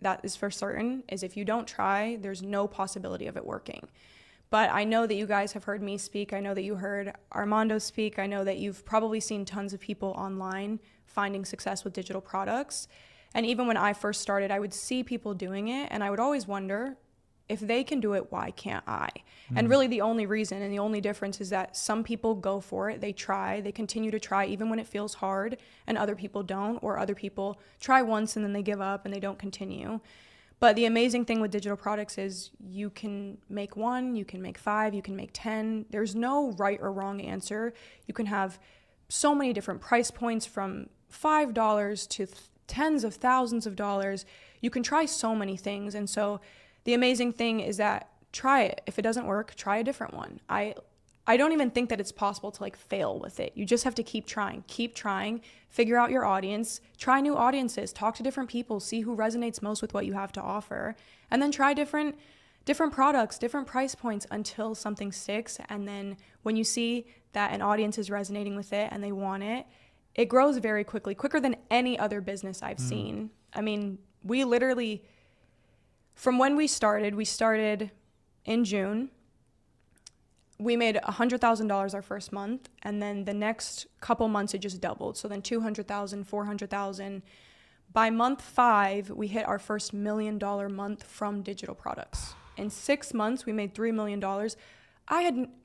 that is for certain is if you don't try, there's no possibility of it working. But I know that you guys have heard me speak. I know that you heard Armando speak. I know that you've probably seen tons of people online finding success with digital products. And even when I first started, I would see people doing it, and I would always wonder, if they can do it, why can't I? And really the only reason and the only difference is that some people go for it, they try, they continue to try even when it feels hard, and other people don't, or other people try once and then they give up and they don't continue. But the amazing thing with digital products is you can make 1, you can make 5, you can make 10. There's no right or wrong answer. You can have so many different price points from $5 to tens of thousands of dollars. You can try so many things. And so the amazing thing is that try it. If it doesn't work, try a different one. I don't even think that it's possible to like fail with it. You just have to keep trying, figure out your audience, try new audiences, talk to different people, see who resonates most with what you have to offer, and then try different products, different price points until something sticks. And then when you see that an audience is resonating with it and they want it, it grows very quickly, quicker than any other business I've seen. I mean, we literally, from when we started in June. We made $100,000 our first month, and then the next couple months it just doubled. So then 200,000, 400,000. By month 5, we hit our first $1 million month from digital products. In 6 months, we made $3 million.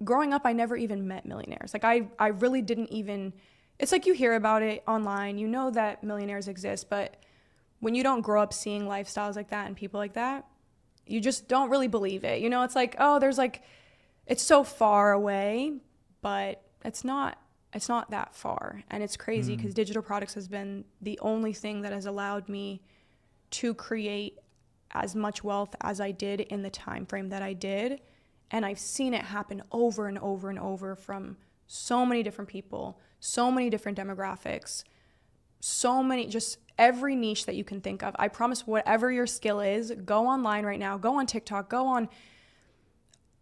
Growing up, I never even met millionaires. Like I really didn't even, it's like you hear about it online, you know that millionaires exist, but when you don't grow up seeing lifestyles like that and people like that, you just don't really believe it. You know, it's like, oh, it's so far away, but it's not that far. And it's crazy because digital products has been the only thing that has allowed me to create as much wealth as I did in the time frame that I did. And I've seen it happen over and over and over from so many different people, so many different demographics, so many, just every niche that you can think of. I promise, whatever your skill is, go online right now, go on TikTok, go on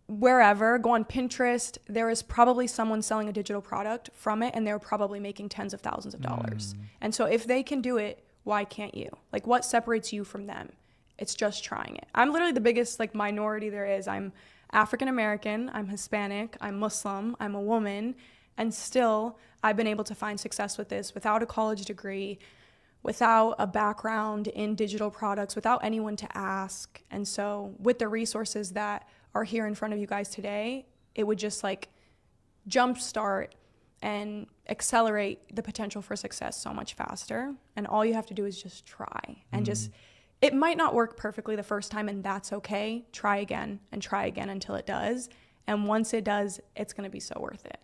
wherever, go on Pinterest. There is probably someone selling a digital product from it, and they're probably making tens of thousands of dollars. And so if they can do it, why can't you? Like, what separates you from them? It's just trying it. I'm literally the biggest like minority there is. I'm African American, I'm Hispanic, I'm Muslim, I'm a woman, and still I've been able to find success with this without a college degree, without a background in digital products, without anyone to ask. And so with the resources that are here in front of you guys today, it would just like jumpstart and accelerate the potential for success so much faster. And all you have to do is just try and it might not work perfectly the first time, and that's okay. Try again until it does. And once it does, it's going to be so worth it.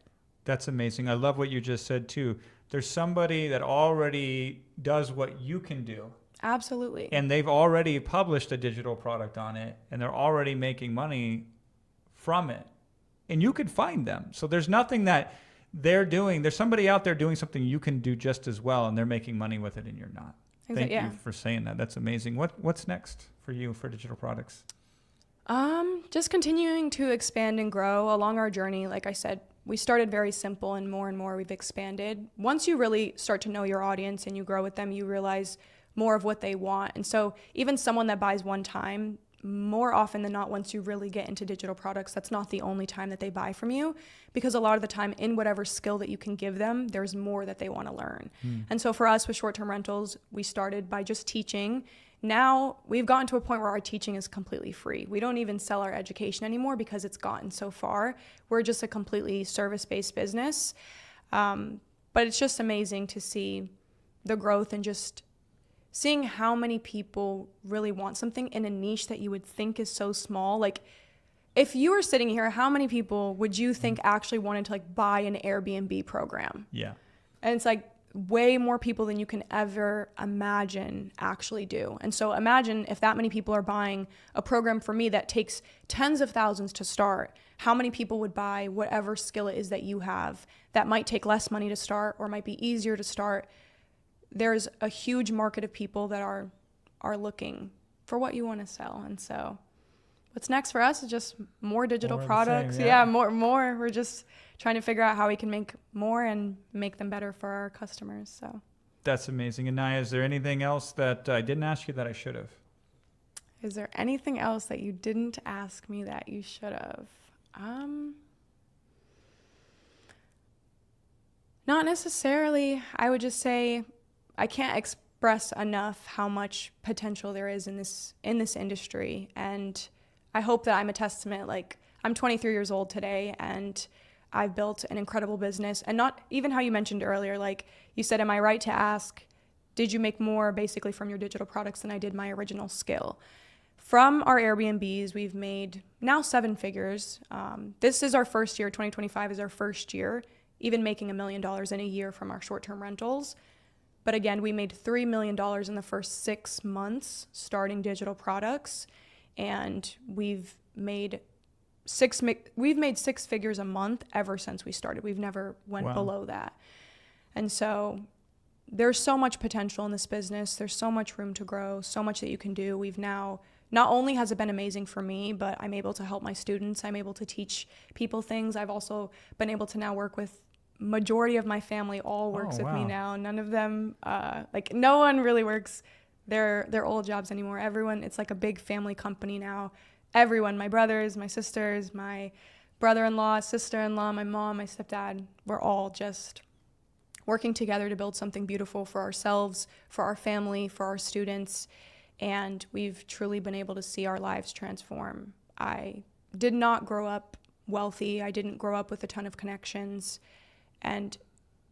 That's amazing. I love what you just said too. There's somebody that already does what you can do. Absolutely. And they've already published a digital product on it, and they're already making money from it. And you could find them. So there's nothing that they're doing. There's somebody out there doing something you can do just as well, and they're making money with it, and you're not. Thank you for saying that. That's amazing. What's next for you for digital products? Just continuing to expand and grow along our journey. Like I said, we started very simple, and more we've expanded. Once you really start to know your audience and you grow with them, you realize more of what they want. And so even someone that buys one time, more often than not, once you really get into digital products, that's not the only time that they buy from you, because a lot of the time in whatever skill that you can give them, there's more that they want to learn. And so for us with short-term rentals, we started by just teaching. Now we've gotten to a point where our teaching is completely free. We don't even sell our education anymore because it's gotten so far. We're just a completely service-based business. But it's just amazing to see the growth and just seeing how many people really want something in a niche that you would think is so small. Like, if you were sitting here, how many people would you think actually wanted to like buy an Airbnb program? Yeah. And it's like way more people than you can ever imagine actually do. And so imagine if that many people are buying a program for me that takes tens of thousands to start, how many people would buy whatever skill it is that you have that might take less money to start or might be easier to start. There's a huge market of people that are are looking for what you want to sell. And so what's next for us is just more digital More of the products. same, yeah. More. We're just trying to figure out how we can make more and make them better for our customers. So That's amazing. Anaya, is there anything else that I didn't ask you that I should have? is there anything else that you didn't ask me that you should have? Not necessarily. I would just say I can't express enough how much potential there is in this industry, and I hope that I'm a testament. Like, I'm 23 years old today, and I've built an incredible business. And not even how you mentioned earlier, like you said, am I right to ask, did you make more basically from your digital products than I did my original skill? From our Airbnbs, we've made now 7 figures. This is our first year. 2025 is our first year, even making $1 million in a year from our short-term rentals. But again, we made $3 million in the first 6 months starting digital products, and we've made 6 figures a month ever since we started. We've never went below that. And so there's so much potential in this business. There's so much room to grow, so much that you can do. We've now, not only has it been amazing for me, but I'm able to help my students. I'm able to teach people things. I've also been able to now work with majority of my family all works with me now. None of them, no one really works their old jobs anymore. Everyone, it's like a big family company now. Everyone, my brothers, my sisters, my brother-in-law, sister-in-law, my mom, my stepdad, we're all just working together to build something beautiful for ourselves, for our family, for our students. And we've truly been able to see our lives transform. I did not grow up wealthy. I didn't grow up with a ton of connections. And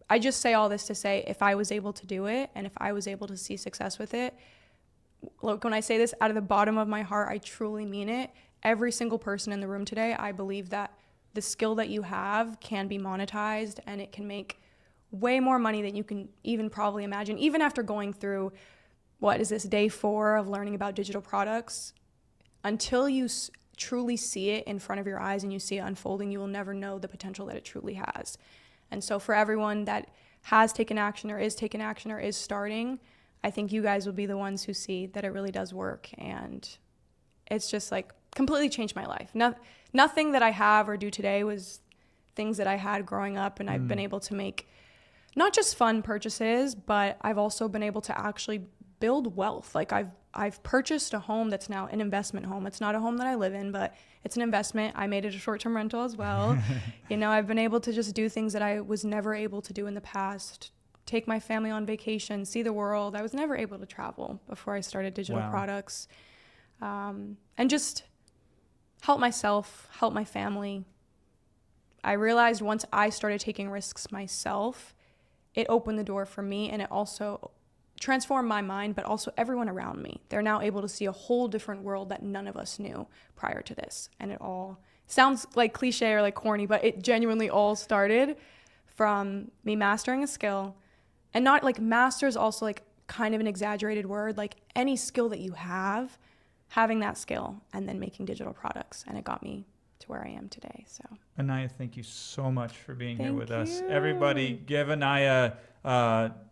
I just say all this to say, if I was able to do it and if I was able to see success with it, look, when I say this out of the bottom of my heart, I truly mean it. Every single person in the room today, I believe that the skill that you have can be monetized and it can make way more money than you can even probably imagine. Even after going through, what is this, day 4 of learning about digital products, until you truly see it in front of your eyes and you see it unfolding, you will never know the potential that it truly has. And so for everyone that has taken action or is taking action or is starting, I think you guys will be the ones who see that it really does work. And it's just like completely changed my life. Nothing that I have or do today was things that I had growing up, and I've been able to make not just fun purchases, but I've also been able to actually build wealth. Like I've purchased a home that's now an investment home. It's not a home that I live in, but it's an investment. I made it a short-term rental as well. I've been able to just do things that I was never able to do in the past. Take my family on vacation, see the world. I was never able to travel before I started digital products. And just help myself, help my family. I realized once I started taking risks myself, it opened the door for me, and it also transformed my mind, but also everyone around me. They're now able to see a whole different world that none of us knew prior to this. And it all sounds like cliche or like corny, but it genuinely all started from me mastering a skill. And not like master is also like kind of an exaggerated word, like any skill that you have, having that skill and then making digital products. And it got me to where I am today. So Anaya, thank you so much for being here with us. you. Everybody give Anaya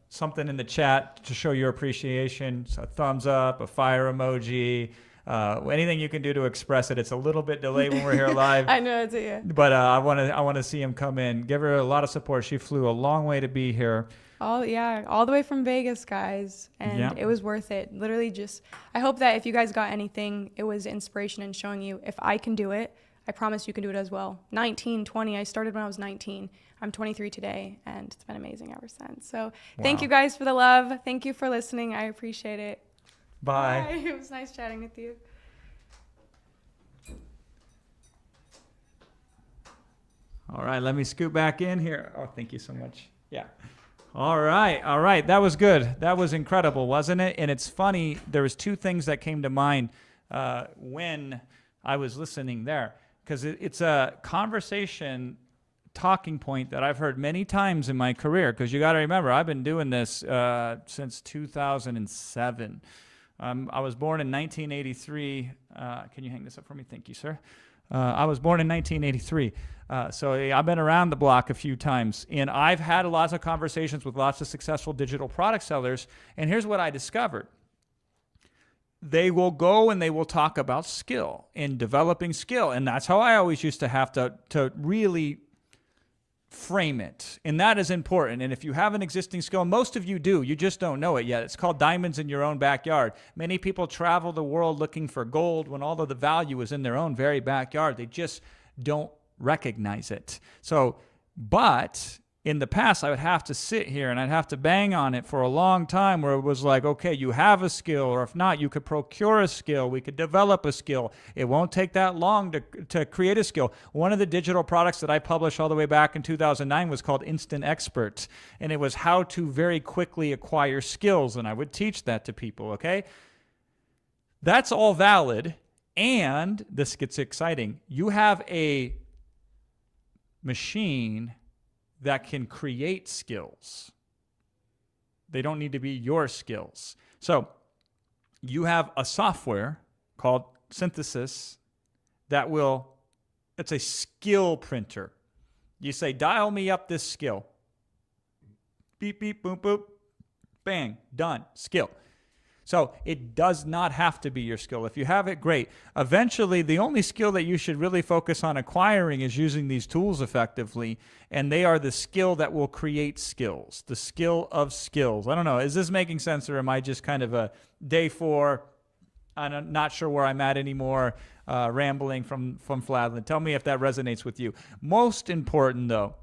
something in the chat to show your appreciation. So a thumbs up, a fire emoji, anything you can do to express it. It's a little bit delayed when we're here live. I know it's yeah. But I want to see him come in. Give her a lot of support. She flew a long way to be here. All the way from Vegas, guys. And it was worth it. Literally just, I hope that if you guys got anything, it was inspiration in showing you if I can do it, I promise you can do it as well. 19, 20, I started when I was 19. I'm 23 today, and it's been amazing ever since. So thank you guys for the love. Thank you for listening. I appreciate it. Bye. Bye. It was nice chatting with you. All right, let me scoot back in here. Oh, thank you so much. Yeah. All right. That was good. That was incredible, wasn't it? And it's funny, there was 2 things that came to mind when I was listening there, because it's a conversation talking point that I've heard many times in my career, because you got to remember, I've been doing this since 2007. I was born in 1983. Can you hang this up for me? Thank you, sir. I was born in 1983. So I've been around the block a few times, and I've had lots of conversations with lots of successful digital product sellers. And here's what I discovered. they will go and they will talk about skill and developing skill. And that's how I always used to have to really frame it. And that is important. And if you have an existing skill, most of you do, you just don't know it yet. It's called diamonds in your own backyard. Many people travel the world looking for gold when all of the value is in their own very backyard. They just don't recognize it. So, but in the past, I would have to sit here and I'd have to bang on it for a long time where it was like, okay, you have a skill, or if not, you could procure a skill. We could develop a skill. It won't take that long to create a skill. One of the digital products that I published all the way back in 2009 was called Instant Expert, and it was how to very quickly acquire skills, and I would teach that to people, okay? That's all valid, and this gets exciting. You have a machine that can create skills. They don't need to be your skills. So you have a software called Synthesis that it's a skill printer. You say, dial me up this skill. Beep, beep, boop, boop. Bang, done, skill. So it does not have to be your skill. If you have it, great. Eventually, the only skill that you should really focus on acquiring is using these tools effectively, and they are the skill that will create skills, the skill of skills. I don't know, is this making sense, or am I just kind of a day 4, I'm not sure where I'm at anymore, rambling from Fladland? Tell me if that resonates with you. Most important, though,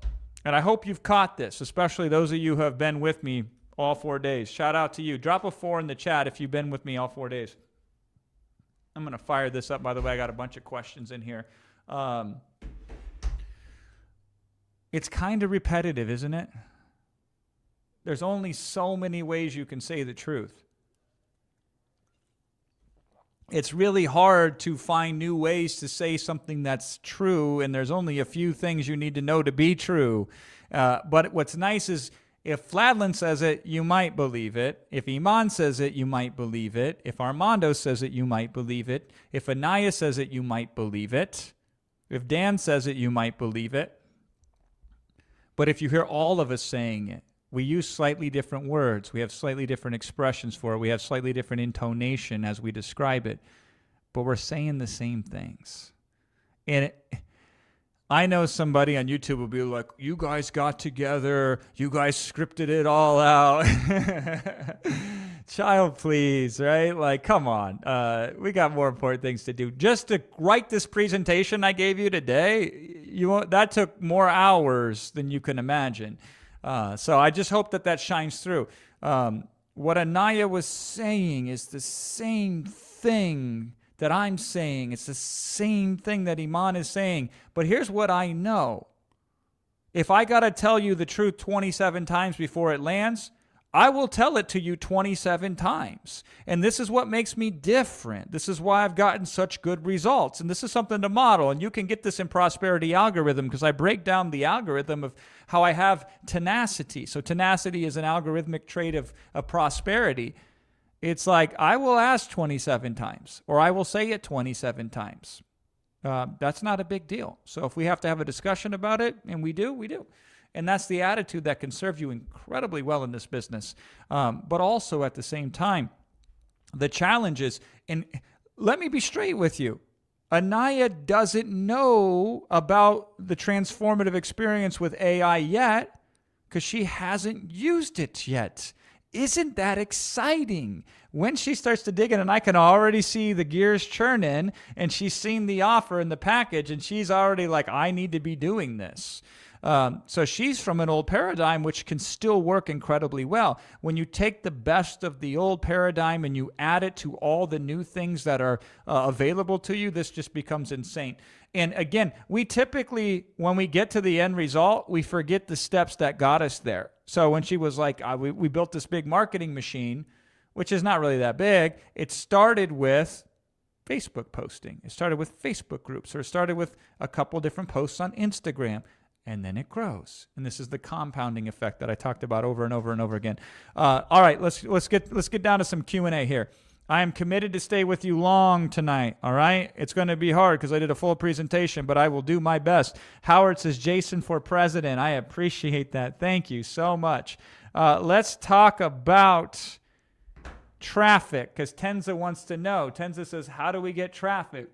and I hope you've caught this, especially those of you who have been with me all 4 days. Shout out to you. Drop a 4 in the chat if you've been with me all 4 days. I'm going to fire this up. By the way, I got a bunch of questions in here. It's kind of repetitive, isn't it? There's only so many ways you can say the truth. It's really hard to find new ways to say something that's true, and there's only a few things you need to know to be true. But what's nice is, if Fladland says it, you might believe it. If Iman says it, you might believe it. If Armando says it, you might believe it. If Anaya says it, you might believe it. If Dan says it, you might believe it. But if you hear all of us saying it, we use slightly different words. We have slightly different expressions for it. We have slightly different intonation as we describe it. But we're saying the same things. And I know somebody on YouTube will be like, you guys got together, you guys scripted it all out. Child, please, right? Like, come on. We got more important things to do. Just to write this presentation I gave you today, that took more hours than you can imagine. So I just hope that shines through. What Anaya was saying is the same thing that I'm saying. It's the same thing that Iman is saying. But here's what I know. If I got to tell you the truth 27 times before it lands, I will tell it to you 27 times. And this is what makes me different. This is why I've gotten such good results. And this is something to model. And you can get this in Prosperity Algorithm, because I break down the algorithm of how I have tenacity. So tenacity is an algorithmic trait of prosperity. It's like, I will ask 27 times, or I will say it 27 times. That's not a big deal. So if we have to have a discussion about it, and we do, we do. And that's the attitude that can serve you incredibly well in this business. But also at the same time, the challenge is, and let me be straight with you, Anaya doesn't know about the transformative experience with AI yet, because she hasn't used it yet. Isn't that exciting? When she starts to dig in, and I can already see the gears churning, and she's seen the offer and the package, and she's already like, I need to be doing this. So she's from an old paradigm, which can still work incredibly well. When you take the best of the old paradigm and you add it to all the new things that are available to you, this just becomes insane. And again, we typically, when we get to the end result, we forget the steps that got us there. So when she was like, we built this big marketing machine, which is not really that big, it started with Facebook posting. It started with Facebook groups, or it started with a couple different posts on Instagram. And then it grows. And this is the compounding effect that I talked about over and over and over again. All right, let's get down to some Q&A here. I am committed to stay with you long tonight, all right? It's going to be hard because I did a full presentation, but I will do my best. Howard says, Jason for president. I appreciate that. Thank you so much. Let's talk about traffic, because Tenza wants to know. Tenza says, how do we get traffic?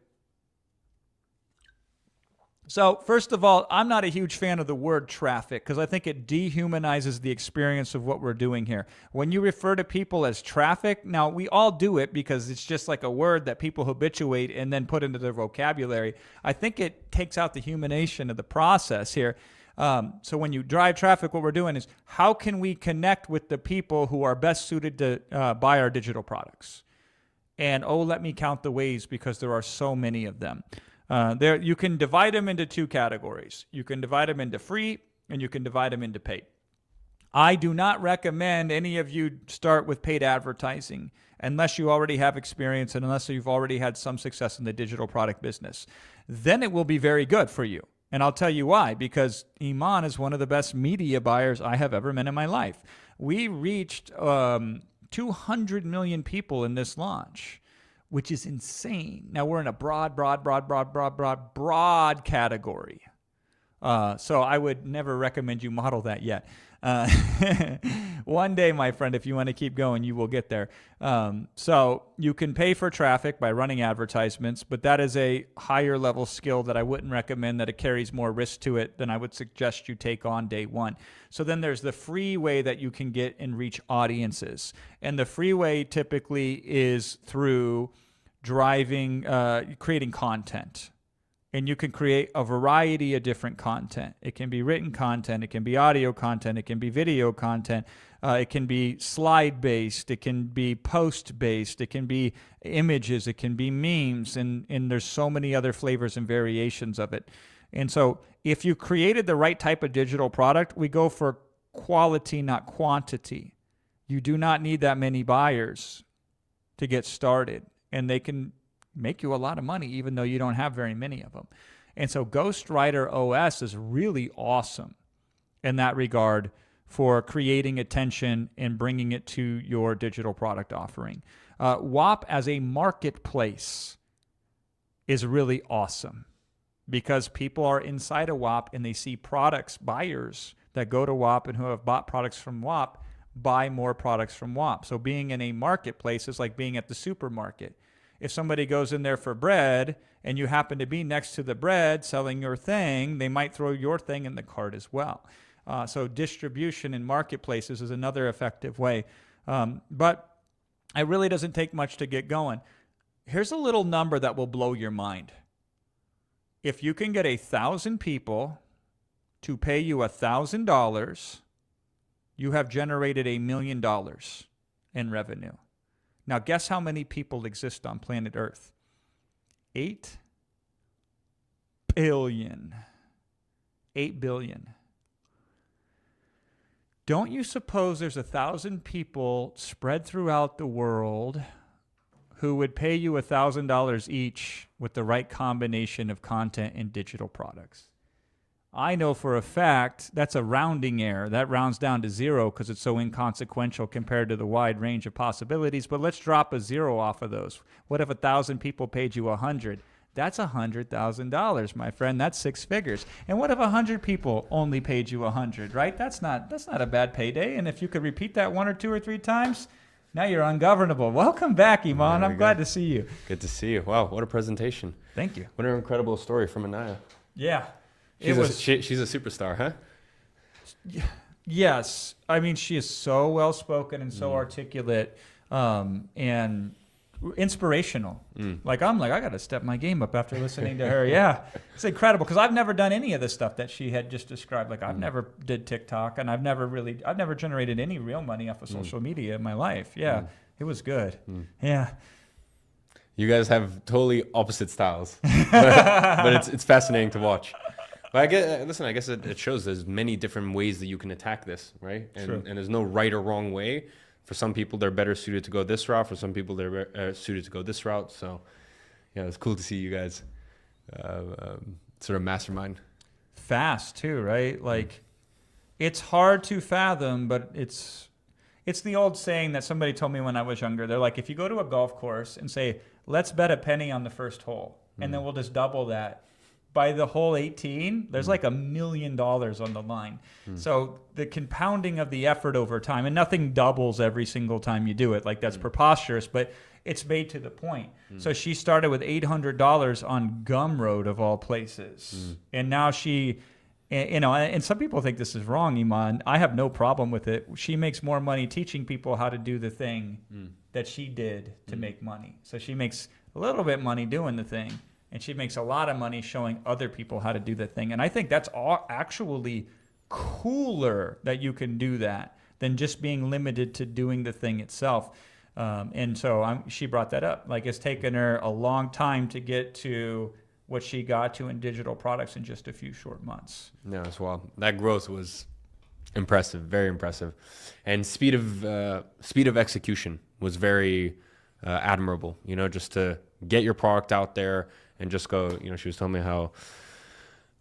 So first of all, I'm not a huge fan of the word traffic because I think it dehumanizes the experience of what we're doing here. When you refer to people as traffic, now we all do it because it's just like a word that people habituate and then put into their vocabulary. I think it takes out the humanization of the process here. So when you drive traffic, what we're doing is how can we connect with the people who are best suited to buy our digital products? And let me count the ways because there are so many of them. You can divide them into two categories. You can divide them into free and you can divide them into paid. I do not recommend any of you start with paid advertising unless you already have experience and unless you've already had some success in the digital product business. Then it will be very good for you. And I'll tell you why, because Iman is one of the best media buyers I have ever met in my life. We reached 200 million people in this launch, which is insane. Now we're in a broad category. So I would never recommend you model that yet. One day, my friend, if you want to keep going, you will get there. So you can pay for traffic by running advertisements, but that is a higher level skill that I wouldn't recommend, that it carries more risk to it than I would suggest you take on day one. So then there's the free way that you can get and reach audiences. And the free way typically is through creating content. And you can create a variety of different content. It can be written content. It can be audio content. It can be video content. It can be slide-based. It can be post-based. It can be images. It can be memes. And there's so many other flavors and variations of it. And so if you created the right type of digital product, we go for quality, not quantity. You do not need that many buyers to get started. And they can make you a lot of money even though you don't have very many of them. And so Ghostwriter OS is really awesome in that regard for creating attention and bringing it to your digital product offering. WAP as a marketplace is really awesome because people are inside of WAP and they see products, buyers that go to WAP and who have bought products from WAP buy more products from WAP. So being in a marketplace is like being at the supermarket. If somebody goes in there for bread and you happen to be next to the bread selling your thing, they might throw your thing in the cart as well. So distribution in marketplaces is another effective way. But it really doesn't take much to get going. Here's a little number that will blow your mind. If you can get 1,000 people to pay you $1,000, you have generated $1 million in revenue. Now, guess how many people exist on planet Earth? 8 billion. 8 billion. Don't you suppose there's 1,000 people spread throughout the world who would pay you $1,000 each with the right combination of content and digital products? I know for a fact that's a rounding error. That rounds down to 0 because it's so inconsequential compared to the wide range of possibilities. But let's drop a 0 off of those. What if 1,000 people paid you 100? That's $100,000, my friend. That's 6 figures. And what if 100 people only paid you 100, right? That's not a bad payday. And if you could repeat that 1 or 2 or 3 times, now you're ungovernable. Welcome back, Iman. I'm glad to see you. Good to see you. Wow, what a presentation. Thank you. What an incredible story from Anaya. Yeah. She's a superstar, huh? Yes. I mean, she is so well-spoken and so articulate and inspirational. Like, I got to step my game up after listening to her. Yeah. It's incredible because I've never done any of the stuff that she had just described. Like, I've never did TikTok and I've never generated any real money off of social media in my life. Yeah. It was good. Yeah. You guys have totally opposite styles, but it's fascinating to watch. But I guess it shows there's many different ways that you can attack this, right? And there's no right or wrong way. For some people, they're better suited to go this route. For some people, they're suited to go this route. So, yeah, it's cool to see you guys sort of mastermind. Fast too, right? Like, it's hard to fathom, but it's the old saying that somebody told me when I was younger. They're like, if you go to a golf course and say, let's bet a penny on the first hole, and then we'll just double that by the whole 18, there's like $1 million on the line. So the compounding of the effort over time, and nothing doubles every single time you do it. Like that's preposterous, but it's made to the point. So she started with $800 on Gumroad of all places. And now she, you know, and some people think this is wrong, Iman. I have no problem with it. She makes more money teaching people how to do the thing that she did to make money. So she makes a little bit money doing the thing, and she makes a lot of money showing other people how to do the thing. And I think that's actually cooler that you can do that than just being limited to doing the thing itself. And so she brought that up. Like it's taken her a long time to get to what she got to in digital products in just a few short months. No, as well. That growth was impressive, very impressive, and speed of execution was very admirable. You know, just to get your product out there and just go. You know, she was telling me how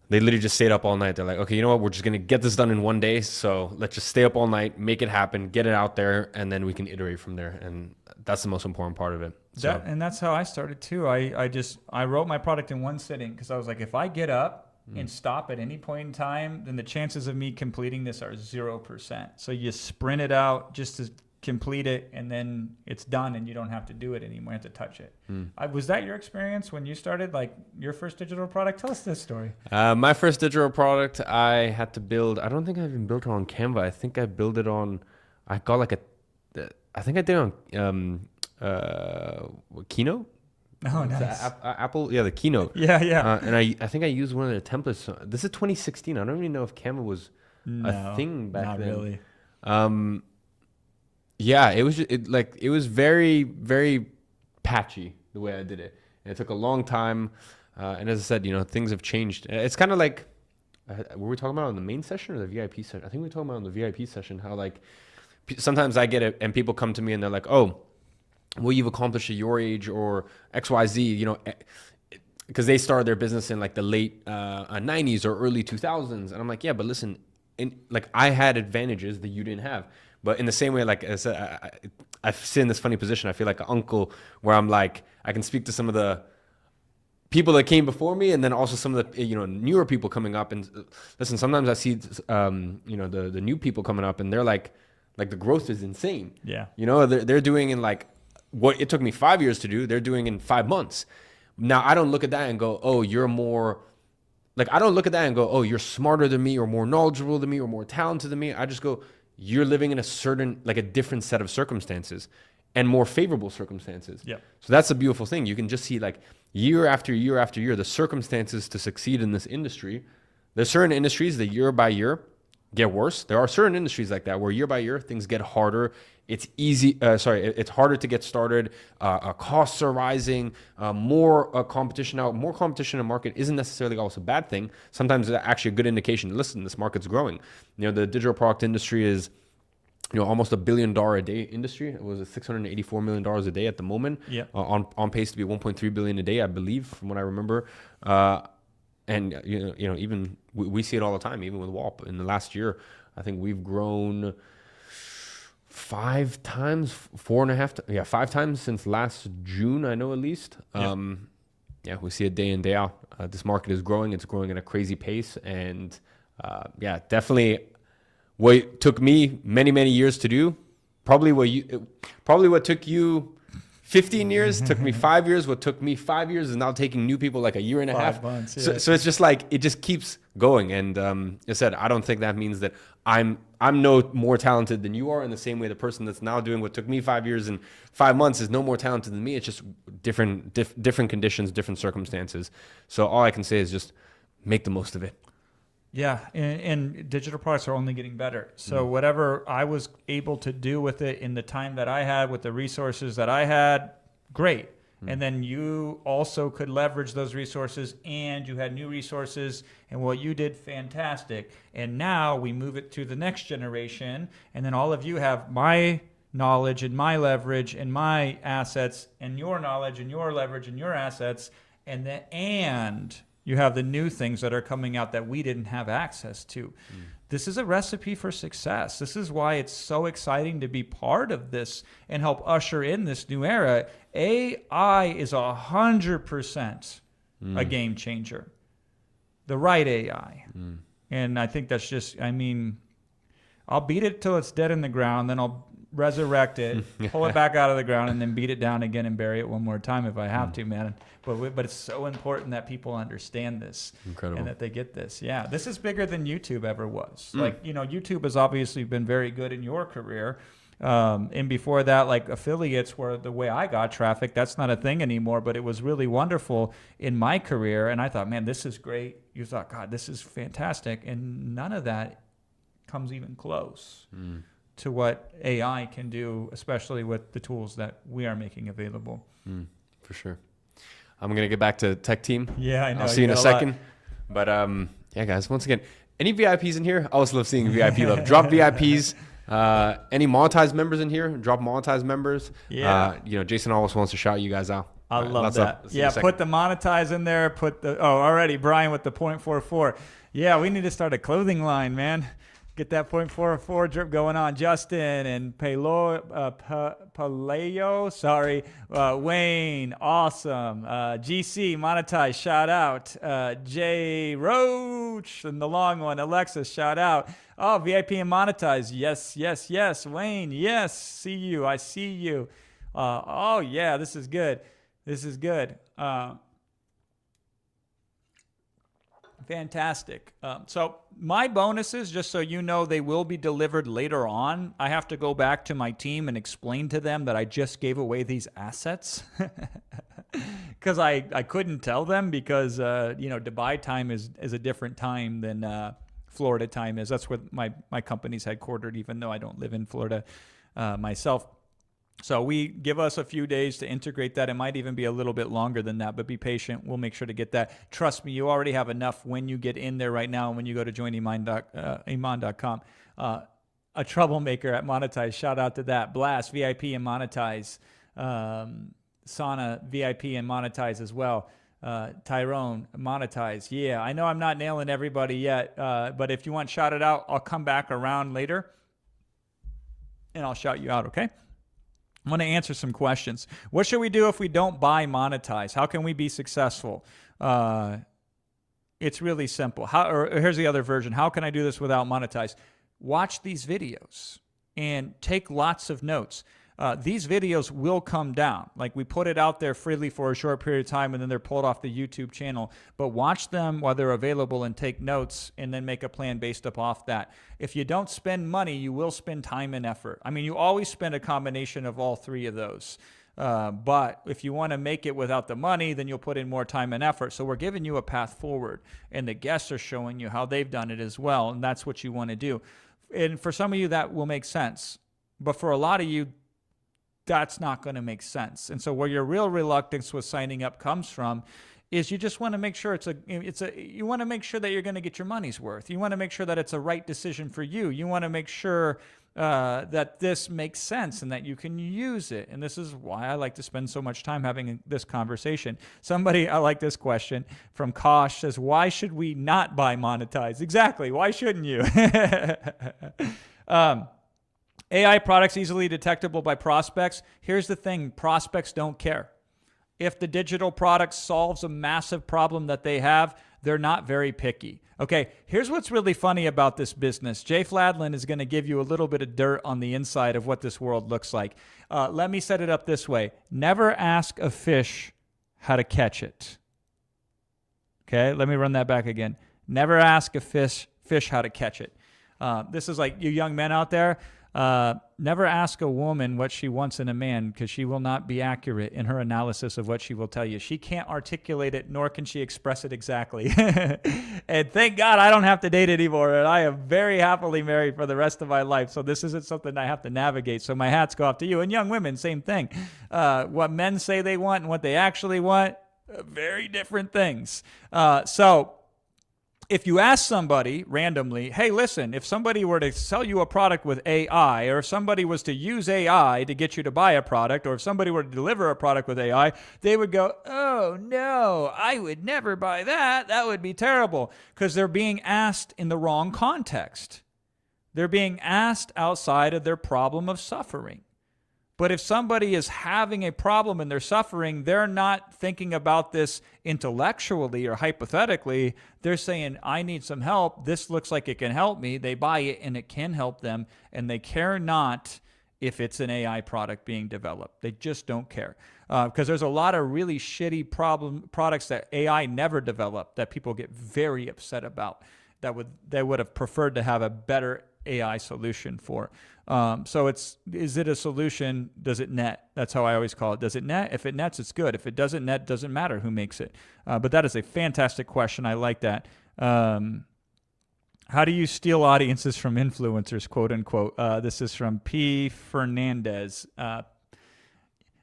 they literally just stayed up all night. They're like, okay, you know what? We're just gonna get this done in one day. So let's just stay up all night, make it happen, get it out there, and then we can iterate from there. And that's the most important part of it. So. And that's how I started too. I wrote my product in one sitting because I was like, if I get up and stop at any point in time, then the chances of me completing this are 0%. So you sprint it out just to complete it, and then it's done, and you don't have to do it anymore. You have to touch it. Was that your experience when you started, like your first digital product? Tell us this story. My first digital product, I had to build. I don't think I even built it on Canva. I think I built it on. I got like I think I did it on Keynote. Oh, nice. Apple, yeah, the Keynote. Yeah. And I think I used one of their templates. This is 2016. I don't even know if Canva was a thing back then. Not really. Yeah, it was it was very, very patchy the way I did it. And it took a long time. And as I said, you know, things have changed. It's kind of like, were we talking about on the main session or the VIP session? I think we were talking about on the VIP session, how like sometimes I get it and people come to me and they're like, oh, what you've accomplished at your age or XYZ, you know, because they started their business in like the late 90s or early 2000s. And I'm like, yeah, but listen, like I had advantages that you didn't have. But in the same way, like I said, I sit in this funny position. I feel like an uncle where I'm like, I can speak to some of the people that came before me and then also some of the, you know, newer people coming up. And listen, sometimes I see, you know, the new people coming up and they're like the growth is insane. Yeah. You know, they're doing in like what it took me 5 years to do, they're doing in 5 months. Now, I don't look at that and go, oh, you're more, like, I don't look at that and go, oh, you're smarter than me or more knowledgeable than me or more talented than me. I just go, you're living in a certain, like a different set of circumstances and more favorable circumstances. Yeah. So that's a beautiful thing. You can just see like year after year after year, the circumstances to succeed in this industry. There's certain industries that year by year get worse. There are certain industries like that where year by year things get harder. It's it's harder to get started. Costs are rising. More competition out. More competition in the market isn't necessarily always a bad thing. Sometimes it's actually a good indication. Listen, this market's growing. You know, the digital product industry is, you know, almost $1 billion a day industry. It was $684 million a day at the moment. Yeah. On pace to be 1.3 billion a day, I believe, from what I remember. And you know, even we see it all the time, even with WALP. In the last year, I think we've grown 5 times, 4.5, 5 times since last June, I know at least. Yeah, we see it day in, day out. This market is growing. It's growing at a crazy pace. And yeah, definitely what took me many, many years to do, probably what took you 15 years, took me 5 years. What took me 5 years is now taking new people like a year and a half. 5 months, yeah. So it's just like, it just keeps going. And I said, I don't think that means that I'm no more talented than you are, in the same way the person that's now doing what took me 5 years and 5 months is no more talented than me. It's just different conditions, different circumstances. So all I can say is just make the most of it. Yeah, and digital products are only getting better. So whatever I was able to do with it in the time that I had, with the resources that I had, great. And then you also could leverage those resources, and you had new resources, and what you did, fantastic. And now we move it to the next generation, and then all of you have my knowledge and my leverage and my assets, and your knowledge and your leverage and your assets, and you have the new things that are coming out that we didn't have access to. This is a recipe for success. This is why it's so exciting to be part of this and help usher in this new era. AI is 100% a game changer. the right AI. And I think that's just, I mean, I'll beat it till it's dead in the ground, then I'll resurrect it, pull it back out of the ground, and then beat it down again and bury it one more time if I have to, man. But it's so important that people understand this. Incredible. And that they get this. Yeah, this is bigger than YouTube ever was. Like, you know, YouTube has obviously been very good in your career. And before that, like affiliates were the way I got traffic. That's not a thing anymore, but it was really wonderful in my career. And I thought, man, this is great. You thought, God, this is fantastic. And none of that comes even close to what AI can do, especially with the tools that we are making available. For sure. I'm going to get back to tech team. Yeah, I know. I'll see you in a second. But yeah, guys, once again, any VIPs in here? I always love seeing VIP love. Drop VIPs. Any monetized members in here? Drop monetized members. Yeah. You know, Jason always wants to shout you guys out. I love that. Yeah, put the monetize in there. Already Brian with the 0.44. Yeah, we need to start a clothing line, man. Get that 0.44 drip going on. Justin and Paleo, Wayne, awesome. GC, monetize, shout out. Jay Roach, and the long one. Alexis, shout out. Oh, VIP and monetize. Yes, yes, yes. Wayne, yes. See you. I see you. Oh, yeah, this is good. This is good. Fantastic. So my bonuses, just so you know, they will be delivered later on. I have to go back to my team and explain to them that I just gave away these assets because I couldn't tell them because, you know, Dubai time is a different time than Florida time is. That's where my company's headquartered, even though I don't live in Florida myself. So we give us a few days to integrate that. It might even be a little bit longer than that, but be patient. We'll make sure to get that. Trust me, you already have enough when you get in there right now and when you go to joiniman.com. A troublemaker at Monetize, shout out to that. Blast, VIP and Monetize. Sana, VIP and Monetize as well. Tyrone, Monetize. Yeah, I know I'm not nailing everybody yet, but if you want shouted out, I'll come back around later and I'll shout you out, okay? I want to answer some questions. What should we do if we don't buy monetize? How can we be successful? It's really simple. Here's the other version. How can I do this without monetize? Watch these videos and take lots of notes. These videos will come down. Like, we put it out there freely for a short period of time and then they're pulled off the YouTube channel. But watch them while they're available and take notes and then make a plan based off that. If you don't spend money, you will spend time and effort. I mean, you always spend a combination of all three of those. But if you want to make it without the money, then you'll put in more time and effort. So we're giving you a path forward. And the guests are showing you how they've done it as well. And that's what you want to do. And for some of you, that will make sense. But for a lot of you, that's not going to make sense. And so where your real reluctance with signing up comes from is you just want to make sure you want to make sure that you're going to get your money's worth. You want to make sure that it's a right decision for you. You want to make sure that this makes sense and that you can use it. And this is why I like to spend so much time having this conversation. I like this question from Kosh, says, why should we not buy monetize? Exactly. Why shouldn't you? AI products easily detectable by prospects. Here's the thing, prospects don't care. If the digital product solves a massive problem that they have, they're not very picky. Okay, here's what's really funny about this business. Jay Fladlin is going to give you a little bit of dirt on the inside of what this world looks like. Let me set it up this way. Never ask a fish how to catch it. Okay, let me run that back again. Never ask a fish how to catch it. This is like you young men out there. Never ask a woman what she wants in a man because she will not be accurate in her analysis of what she will tell you. She can't articulate it, nor can she express it exactly. And thank God I don't have to date anymore. And I am very happily married for the rest of my life. So this isn't something I have to navigate. So my hats go off to you. And young women, same thing. What men say they want and what they actually want, very different things. So if you ask somebody randomly, hey, listen, if somebody were to sell you a product with AI, or if somebody was to use AI to get you to buy a product, or if somebody were to deliver a product with AI, they would go, oh, no, I would never buy that. That would be terrible, because they're being asked in the wrong context. They're being asked outside of their problem of suffering. But if somebody is having a problem and they're suffering, they're not thinking about this intellectually or hypothetically. They're saying, I need some help. This looks like it can help me. They buy it and it can help them. And they care not if it's an AI product being developed. They just don't care. Because there's a lot of really shitty products that AI never developed that people get very upset about, that they would have preferred to have a better AI solution for. So is it a solution? Does it net? That's how I always call it. Does it net? If it nets, it's good. If it doesn't net, doesn't matter who makes it. But that is a fantastic question. I like that. How do you steal audiences from influencers, quote unquote? This is from P. Fernandez.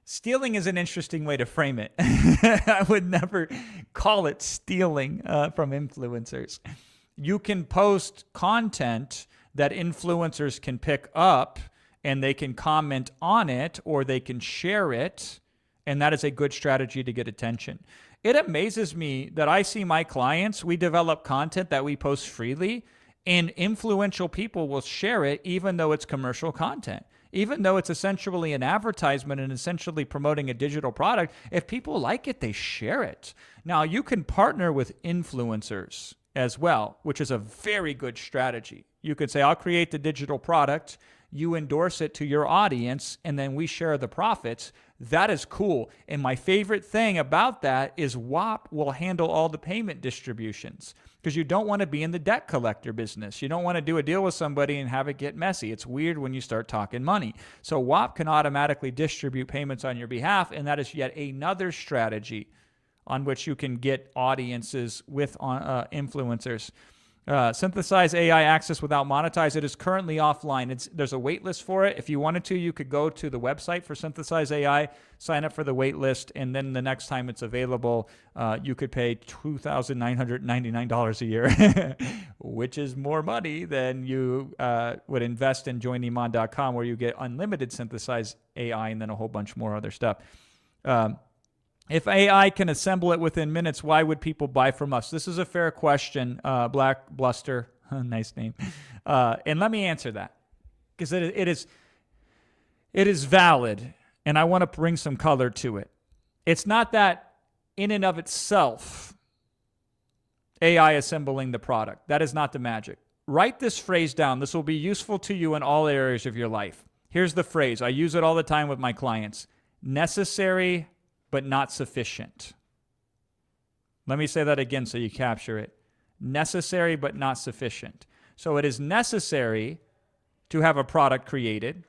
Stealing is an interesting way to frame it. I would never call it stealing from influencers. You can post content that influencers can pick up and they can comment on it or they can share it. And that is a good strategy to get attention. It amazes me that I see my clients, we develop content that we post freely and influential people will share it even though it's commercial content. Even though it's essentially an advertisement and essentially promoting a digital product, if people like it, they share it. Now, you can partner with influencers as well, which is a very good strategy. You could say, I'll create the digital product, you endorse it to your audience, and then we share the profits. That is cool. And my favorite thing about that is WAP will handle all the payment distributions, because you don't want to be in the debt collector business. You don't want to do a deal with somebody and have it get messy. It's weird when you start talking money. So WAP can automatically distribute payments on your behalf, and that is yet another strategy on which you can get audiences with influencers. Synthesize AI access without monetize. It is currently offline. There's a wait list for it. If you wanted to, you could go to the website for Synthesize AI, sign up for the wait list, and then the next time it's available, you could pay $2,999 a year, which is more money than you would invest in joiniman.com, where you get unlimited Synthesize AI and then a whole bunch more other stuff. If AI can assemble it within minutes, why would people buy from us? This is a fair question, Black Bluster. Nice name. And let me answer that, because it is valid, and I want to bring some color to it. It's not that in and of itself, AI assembling the product. That is not the magic. Write this phrase down. This will be useful to you in all areas of your life. Here's the phrase. I use it all the time with my clients. Necessary but not sufficient. Let me say that again so you capture it. Necessary but not sufficient. So it is necessary to have a product created.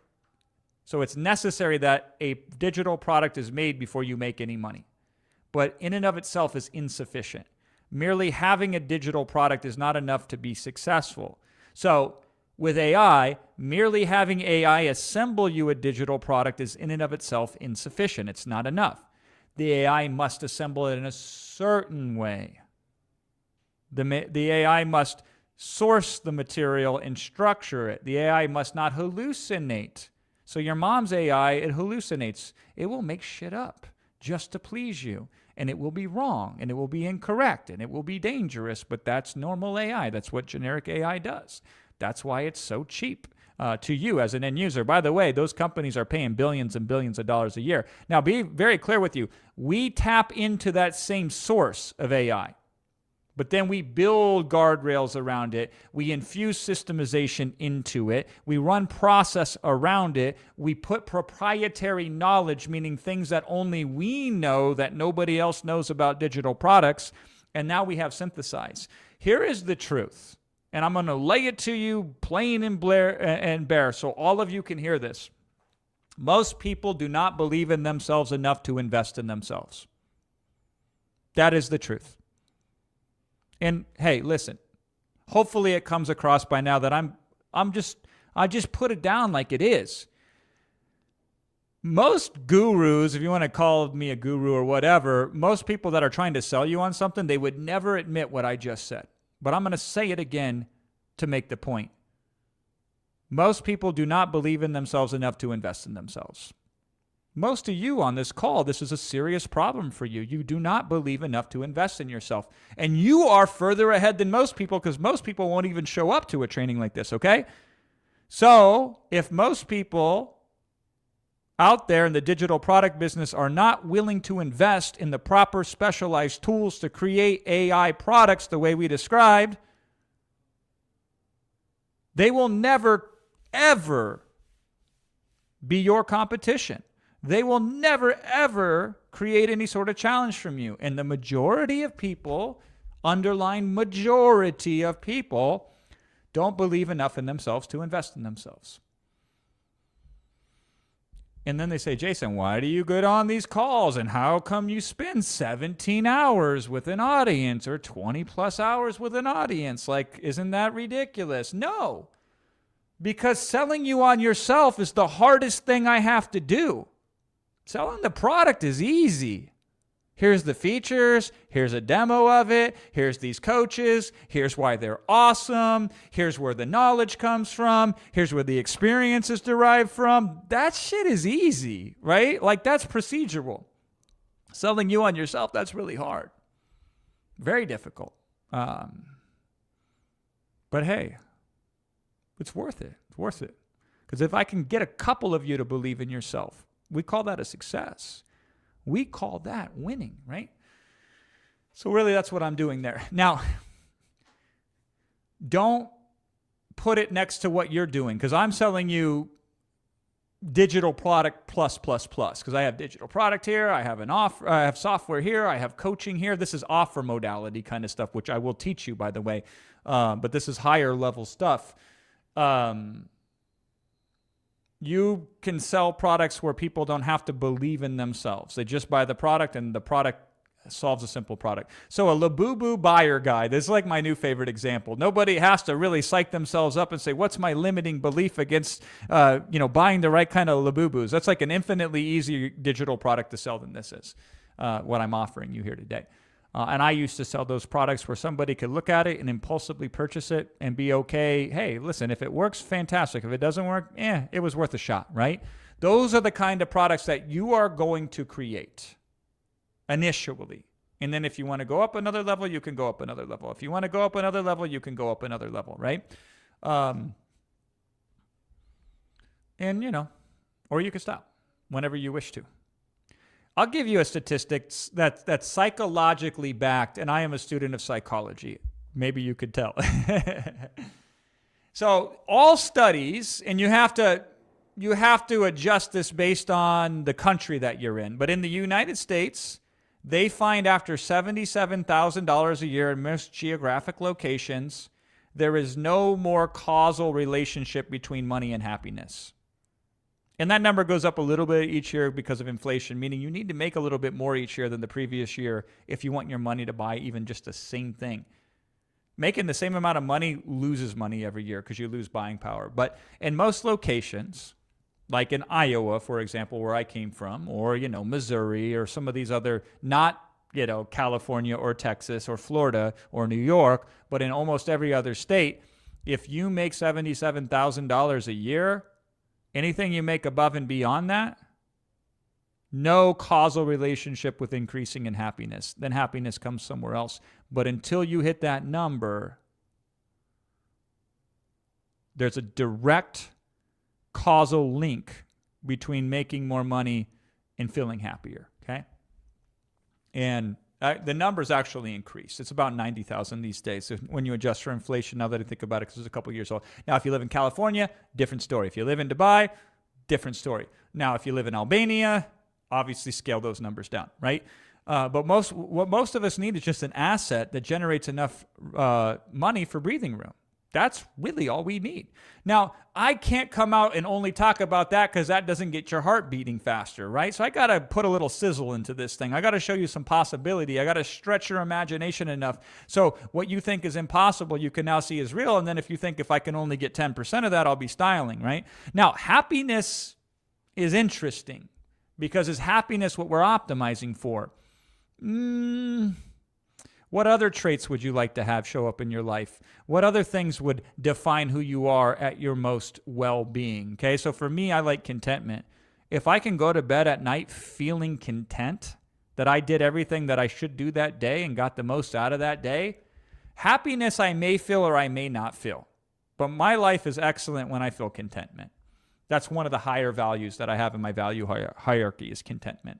So it's necessary that a digital product is made before you make any money. But in and of itself is insufficient. Merely having a digital product is not enough to be successful. So with AI, merely having AI assemble you a digital product is in and of itself insufficient. It's not enough. The AI must assemble it in a certain way. The AI must source the material and structure it. The AI must not hallucinate. So your mom's AI, it hallucinates. It will make shit up just to please you. And it will be wrong, and it will be incorrect, and it will be dangerous, but that's normal AI. That's what generic AI does. That's why it's so cheap to you as an end user. By the way, those companies are paying billions and billions of dollars a year. Now, be very clear with you. We tap into that same source of AI, but then we build guardrails around it. We infuse systemization into it. We run process around it. We put proprietary knowledge, meaning things that only we know that nobody else knows about digital products. And now we have synthesized. Here is the truth. And I'm going to lay it to you plain and bare so all of you can hear this. Most people do not believe in themselves enough to invest in themselves. That is the truth. And hey, listen, hopefully it comes across by now that I just put it down like it is. Most gurus, if you want to call me a guru or whatever, most people that are trying to sell you on something, they would never admit what I just said. But I'm going to say it again to make the point. Most people do not believe in themselves enough to invest in themselves. Most of you on this call, this is a serious problem for you. You do not believe enough to invest in yourself. And you are further ahead than most people, because most people won't even show up to a training like this, okay? So if most people out there in the digital product business are not willing to invest in the proper specialized tools to create AI products the way we described, they will never, ever be your competition. They will never, ever create any sort of challenge from you. And the majority of people, underline majority of people, don't believe enough in themselves to invest in themselves. And then they say, Jason, why do you get on these calls? And how come you spend 17 hours with an audience or 20 plus hours with an audience? Like, isn't that ridiculous? No, because selling you on yourself is the hardest thing I have to do. Selling the product is easy. Here's the features. Here's a demo of it. Here's these coaches. Here's why they're awesome. Here's where the knowledge comes from. Here's where the experience is derived from. That shit is easy, right? Like, that's procedural. Selling you on yourself, that's really hard. Very difficult. But hey, it's worth it. It's worth it. Because if I can get a couple of you to believe in yourself, we call that a success. We call that winning, right? So really, that's what I'm doing there. Now, don't put it next to what you're doing, because I'm selling you digital product plus, because I have digital product here, I have software here, I have coaching here. This is offer modality kind of stuff, which I will teach you, by the way. But this is higher level stuff. You can sell products where people don't have to believe in themselves. They just buy the product, and the product solves a simple product. So a Labubu buyer guide, this is like my new favorite example. Nobody has to really psych themselves up and say, what's my limiting belief against buying the right kind of Labubus? That's like an infinitely easier digital product to sell than this is, what I'm offering you here today. And I used to sell those products where somebody could look at it and impulsively purchase it and be okay. Hey, listen, if it works, fantastic. If it doesn't work, it was worth a shot, right? Those are the kind of products that you are going to create initially. And then if you want to go up another level, you can go up another level. If you want to go up another level, you can go up another level, right? Or you can stop whenever you wish to. I'll give you a statistic that's psychologically backed, and I am a student of psychology. Maybe you could tell. So all studies, and you have to adjust this based on the country that you're in. But in the United States, they find after $77,000 a year in most geographic locations, there is no more causal relationship between money and happiness. And that number goes up a little bit each year because of inflation, meaning you need to make a little bit more each year than the previous year if you want your money to buy even just the same thing. Making the same amount of money loses money every year because you lose buying power. But in most locations, like in Iowa, for example, where I came from, or, Missouri, or some of these other, not, California or Texas or Florida or New York, but in almost every other state, if you make $77,000 a year, anything you make above and beyond that, no causal relationship with increasing in happiness. Then happiness comes somewhere else. But until you hit that number, there's a direct causal link between making more money and feeling happier, okay? And the numbers actually increased. It's about 90,000 these days. So when you adjust for inflation, now that I think about it, because it's a couple of years old. Now, if you live in California, different story. If you live in Dubai, different story. Now, if you live in Albania, obviously scale those numbers down, right? But what most of us need is just an asset that generates enough money for breathing room. That's really all we need. Now, I can't come out and only talk about that because that doesn't get your heart beating faster, right? So I got to put a little sizzle into this thing. I got to show you some possibility. I got to stretch your imagination enough. So what you think is impossible, you can now see is real. And then if you think if I can only get 10% of that, I'll be styling, right? Now, happiness is interesting because is happiness what we're optimizing for? What other traits would you like to have show up in your life? What other things would define who you are at your most well-being? Okay, so for me, I like contentment. If I can go to bed at night feeling content that I did everything that I should do that day and got the most out of that day, happiness I may feel or I may not feel. But my life is excellent when I feel contentment. That's one of the higher values that I have in my value hierarchy is contentment.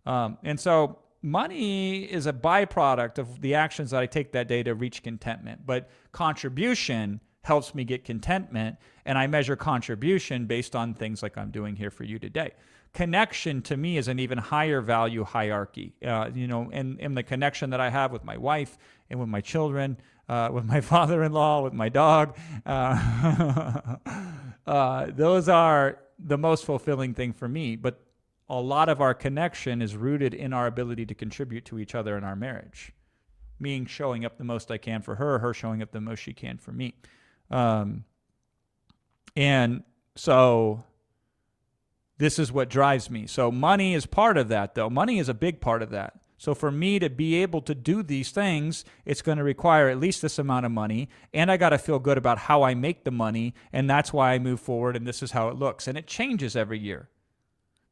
And so money is a byproduct of the actions that I take that day to reach contentment. But contribution helps me get contentment, and I measure contribution based on things like I'm doing here for you today. Connection to me is an even higher value hierarchy, and the connection that I have with my wife and with my children, with my father-in-law, with my dog. Those are the most fulfilling thing for me. But a lot of our connection is rooted in our ability to contribute to each other in our marriage. Me showing up the most I can for her, her showing up the most she can for me. And so this is what drives me. So money is part of that, though. Money is a big part of that. So for me to be able to do these things, it's going to require at least this amount of money. And I got to feel good about how I make the money. And that's why I move forward. And this is how it looks. And it changes every year.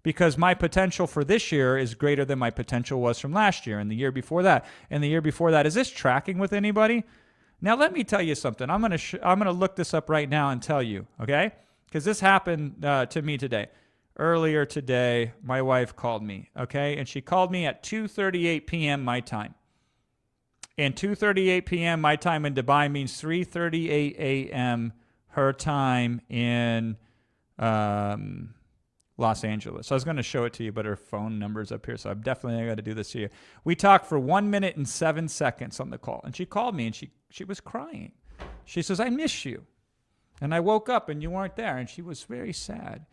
Because my potential for this year is greater than my potential was from last year and the year before that and the year before that. Is this tracking with anybody? Now, let me tell you something. I'm going to look this up right now and tell you, okay? Because this happened to me today. Earlier today, my wife called me, okay? And she called me at 2:38 p.m. my time. And 2:38 p.m. my time in Dubai means 3:38 a.m. her time in Los Angeles. So I was going to show it to you, but her phone number's up here, so I'm definitely got to do this to you. We talked for 1 minute and 7 seconds on the call, and she called me, and she was crying. She says, I miss you. And I woke up, and you weren't there, and she was very sad.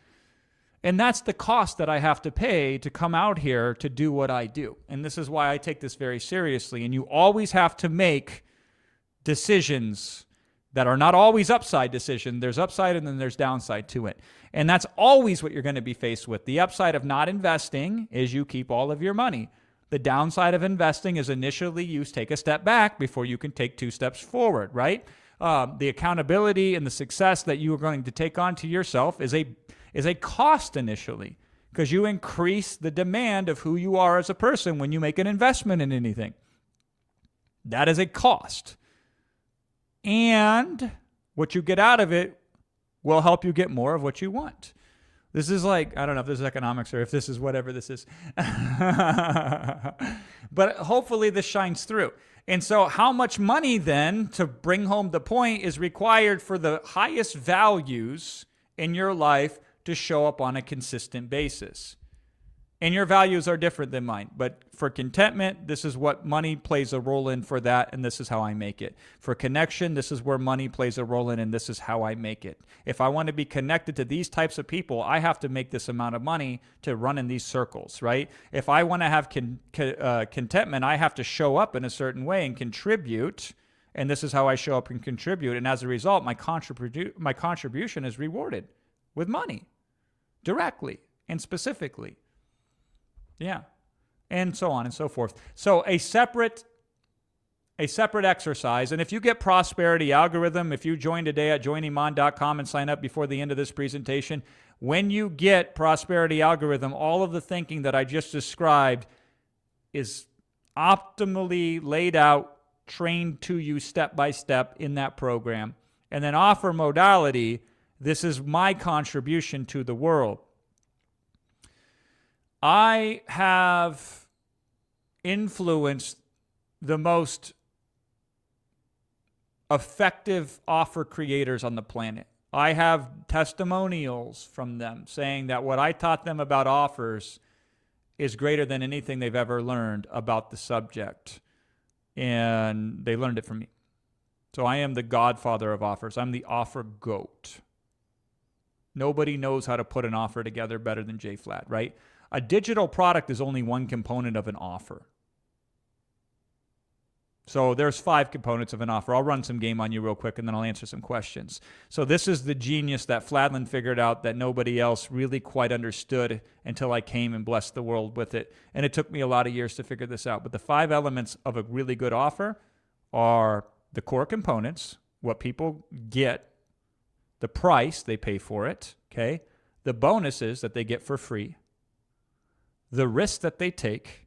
And that's the cost that I have to pay to come out here to do what I do. And this is why I take this very seriously. And you always have to make decisions that are not always upside decision. There's upside and then there's downside to it. And that's always what you're going to be faced with. The upside of not investing is you keep all of your money. The downside of investing is initially you take a step back before you can take 2 steps forward, right? The accountability and the success that you are going to take on to yourself is a cost initially, because you increase the demand of who you are as a person when you make an investment in anything. That is a cost. And what you get out of it will help you get more of what you want. This is like, I don't know if this is economics or if this is whatever this is. But hopefully this shines through. And so how much money then, to bring home the point, is required for the highest values in your life to show up on a consistent basis? And your values are different than mine. But for contentment, this is what money plays a role in for that, and this is how I make it. For connection, this is where money plays a role in, and this is how I make it. If I want to be connected to these types of people, I have to make this amount of money to run in these circles, right? If I want to have contentment, I have to show up in a certain way and contribute, and this is how I show up and contribute. And as a result, my contribution is rewarded with money, directly and specifically. Yeah. And so on and so forth. So a separate exercise. And if you get prosperity algorithm, if you join today at joiniman.com and sign up before the end of this presentation, when you get prosperity algorithm, all of the thinking that I just described is optimally laid out, trained to you step by step in that program. And then offer modality, this is my contribution to the world. I have influenced the most effective offer creators on the planet. I have testimonials from them saying that what I taught them about offers is greater than anything they've ever learned about the subject. And they learned it from me. So I am the godfather of offers. I'm the offer goat. Nobody knows how to put an offer together better than Jay Flatt, right? A digital product is only one component of an offer. So there's 5 components of an offer. I'll run some game on you real quick, and then I'll answer some questions. So this is the genius that Fladlin figured out that nobody else really quite understood until I came and blessed the world with it. And it took me a lot of years to figure this out. But the 5 elements of a really good offer are the core components, what people get, the price they pay for it, okay? The bonuses that they get for free, the risk that they take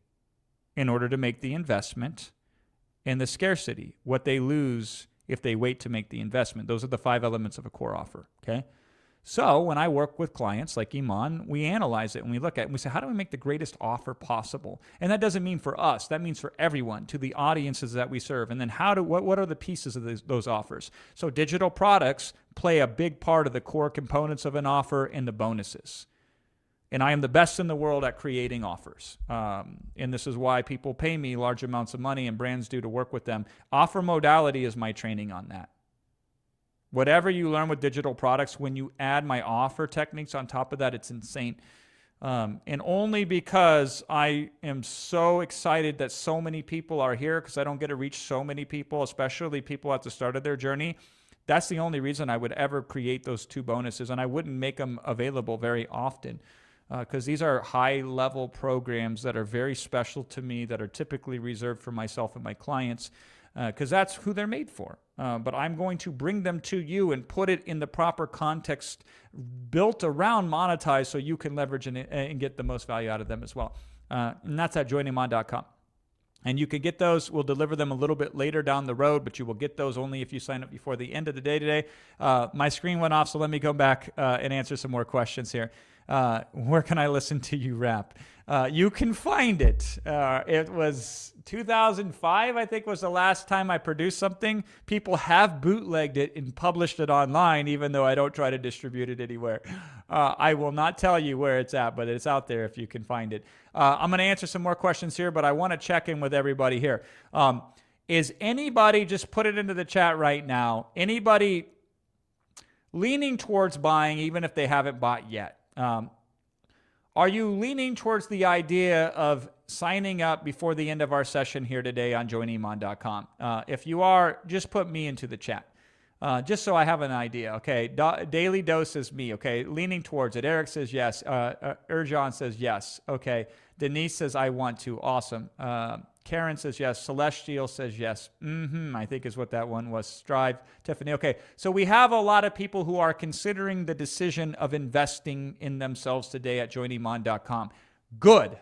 in order to make the investment, and the scarcity, what they lose if they wait to make the investment. Those are the 5 elements of a core offer, okay? So when I work with clients like Iman, we analyze it and we look at it and we say, how do we make the greatest offer possible? And that doesn't mean for us. That means for everyone, to the audiences that we serve. And then what are the pieces of those offers? So digital products play a big part of the core components of an offer and the bonuses. And I am the best in the world at creating offers. And this is why people pay me large amounts of money and brands do to work with them. Offer modality is my training on that. Whatever you learn with digital products, when you add my offer techniques on top of that, it's insane. And only because I am so excited that so many people are here, because I don't get to reach so many people, especially people at the start of their journey. That's the only reason I would ever create those two bonuses. And I wouldn't make them available very often, because these are high-level programs that are very special to me, that are typically reserved for myself and my clients, because that's who they're made for. But I'm going to bring them to you and put it in the proper context built around Monetize so you can leverage and get the most value out of them as well. And that's at joiniman.com. And you can get those. We'll deliver them a little bit later down the road, but you will get those only if you sign up before the end of the day today. My screen went off, so let me go back and answer some more questions here. Where can I listen to you rap? You can find it. It was 2005, I think, was the last time I produced something. People have bootlegged it and published it online, even though I don't try to distribute it anywhere. I will not tell you where it's at, but it's out there if you can find it. I'm going to answer some more questions here, but I want to check in with everybody here. Is anybody, just put it into the chat right now, anybody leaning towards buying even if they haven't bought yet? Are you leaning towards the idea of signing up before the end of our session here today on joiniman.com? If you are, just put me into the chat, just so I have an idea. Okay, Daily Dose is me. Okay, leaning towards it. Eric says yes. Erjan says yes. Okay, Denise says I want to. Awesome. Karen says yes. Celestial says yes. I think is what that one was. Strive. Tiffany. Okay. So we have a lot of people who are considering the decision of investing in themselves today at joiniman.com. Good.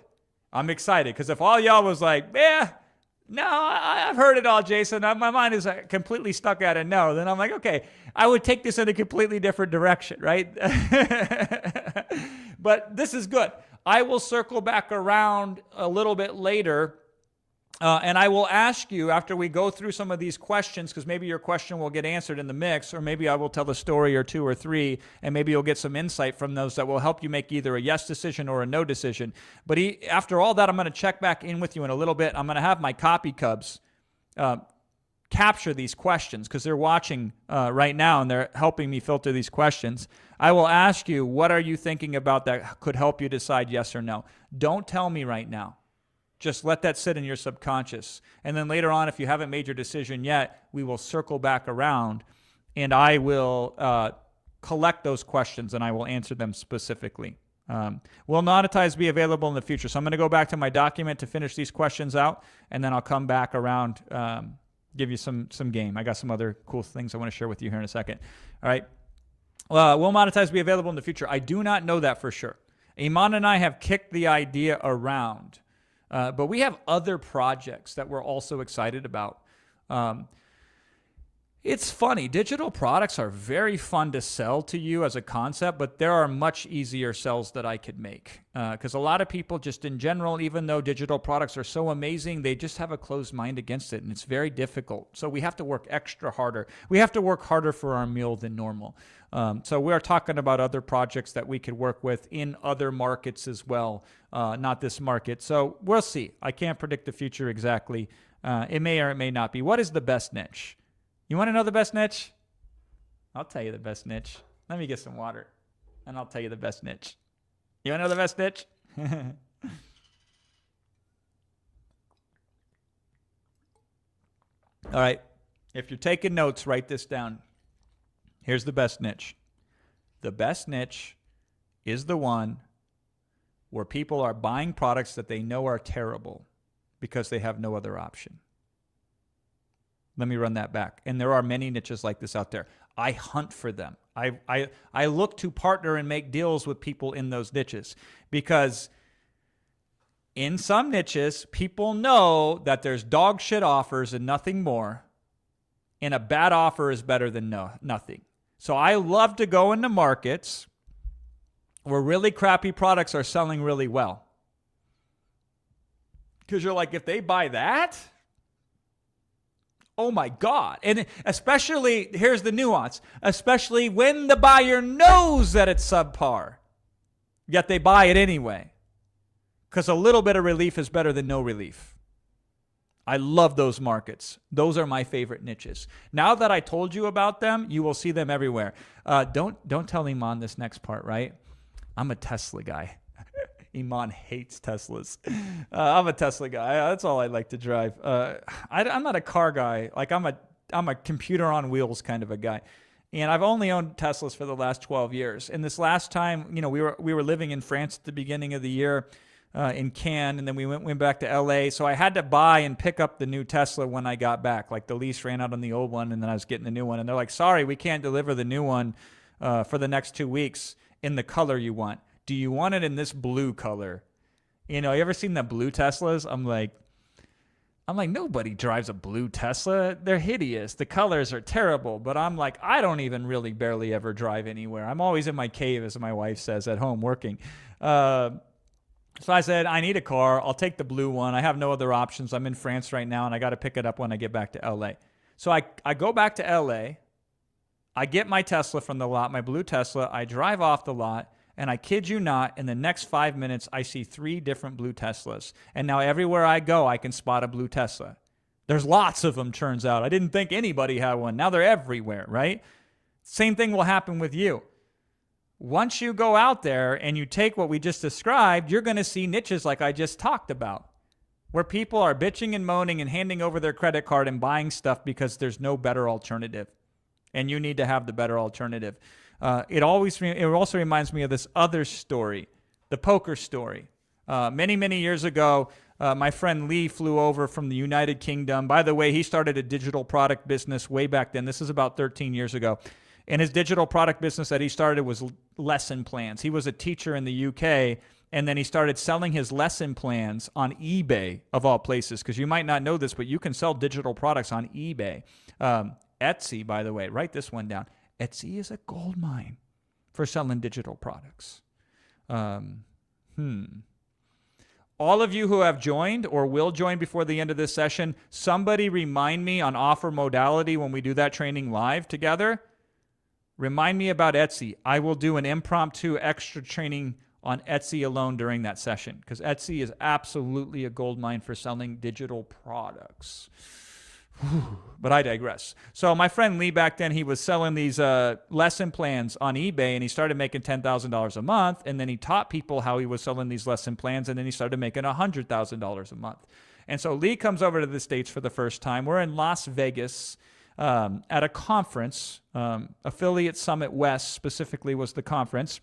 I'm excited, because if all y'all was like, no, I've heard it all, Jason, my mind is completely stuck at a no, then I'm like, okay, I would take this in a completely different direction, right? But this is good. I will circle back around a little bit later. And I will ask you after we go through some of these questions, because maybe your question will get answered in the mix, or maybe I will tell a story or two or three, and maybe you'll get some insight from those that will help you make either a yes decision or a no decision. But after all that, I'm going to check back in with you in a little bit. I'm going to have my copy cubs capture these questions, because they're watching right now and they're helping me filter these questions. I will ask you, what are you thinking about that could help you decide yes or no? Don't tell me right now. Just let that sit in your subconscious. And then later on, if you haven't made your decision yet, we will circle back around and I will collect those questions and I will answer them specifically. Will Monetize be available in the future? So I'm going to go back to my document to finish these questions out, and then I'll come back around, give you some game. I got some other cool things I want to share with you here in a second. All right. Will Monetize be available in the future? I do not know that for sure. Iman and I have kicked the idea around. But we have other projects that we're also excited about. It's funny. Digital products are very fun to sell to you as a concept, but there are much easier sells that I could make. Because a lot of people just in general, even though digital products are so amazing, they just have a closed mind against it, and it's very difficult. So we have to work extra harder. We have to work harder for our meal than normal. So we are talking about other projects that we could work with in other markets as well, not this market. So we'll see. I can't predict the future exactly. It may or it may not be. What is the best niche? You want to know the best niche? I'll tell you the best niche. Let me get some water, and I'll tell you the best niche. You want to know the best niche? All right. If you're taking notes, write this down. Here's the best niche. The best niche is the one where people are buying products that they know are terrible because they have no other option. Let me run that back. And there are many niches like this out there. I hunt for them. I look to partner and make deals with people in those niches, because in some niches, people know that there's dog shit offers and nothing more, and a bad offer is better than nothing. So I love to go into markets where really crappy products are selling really well. Because you're like, if they buy that, oh my God. And especially, here's the nuance, especially when the buyer knows that it's subpar, yet they buy it anyway. Because a little bit of relief is better than no relief. I love those markets. Those are my favorite niches. Now that I told you about them, you will see them everywhere. Don't tell Iman this next part, right? I'm a Tesla guy. Iman hates Teslas. I'm a Tesla guy. That's all I like to drive. I'm not a car guy. Like I'm a computer on wheels kind of a guy. And I've only owned Teslas for the last 12 years. And this last time, we were living in France at the beginning of the year. In Cannes, and then we went back to LA. So I had to buy and pick up the new Tesla when I got back. Like the lease ran out on the old one, and then I was getting the new one. And they're like, sorry, we can't deliver the new one for the next 2 weeks in the color you want. Do you want it in this blue color? You ever seen the blue Teslas? I'm like, nobody drives a blue Tesla. They're hideous. The colors are terrible. But I'm like, I don't even really barely ever drive anywhere. I'm always in my cave, as my wife says, at home working. So I said, I need a car. I'll take the blue one. I have no other options. I'm in France right now, and I got to pick it up when I get back to LA. So I go back to LA. I get my Tesla from the lot, my blue Tesla. I drive off the lot, and I kid you not, in the next 5 minutes, I see 3 different blue Teslas. And now everywhere I go, I can spot a blue Tesla. There's lots of them, turns out. I didn't think anybody had one. Now they're everywhere, right? Same thing will happen with you. Once you go out there and you take what we just described, you're going to see niches like I just talked about, where people are bitching and moaning and handing over their credit card and buying stuff because there's no better alternative. And you need to have the better alternative. It also reminds me of this other story, the poker story. Many, many years ago, my friend Lee flew over from the United Kingdom. By the way, he started a digital product business way back then. This is about 13 years ago. And his digital product business that he started was lesson plans. He was a teacher in the UK, and then he started selling his lesson plans on eBay, of all places, because you might not know this, but you can sell digital products on eBay. Etsy, by the way, write this one down. Etsy is a gold mine for selling digital products. All of you who have joined or will join before the end of this session, somebody remind me on offer modality when we do that training live together. Remind me about Etsy. I will do an impromptu extra training on Etsy alone during that session, because Etsy is absolutely a gold mine for selling digital products. But I digress. So my friend Lee back then, he was selling these lesson plans on eBay, and he started making $10,000 a month. And then he taught people how he was selling these lesson plans, and then he started making $100,000 a month. And so Lee comes over to the States for the first time. We're in Las Vegas at a conference. Affiliate Summit West specifically was the conference.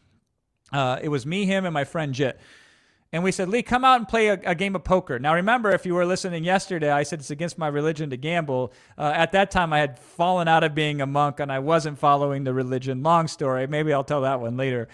It was me, him, and my friend Jit. And we said, Lee, come out and play a game of poker. Now, remember, if you were listening yesterday, I said it's against my religion to gamble. At that time, I had fallen out of being a monk, and I wasn't following the religion. Long story. Maybe I'll tell that one later.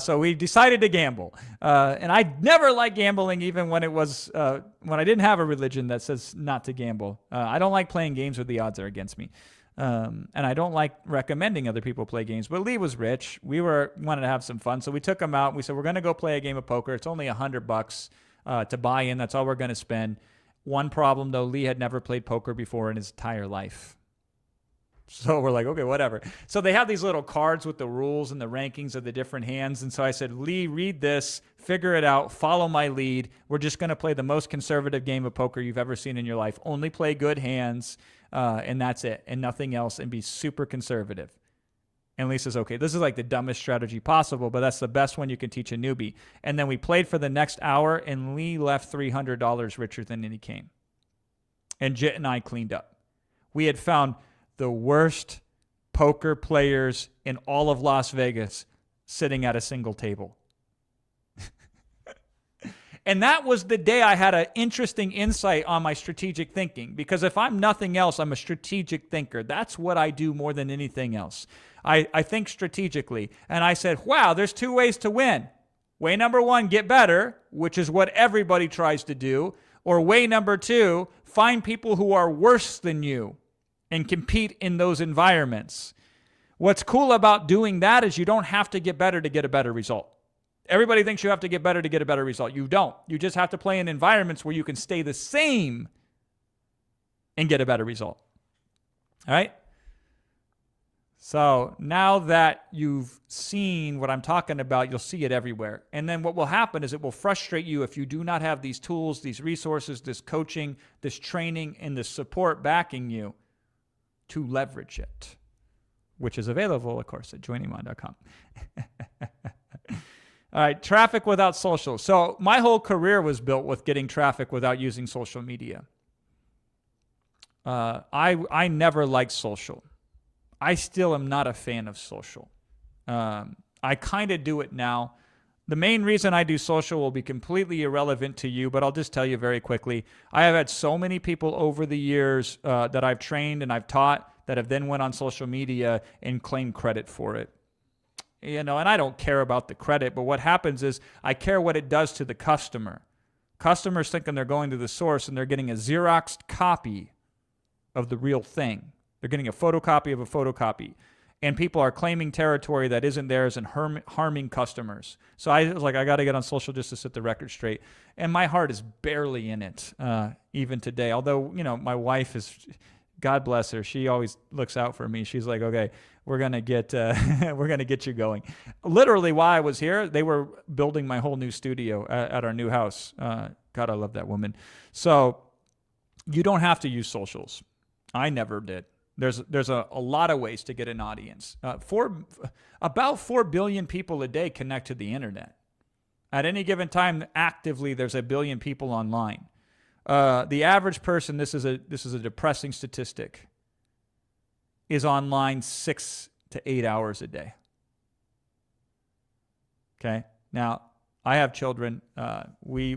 So we decided to gamble. And I never liked gambling, even when when I didn't have a religion that says not to gamble. I don't like playing games where the odds are against me. And I don't like recommending other people play games. But Lee was rich. We wanted to have some fun. So we took him out. We said, we're going to go play a game of poker. It's only $100 to buy in. That's all we're going to spend. One problem, though, Lee had never played poker before in his entire life. So we're like, okay, whatever. So they have these little cards with the rules and the rankings of the different hands. And so I said, Lee, read this, figure it out, follow my lead. We're just going to play the most conservative game of poker you've ever seen in your life. Only play good hands, and that's it, and nothing else, and be super conservative. And Lee says, okay, this is like the dumbest strategy possible, but that's the best one you can teach a newbie. And then we played for the next hour, and Lee left $300 richer than he came. And Jit and I cleaned up. We had found the worst poker players in all of Las Vegas sitting at a single table. And that was the day I had an interesting insight on my strategic thinking, because if I'm nothing else, I'm a strategic thinker. That's what I do more than anything else. I think strategically. And I said, wow, there's 2 ways to win. Way number 1, get better, which is what everybody tries to do. Or way number 2, find people who are worse than you and compete in those environments. What's cool about doing that is you don't have to get better to get a better result. Everybody thinks you have to get better to get a better result. You don't. You just have to play in environments where you can stay the same and get a better result. All right? So now that you've seen what I'm talking about, you'll see it everywhere. And then what will happen is it will frustrate you if you do not have these tools, these resources, this coaching, this training, and this support backing you to leverage it, which is available, of course, at joiniman.com. All right, traffic without social. So my whole career was built with getting traffic without using social media. I never liked social. I still am not a fan of social. I kind of do it now. The main reason I do social will be completely irrelevant to you, but I'll just tell you very quickly. I have had so many people over the years that I've trained and I've taught that have then went on social media and claimed credit for it. You know, and I don't care about the credit, but what happens is I care what it does to the customer. Customers thinking they're going to the source and they're getting a Xeroxed copy of the real thing. They're getting a photocopy of a photocopy. And people are claiming territory that isn't theirs and harming customers. So I was like, I got to get on social just to set the record straight. And my heart is barely in it, even today. Although, you know, my wife is, God bless her, she always looks out for me. She's like, okay, we're gonna get you going. Literally, while I was here, they were building my whole new studio at our new house. God, I love that woman. So you don't have to use socials. I never did. There's a lot of ways to get an audience. About 4 billion people a day connect to the internet. At any given time, actively, there's 1 billion people online. The average person, this is a depressing statistic, is online 6 to 8 hours a day. Okay? Now, I have children. We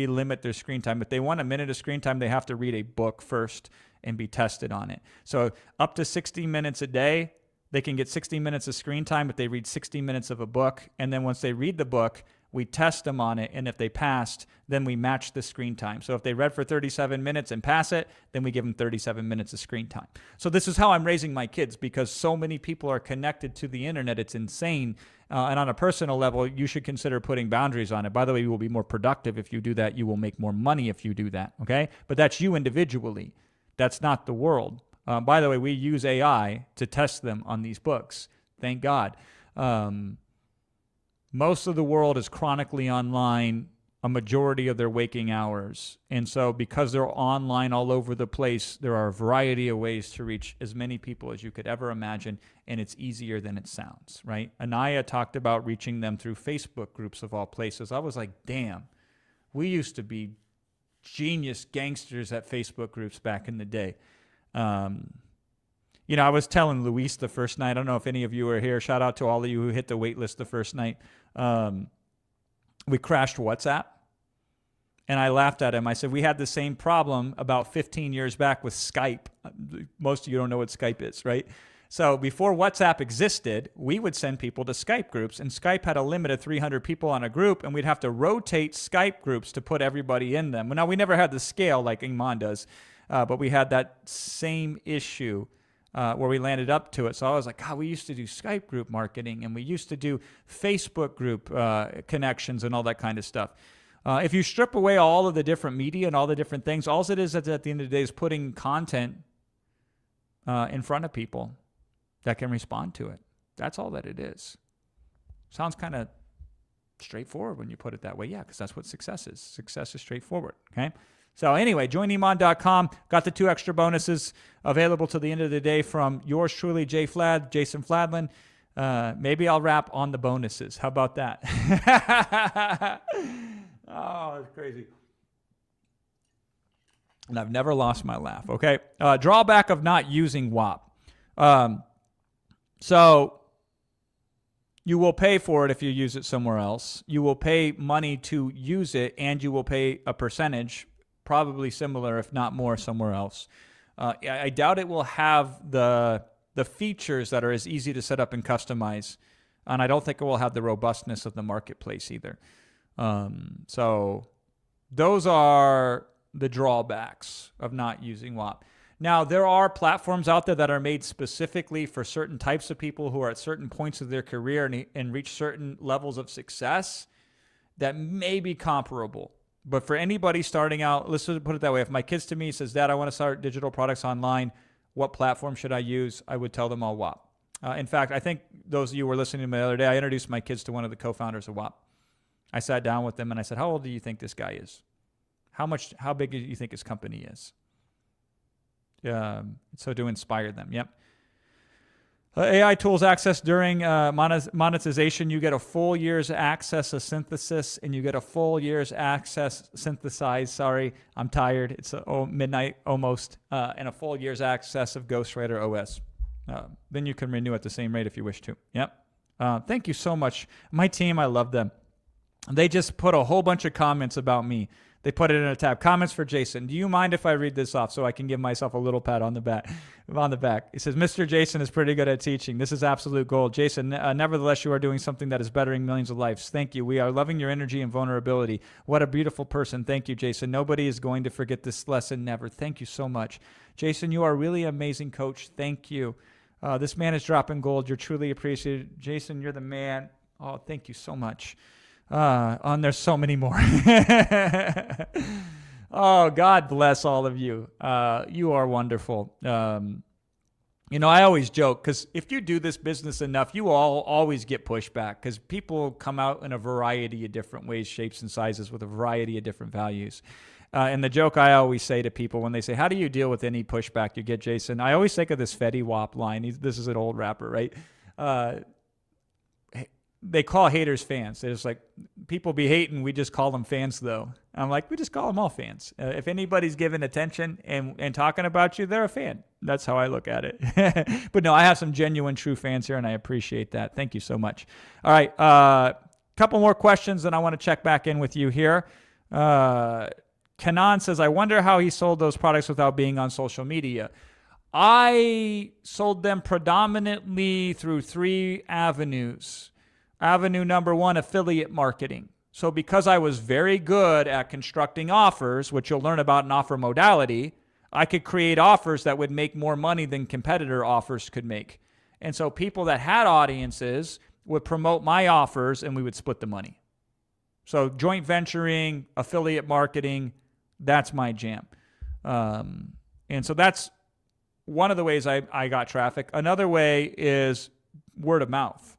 limit their screen time. If they want a minute of screen time, they have to read a book first and be tested on it. So up to 60 minutes a day, they can get 60 minutes of screen time if they read 60 minutes of a book. And then once they read the book, we test them on it. And if they passed, then we match the screen time. So if they read for 37 minutes and pass it, then we give them 37 minutes of screen time. So this is how I'm raising my kids, because so many people are connected to the internet. It's insane. And on a personal level, you should consider putting boundaries on it. By the way, you will be more productive if you do that. You will make more money if you do that. Okay? But that's you individually. That's not the world. By the way, we use AI to test them on these books. Thank God. Most of the world is chronically online a majority of their waking hours. And so because they're online all over the place, there are a variety of ways to reach as many people as you could ever imagine, and it's easier than it sounds, right? Anaya talked about reaching them through Facebook groups of all places. I was like, damn, we used to be genius gangsters at Facebook groups back in the day. You know, I was telling Luis the first night, I don't know if any of you were here. Shout out to all of you who hit the wait list the first night. We crashed WhatsApp. And I laughed at him. I said, we had the same problem about 15 years back with Skype. Most of you don't know what Skype is, right? So before WhatsApp existed, we would send people to Skype groups. And Skype had a limit of 300 people on a group. And we'd have to rotate Skype groups to put everybody in them. Now, we never had the scale like Iman does. But we had that same issue where we landed up to it. So I was like, God, we used to do Skype group marketing. And we used to do Facebook group connections and all that kind of stuff. If you strip away all of the different media and all the different things, all it is at the end of the day is putting content in front of people that can respond to it. That's all that it is. Sounds kind of straightforward when you put it that way. Yeah, because that's what success is. Success is straightforward, okay? So anyway, joiniman.com. Got the 2 extra bonuses available till the end of the day from yours truly, Jason Fladlin. Maybe I'll rap on the bonuses. How about that? Oh, that's crazy. And I've never lost my laugh, okay? Drawback of not using WAP. So you will pay for it if you use it somewhere else. You will pay money to use it, and you will pay a percentage, probably similar, if not more, somewhere else. I doubt it will have the features that are as easy to set up and customize, and I don't think it will have the robustness of the marketplace either. So those are the drawbacks of not using WAP. Now, there are platforms out there that are made specifically for certain types of people who are at certain points of their career and reach certain levels of success that may be comparable. But for anybody starting out, let's put it that way. If my kids to me says, Dad, I want to start digital products online, what platform should I use? I would tell them all WAP. In fact, I think those of you who were listening to me the other day, I introduced my kids to one of the co-founders of WAP. I sat down with them and I said, how old do you think this guy is? How big do you think his company is? So to inspire them. Yep. AI tools access during monetization. You get a full year's access of synthesis, and you get a full year's access synthesize. Sorry, I'm tired. It's midnight almost, and a full year's access of Ghostwriter OS. Then you can renew at the same rate if you wish to. Yep. Thank you so much. My team, I love them. They just put a whole bunch of comments about me. They put it in a tab. Comments for Jason. Do you mind if I read this off so I can give myself a little pat on the back? It says, Mr. Jason is pretty good at teaching. This is absolute gold. Jason, nevertheless, you are doing something that is bettering millions of lives. Thank you. We are loving your energy and vulnerability. What a beautiful person. Thank you, Jason. Nobody is going to forget this lesson. Never. Thank you so much. Jason, you are really amazing coach. Thank you. This man is dropping gold. You're truly appreciated. Jason, you're the man. Oh, thank you so much. And there's so many more. Oh, God bless all of you. You are wonderful. I always joke because if you do this business enough, you all always get pushback because people come out in a variety of different ways, shapes, and sizes with a variety of different values. And the joke I always say to people when they say, how do you deal with any pushback you get, Jason? I always think of this Fetty Wap line. This is an old rapper, right? They call haters fans. They're just like, people be hating. We just call them fans, though. I'm like, we just call them all fans. If anybody's giving attention and talking about you, they're a fan. That's how I look at it. But no, I have some genuine, true fans here, and I appreciate that. Thank you so much. All right. Couple more questions, and I want to check back in with you here. Kanan says, I wonder how he sold those products without being on social media. I sold them predominantly through 3 avenues. Avenue number 1, affiliate marketing. So because I was very good at constructing offers, which you'll learn about in offer modality, I could create offers that would make more money than competitor offers could make. And so people that had audiences would promote my offers and we would split the money. So joint venturing, affiliate marketing, that's my jam. And so that's one of the ways I got traffic. Another way is word of mouth.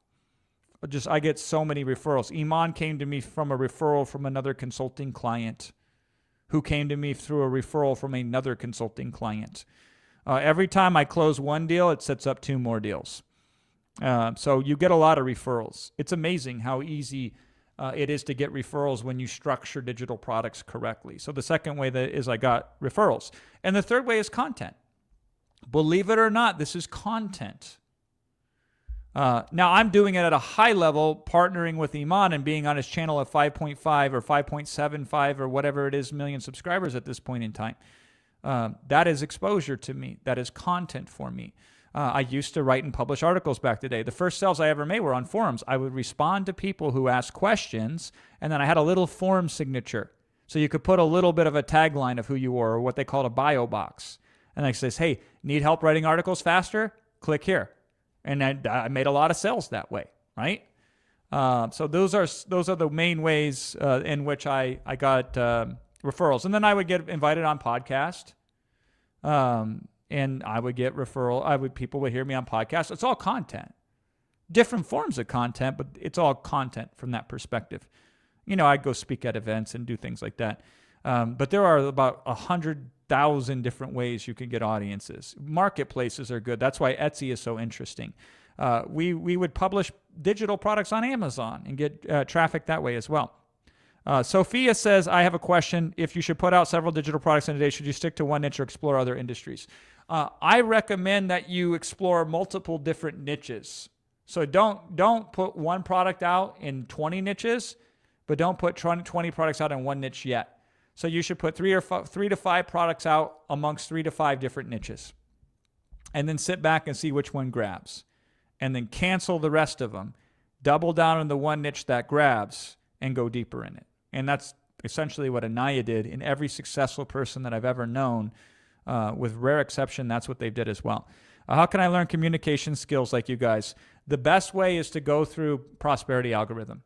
I get so many referrals. Iman came to me from a referral from another consulting client who came to me through a referral from another consulting client. Every time I close one deal, it sets up 2 more deals. So you get a lot of referrals. It's amazing how easy it is to get referrals when you structure digital products correctly. So the second way is I got referrals. And the third way is content. Believe it or not, this is content. Now, I'm doing it at a high level, partnering with Iman and being on his channel at 5.5 or 5.75 or whatever it is million subscribers at this point in time. That is exposure to me. That is content for me. I used to write and publish articles back today. The first sales I ever made were on forums. I would respond to people who asked questions, and then I had a little forum signature. So you could put a little bit of a tagline of who you were or what they called a bio box. And I says, hey, need help writing articles faster? Click here. And I made a lot of sales that way, right? So those are the main ways in which I got referrals. And then I would get invited on podcast, and I would get people would hear me on podcasts. It's all content, different forms of content, but it's all content from that perspective. I'd go speak at events and do things like that. But there are about 100,000 different ways you can get audiences. Marketplaces are good. That's why Etsy is so interesting. We would publish digital products on Amazon and get traffic that way as well. Sophia says, I have a question. If you should put out several digital products in a day, should you stick to one niche or explore other industries? I recommend that you explore multiple different niches. So don't put one product out in 20 niches, but don't put 20 products out in one niche yet. So you should put 3 to 5 products out amongst 3 to 5 different niches. And then sit back and see which one grabs. And then cancel the rest of them. Double down on the one niche that grabs and go deeper in it. And that's essentially what Anaya did. And every successful person that I've ever known With rare exception, that's what they did as well. How can I learn communication skills like you guys? The best way is to go through prosperity algorithm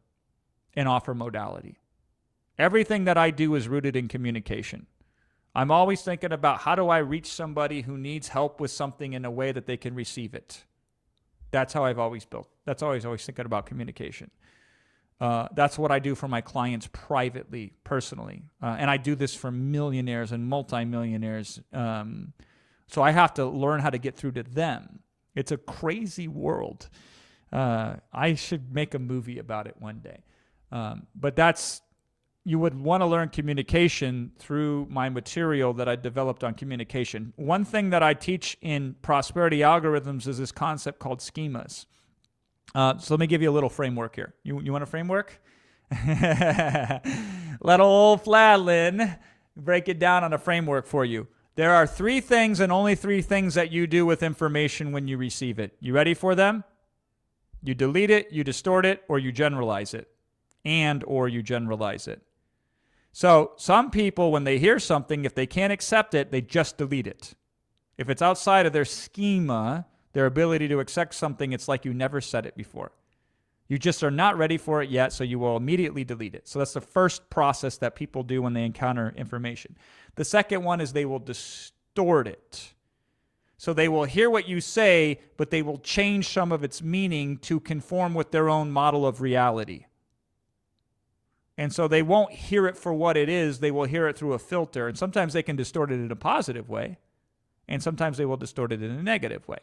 and offer modality. Everything that I do is rooted in communication. I'm always thinking about how do I reach somebody who needs help with something in a way that they can receive it. That's how I've always built. That's always thinking about communication. That's what I do for my clients privately, personally. And I do this for millionaires and multimillionaires. So I have to learn how to get through to them. It's a crazy world. I should make a movie about it one day. But you would want to learn communication through my material that I developed on communication. One thing that I teach in prosperity algorithms is this concept called schemas. So let me give you a little framework here. You want a framework? Let old Fladlin break it down on a framework for you. There are 3 things and only 3 things that you do with information when you receive it. You ready for them? You delete it, you distort it, or you generalize it. Or you generalize it. So some people, when they hear something, if they can't accept it, they just delete it. If it's outside of their schema, their ability to accept something, it's like you never said it before. You just are not ready for it yet, so you will immediately delete it. So that's the first process that people do when they encounter information. The second one is they will distort it. So they will hear what you say, but they will change some of its meaning to conform with their own model of reality. And so they won't hear it for what it is. They will hear it through a filter. And sometimes they can distort it in a positive way. And sometimes they will distort it in a negative way.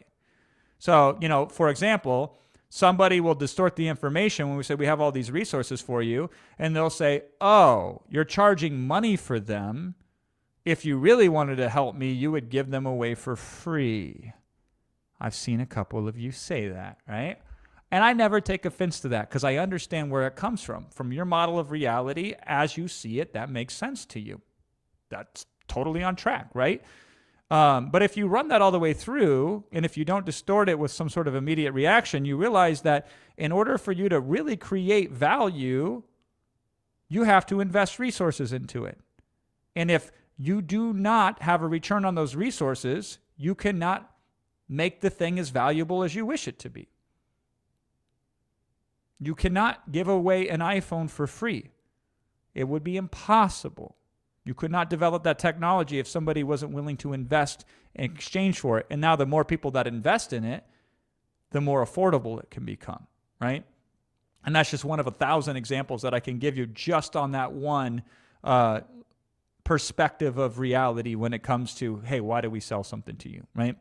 So, for example, somebody will distort the information when we say we have all these resources for you. And they'll say, oh, you're charging money for them. If you really wanted to help me, you would give them away for free. I've seen a couple of you say that, right? And I never take offense to that because I understand where it comes from. From your model of reality, as you see it, that makes sense to you. That's totally on track, right? But if you run that all the way through, and if you don't distort it with some sort of immediate reaction, you realize that in order for you to really create value, you have to invest resources into it. And if you do not have a return on those resources, you cannot make the thing as valuable as you wish it to be. You cannot give away an iPhone for free. It would be impossible. You could not develop that technology if somebody wasn't willing to invest in exchange for it. And now the more people that invest in it, the more affordable it can become, right? And that's just one of 1,000 examples that I can give you just on that one perspective of reality when it comes to, hey, why do we sell something to you, right?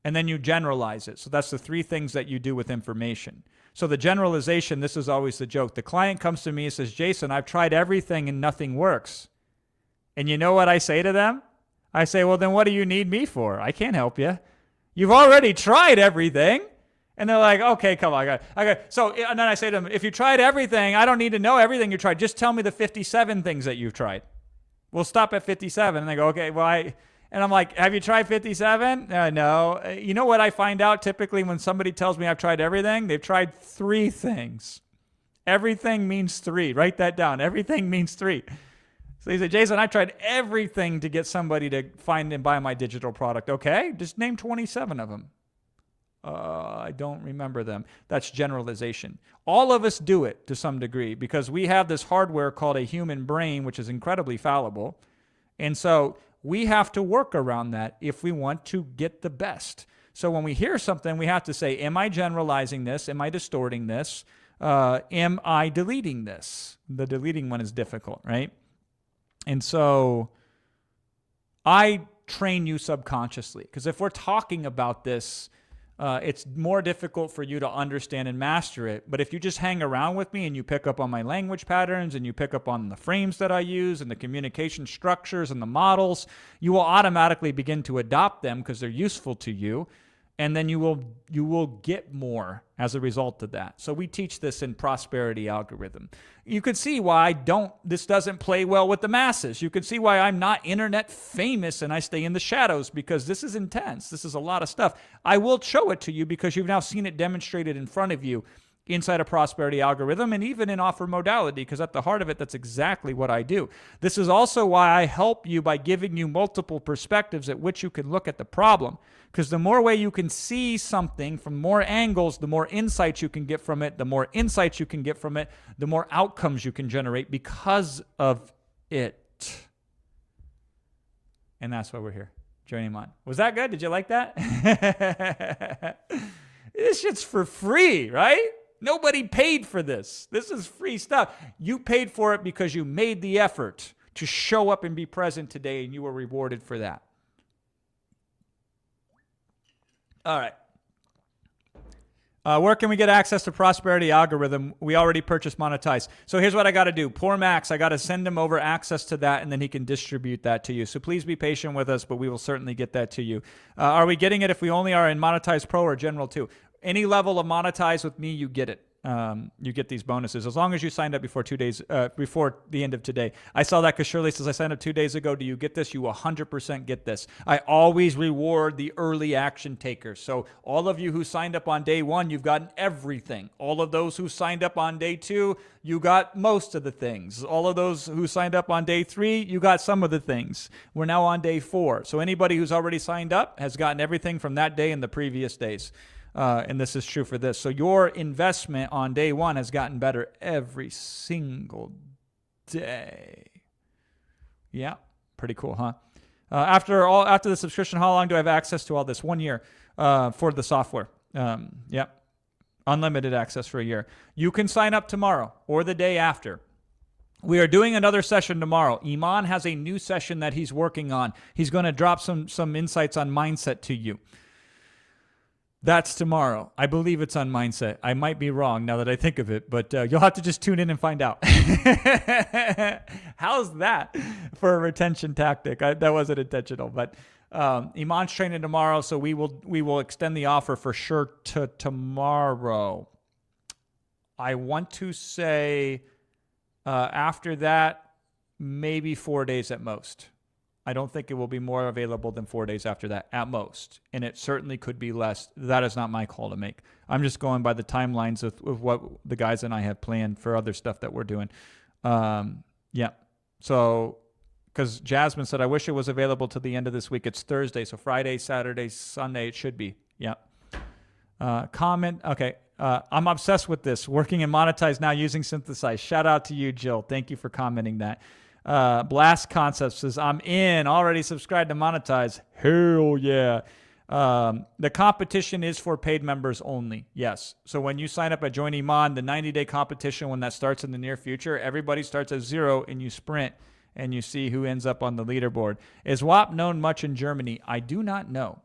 And then you generalize it. So that's the 3 things that you do with information. So the generalization, this is always the joke. The client comes to me and says, Jason, I've tried everything and nothing works. And you know what I say to them? I say, well, then what do you need me for? I can't help you. You've already tried everything. And they're like, okay, come on. Okay. So, and then I say to them, if you tried everything, I don't need to know everything you tried. Just tell me the 57 things that you've tried. We'll stop at 57. And they go, okay, well, and I'm like, have you tried 57? No. You know what I find out typically when somebody tells me I've tried everything? They've tried 3 things. Everything means 3. Write that down. Everything means 3. So he said, Jason, I tried everything to get somebody to find and buy my digital product. Okay, just name 27 of them. I don't remember them. That's generalization. All of us do it to some degree because we have this hardware called a human brain, which is incredibly fallible. And so we have to work around that if we want to get the best. So when we hear something, we have to say, am I generalizing this? Am I distorting this? Am I deleting this? The deleting one is difficult, right? And so I train you subconsciously because if we're talking about this, it's more difficult for you to understand and master it. But if you just hang around with me and you pick up on my language patterns and you pick up on the frames that I use and the communication structures and the models, you will automatically begin to adopt them because they're useful to you. And then you will get more as a result of that. So we teach this in prosperity algorithm. You can see why this doesn't play well with the masses. You can see why I'm not internet famous and I stay in the shadows because this is intense. This is a lot of stuff. I will show it to you because you've now seen it demonstrated in front of you. inside a prosperity algorithm and even in offer modality, because at the heart of it, that's exactly what I do. This is also why I help you by giving you multiple perspectives at which you can look at the problem. Because the more way you can see something from more angles, the more insights you can get from it. The more insights you can get from it, the more outcomes you can generate because of it. And that's why we're here. Join Iman. Was that good? Did you like that? This shit's for free, right? Nobody paid for this. This is free stuff. You paid for it because you made the effort to show up and be present today, and you were rewarded for that. All right. Where can we get access to prosperity algorithm? We already purchased Monetize. So here's what I got to do. Poor Max, I got to send him over access to that, and then he can distribute that to you. So please be patient with us, but we will certainly get that to you. Are we getting it if we only are in Monetize Pro or General too? Any level of Monetize with me, you get it. You get these bonuses as long as you signed up before 2 days, before the end of today. I saw that because Shirley says, I signed up 2 days ago. Do you get this? You 100% get this. I always reward the early action takers. So all of you who signed up on day 1, you've gotten everything. All of those who signed up on day 2, you got most of the things. All of those who signed up on day 3, you got some of the things. We're now on day 4. So anybody who's already signed up has gotten everything from that day and the previous days. And this is true for this. So your investment on day 1 has gotten better every single day. Yeah, pretty cool, huh? After the subscription, how long do I have access to all this? 1 year for the software. Yeah, unlimited access for a year. You can sign up tomorrow or the day after. We are doing another session tomorrow. Iman has a new session that he's working on. He's going to drop some insights on mindset to you. That's tomorrow. I believe it's on mindset. I might be wrong now that I think of it, but you'll have to just tune in and find out. How's that for a retention tactic? That wasn't intentional, but Iman's training tomorrow, so we will extend the offer for sure to tomorrow. I want to say after that, maybe 4 days at most. I don't think it will be more available than 4 days after that at most. And it certainly could be less. That is not my call to make. I'm just going by the timelines of what the guys and I have planned for other stuff that we're doing. Yeah. So, because Jasmine said, I wish it was available to the end of this week. It's Thursday. So Friday, Saturday, Sunday, it should be. Yeah. Comment. Okay. I'm obsessed with this. Working in Monetize now using Synthesize. Shout out to you, Jill. Thank you for commenting that. Blast Concepts says, I'm in, already subscribed to Monetize. Hell yeah. The competition is for paid members only. Yes. So when you sign up at Join Iman, the 90-day competition, when that starts in the near future, everybody starts at 0 and you sprint and you see who ends up on the leaderboard. Is WAP known much in Germany? I do not know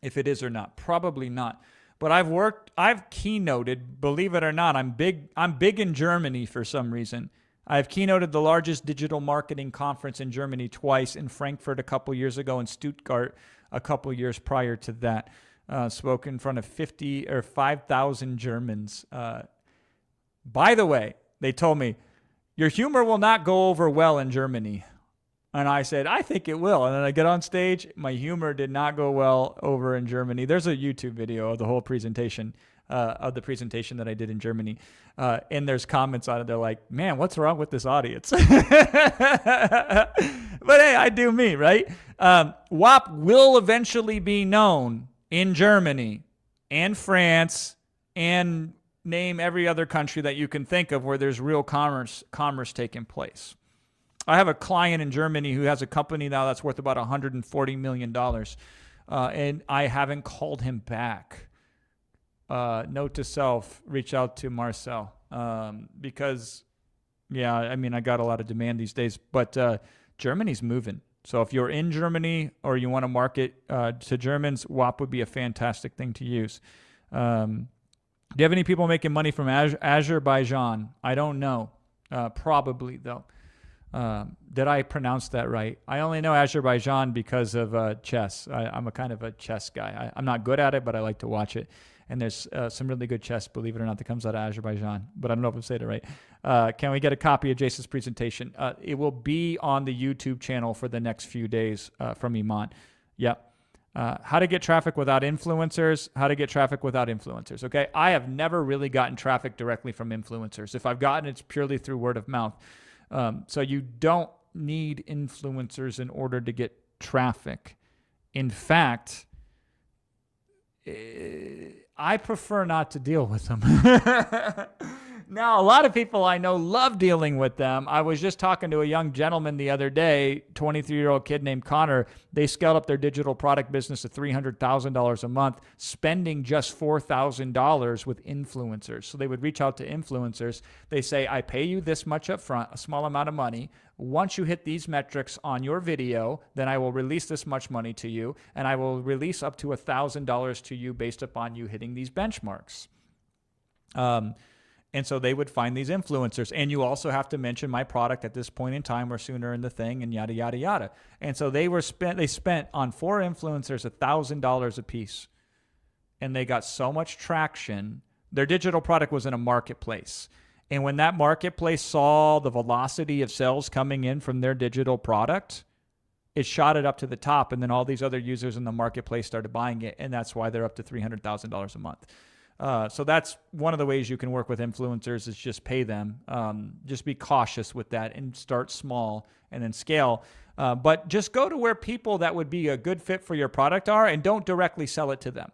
if it is or not. Probably not. But I've keynoted, believe it or not, I'm big in Germany for some reason. I've keynoted the largest digital marketing conference in Germany twice, in Frankfurt a couple years ago, and Stuttgart a couple years prior to that. Spoke in front of 50 or 5,000 Germans. By the way, they told me, your humor will not go over well in Germany. And I said, I think it will. And then I get on stage. My humor did not go well over in Germany. There's a YouTube video of the whole presentation. Of the presentation that I did in Germany. And there's comments on it. They're like, man, what's wrong with this audience? But hey, I do me, right? WAP will eventually be known in Germany and France and name every other country that you can think of where there's real commerce taking place. I have a client in Germany who has a company now that's worth about $140 million. And I haven't called him back. Note to self, reach out to Marcel, because, yeah, I mean, I got a lot of demand these days, but Germany's moving. So if you're in Germany or you want to market to Germans, WAP would be a fantastic thing to use. Do you have any people making money from Azerbaijan? I don't know. Probably, though. Did I pronounce that right? I only know Azerbaijan because of chess. I'm a kind of a chess guy. I'm not good at it, but I like to watch it. And there's some really good chess, believe it or not, that comes out of Azerbaijan. But I don't know if I'm saying it right. Can we get a copy of Jason's presentation? It will be on the YouTube channel for the next few days from Iman. Yep. How to get traffic without influencers. How to get traffic without influencers. Okay. I have never really gotten traffic directly from influencers. If I've gotten it, it's purely through word of mouth. So you don't need influencers in order to get traffic. In fact, I prefer not to deal with them. Now, a lot of people I know love dealing with them. I was just talking to a young gentleman the other day, 23-year-old kid named Connor. They scaled up their digital product business to $300,000 a month, spending just $4,000 with influencers. So they would reach out to influencers. They say, I pay you this much up front, a small amount of money. Once you hit these metrics on your video, then I will release this much money to you, and I will release up to $1,000 to you based upon you hitting these benchmarks. And so they would find these influencers. And you also have to mention my product at this point in time or sooner in the thing and yada, yada, yada. And so they spent on 4 influencers $1,000 a piece. And they got so much traction. Their digital product was in a marketplace. And when that marketplace saw the velocity of sales coming in from their digital product, it shot it up to the top. And then all these other users in the marketplace started buying it. And that's why they're up to $300,000 a month. So that's one of the ways you can work with influencers is just pay them. Just be cautious with that and start small and then scale. But just go to where people that would be a good fit for your product are and don't directly sell it to them.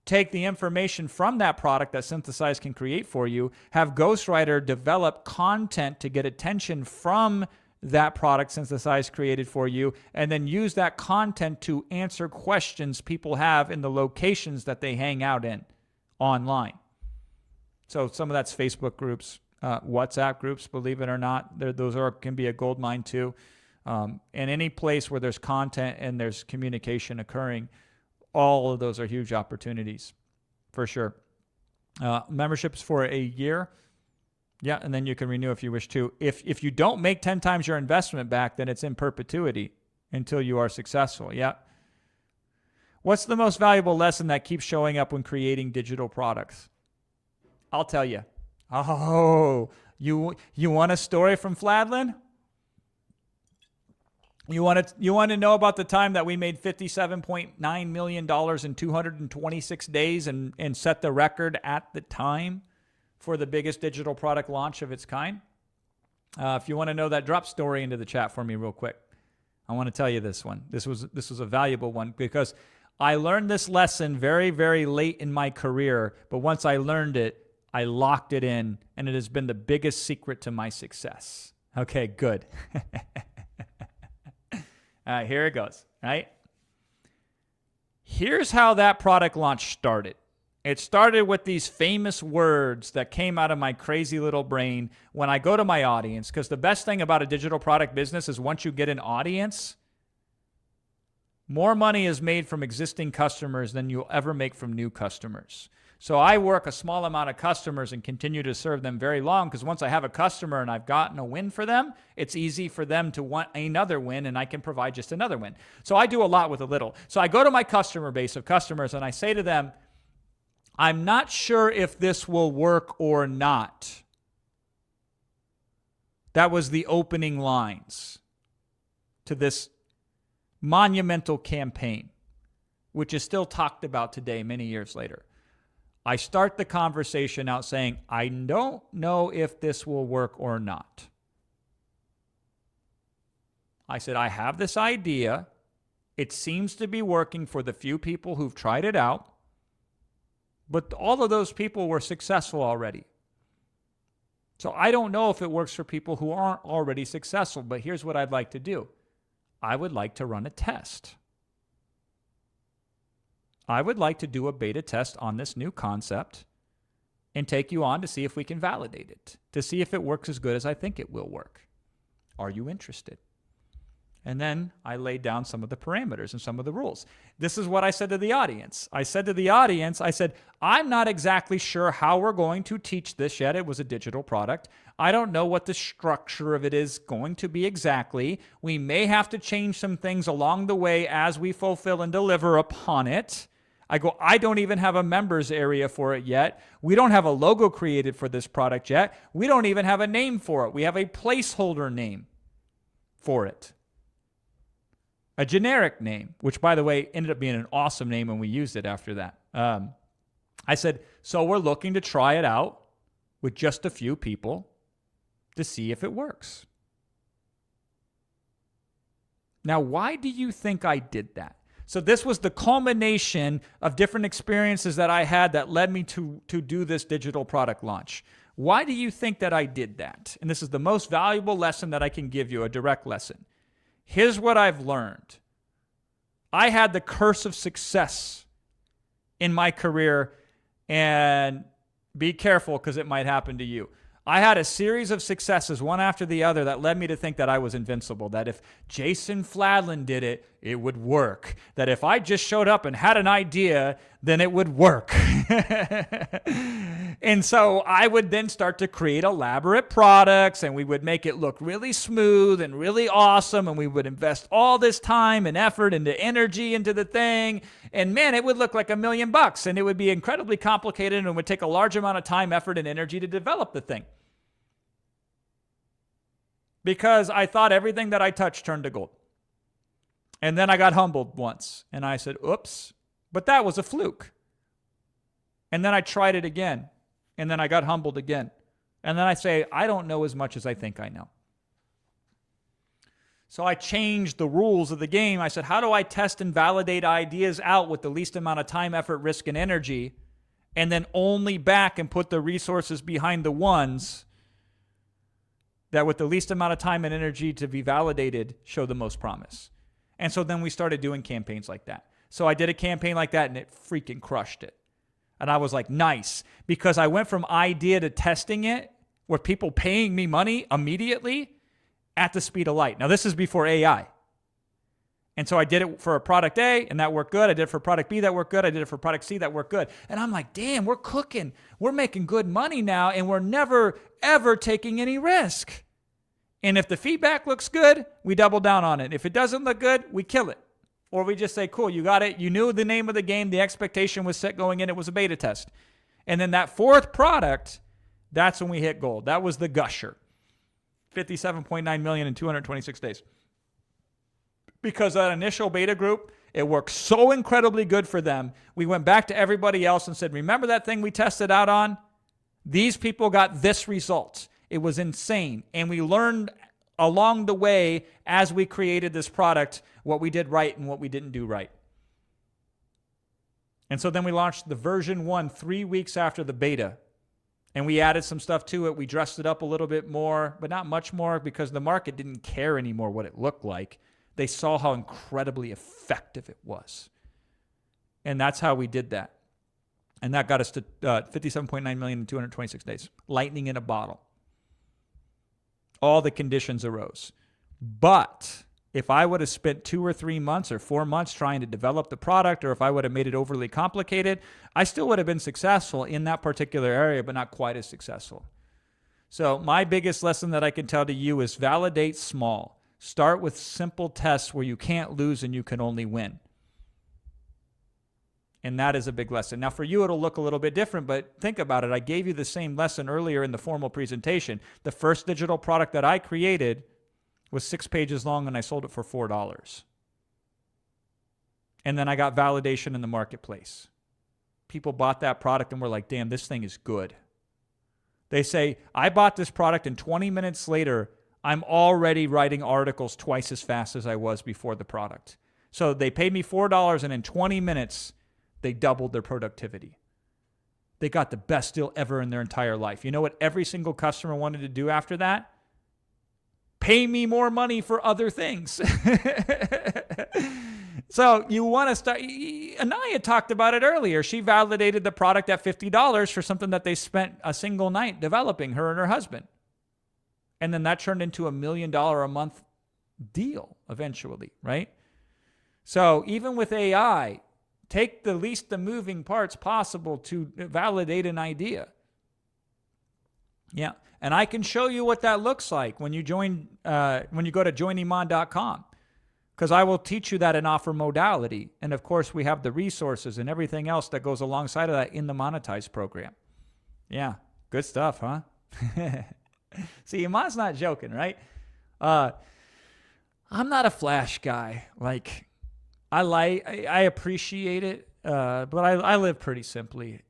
Take the information from that product that Synthesize can create for you, have Ghostwriter develop content to get attention from that product Synthesize created for you, and then use that content to answer questions people have in the locations that they hang out in online. So some of that's Facebook groups, WhatsApp groups, believe it or not. Those can be a gold mine too. And any place where there's content and there's communication occurring, all of those are huge opportunities for sure. Memberships for a year. Yeah, and then you can renew if you wish to. If you don't make 10 times your investment back, then it's in perpetuity until you are successful. Yeah. What's the most valuable lesson that keeps showing up when creating digital products? I'll tell you. Oh, you want a story from Fladlin? You want to know about the time that we made $57.9 million in 226 days and set the record at the time for the biggest digital product launch of its kind? If you want to know that, drop story into the chat for me real quick. I want to tell you this one. This was a valuable one because I learned this lesson very, very late in my career, but once I learned it, I locked it in, and it has been the biggest secret to my success. Okay, good. All right, here it goes, right? Here's how that product launch started. It started with these famous words that came out of my crazy little brain when I go to my audience, because the best thing about a digital product business is once you get an audience, more money is made from existing customers than you'll ever make from new customers. So I work a small amount of customers and continue to serve them very long because once I have a customer and I've gotten a win for them, it's easy for them to want another win and I can provide just another win. So I do a lot with a little. So I go to my customer base of customers and I say to them, I'm not sure if this will work or not. That was the opening lines to this monumental campaign, which is still talked about today, many years later. I start the conversation out saying, I don't know if this will work or not. I said, I have this idea. It seems to be working for the few people who've tried it out, but all of those people were successful already. So I don't know if it works for people who aren't already successful, but here's what I'd like to do. I would like to run a test. I would like to do a beta test on this new concept and take you on to see if we can validate it, to see if it works as good as I think it will work. Are you interested? And then I laid down some of the parameters and some of the rules. This is what I said to the audience. I said, I'm not exactly sure how we're going to teach this yet. It was a digital product. I don't know what the structure of it is going to be exactly. We may have to change some things along the way as we fulfill and deliver upon it. I don't even have a members area for it yet. We don't have a logo created for this product yet. We don't even have a name for it. We have a placeholder name for it. a generic name, which, by the way, ended up being an awesome name, and we used it after that. I said, so we're looking to try it out with just a few people to see if it works. Now, why do you think I did that? So this was the culmination of different experiences that I had that led me to do this digital product launch. Why do you think that I did that? And this is the most valuable lesson that I can give you, a direct lesson. Here's what I've learned. I had the curse of success in my career, and be careful because it might happen to you. I had a series of successes, one after the other, that led me to think that I was invincible, that if Jason Fladlin did it, it would work. That if I just showed up and had an idea, then it would work. And so I would then start to create elaborate products, and we would make it look really smooth and really awesome, and we would invest all this time and effort and energy into the thing, and man, it would look like $1 million, and it would be incredibly complicated, and it would take a large amount of time, effort, and energy to develop the thing. Because I thought everything that I touched turned to gold. And then I got humbled once, and I said, oops, but that was a fluke. And then I tried it again, and then I got humbled again. And then I say, I don't know as much as I think I know. So I changed the rules of the game. I said, how do I test and validate ideas out with the least amount of time, effort, risk, and energy, and then only back and put the resources behind the ones that with the least amount of time and energy to be validated show the most promise? And so then we started doing campaigns like that. So I did a campaign like that, and it freaking crushed it. And I was like, nice, because I went from idea to testing it with people paying me money immediately at the speed of light. Now, this is before AI. And so I did it for a product A, and that worked good. I did it for product B, that worked good. I did it for product C, that worked good. And I'm like, damn, we're cooking. We're making good money now, and we're never, ever taking any risk. And if the feedback looks good, we double down on it. If it doesn't look good, we kill it. Or we just say, cool, you got it. You knew the name of the game. The expectation was set going in. It was a beta test. And then that fourth product, that's when we hit gold. That was the Gusher. $57.9 million in 226 days. Because that initial beta group, it worked so incredibly good for them. We went back to everybody else and said, remember that thing we tested out on? These people got this result. It was insane. And we learned along the way as we created this product what we did right and what we didn't do right. And so then we launched the version 1 3 weeks after the beta. And we added some stuff to it. We dressed it up a little bit more, but not much more because the market didn't care anymore what it looked like. They saw how incredibly effective it was. And that's how we did that. And that got us to 57.9 million in 226 days. Lightning in a bottle. All the conditions arose. But if I would have spent 2 or 3 months or 4 months trying to develop the product, or if I would have made it overly complicated, I still would have been successful in that particular area, but not quite as successful. So my biggest lesson that I can tell to you is validate small. Start with simple tests where you can't lose and you can only win. And that is a big lesson. Now, for you, it'll look a little bit different, but think about it. I gave you the same lesson earlier in the formal presentation. The first digital product that I created was 6 pages long, and I sold it for $4. And then I got validation in the marketplace. People bought that product and were like, damn, this thing is good. They say, I bought this product, and 20 minutes later, I'm already writing articles twice as fast as I was before the product. So they paid me $4, and in 20 minutes, they doubled their productivity. They got the best deal ever in their entire life. You know what every single customer wanted to do after that? Pay me more money for other things. So you want to start. Anaya talked about it earlier. She validated the product at $50 for something that they spent a single night developing, her and her husband. And then that turned into $1 million a month deal eventually, right? So even with AI, take the least the moving parts possible to validate an idea. Yeah, and I can show you what that looks like when you join. When you go to joiniman.com, because I will teach you that and offer modality. And of course, we have the resources and everything else that goes alongside of that in the monetized program. Yeah, good stuff, huh? See, Iman's not joking, right? I'm not a flash guy. Like, I appreciate it, but I live pretty simply,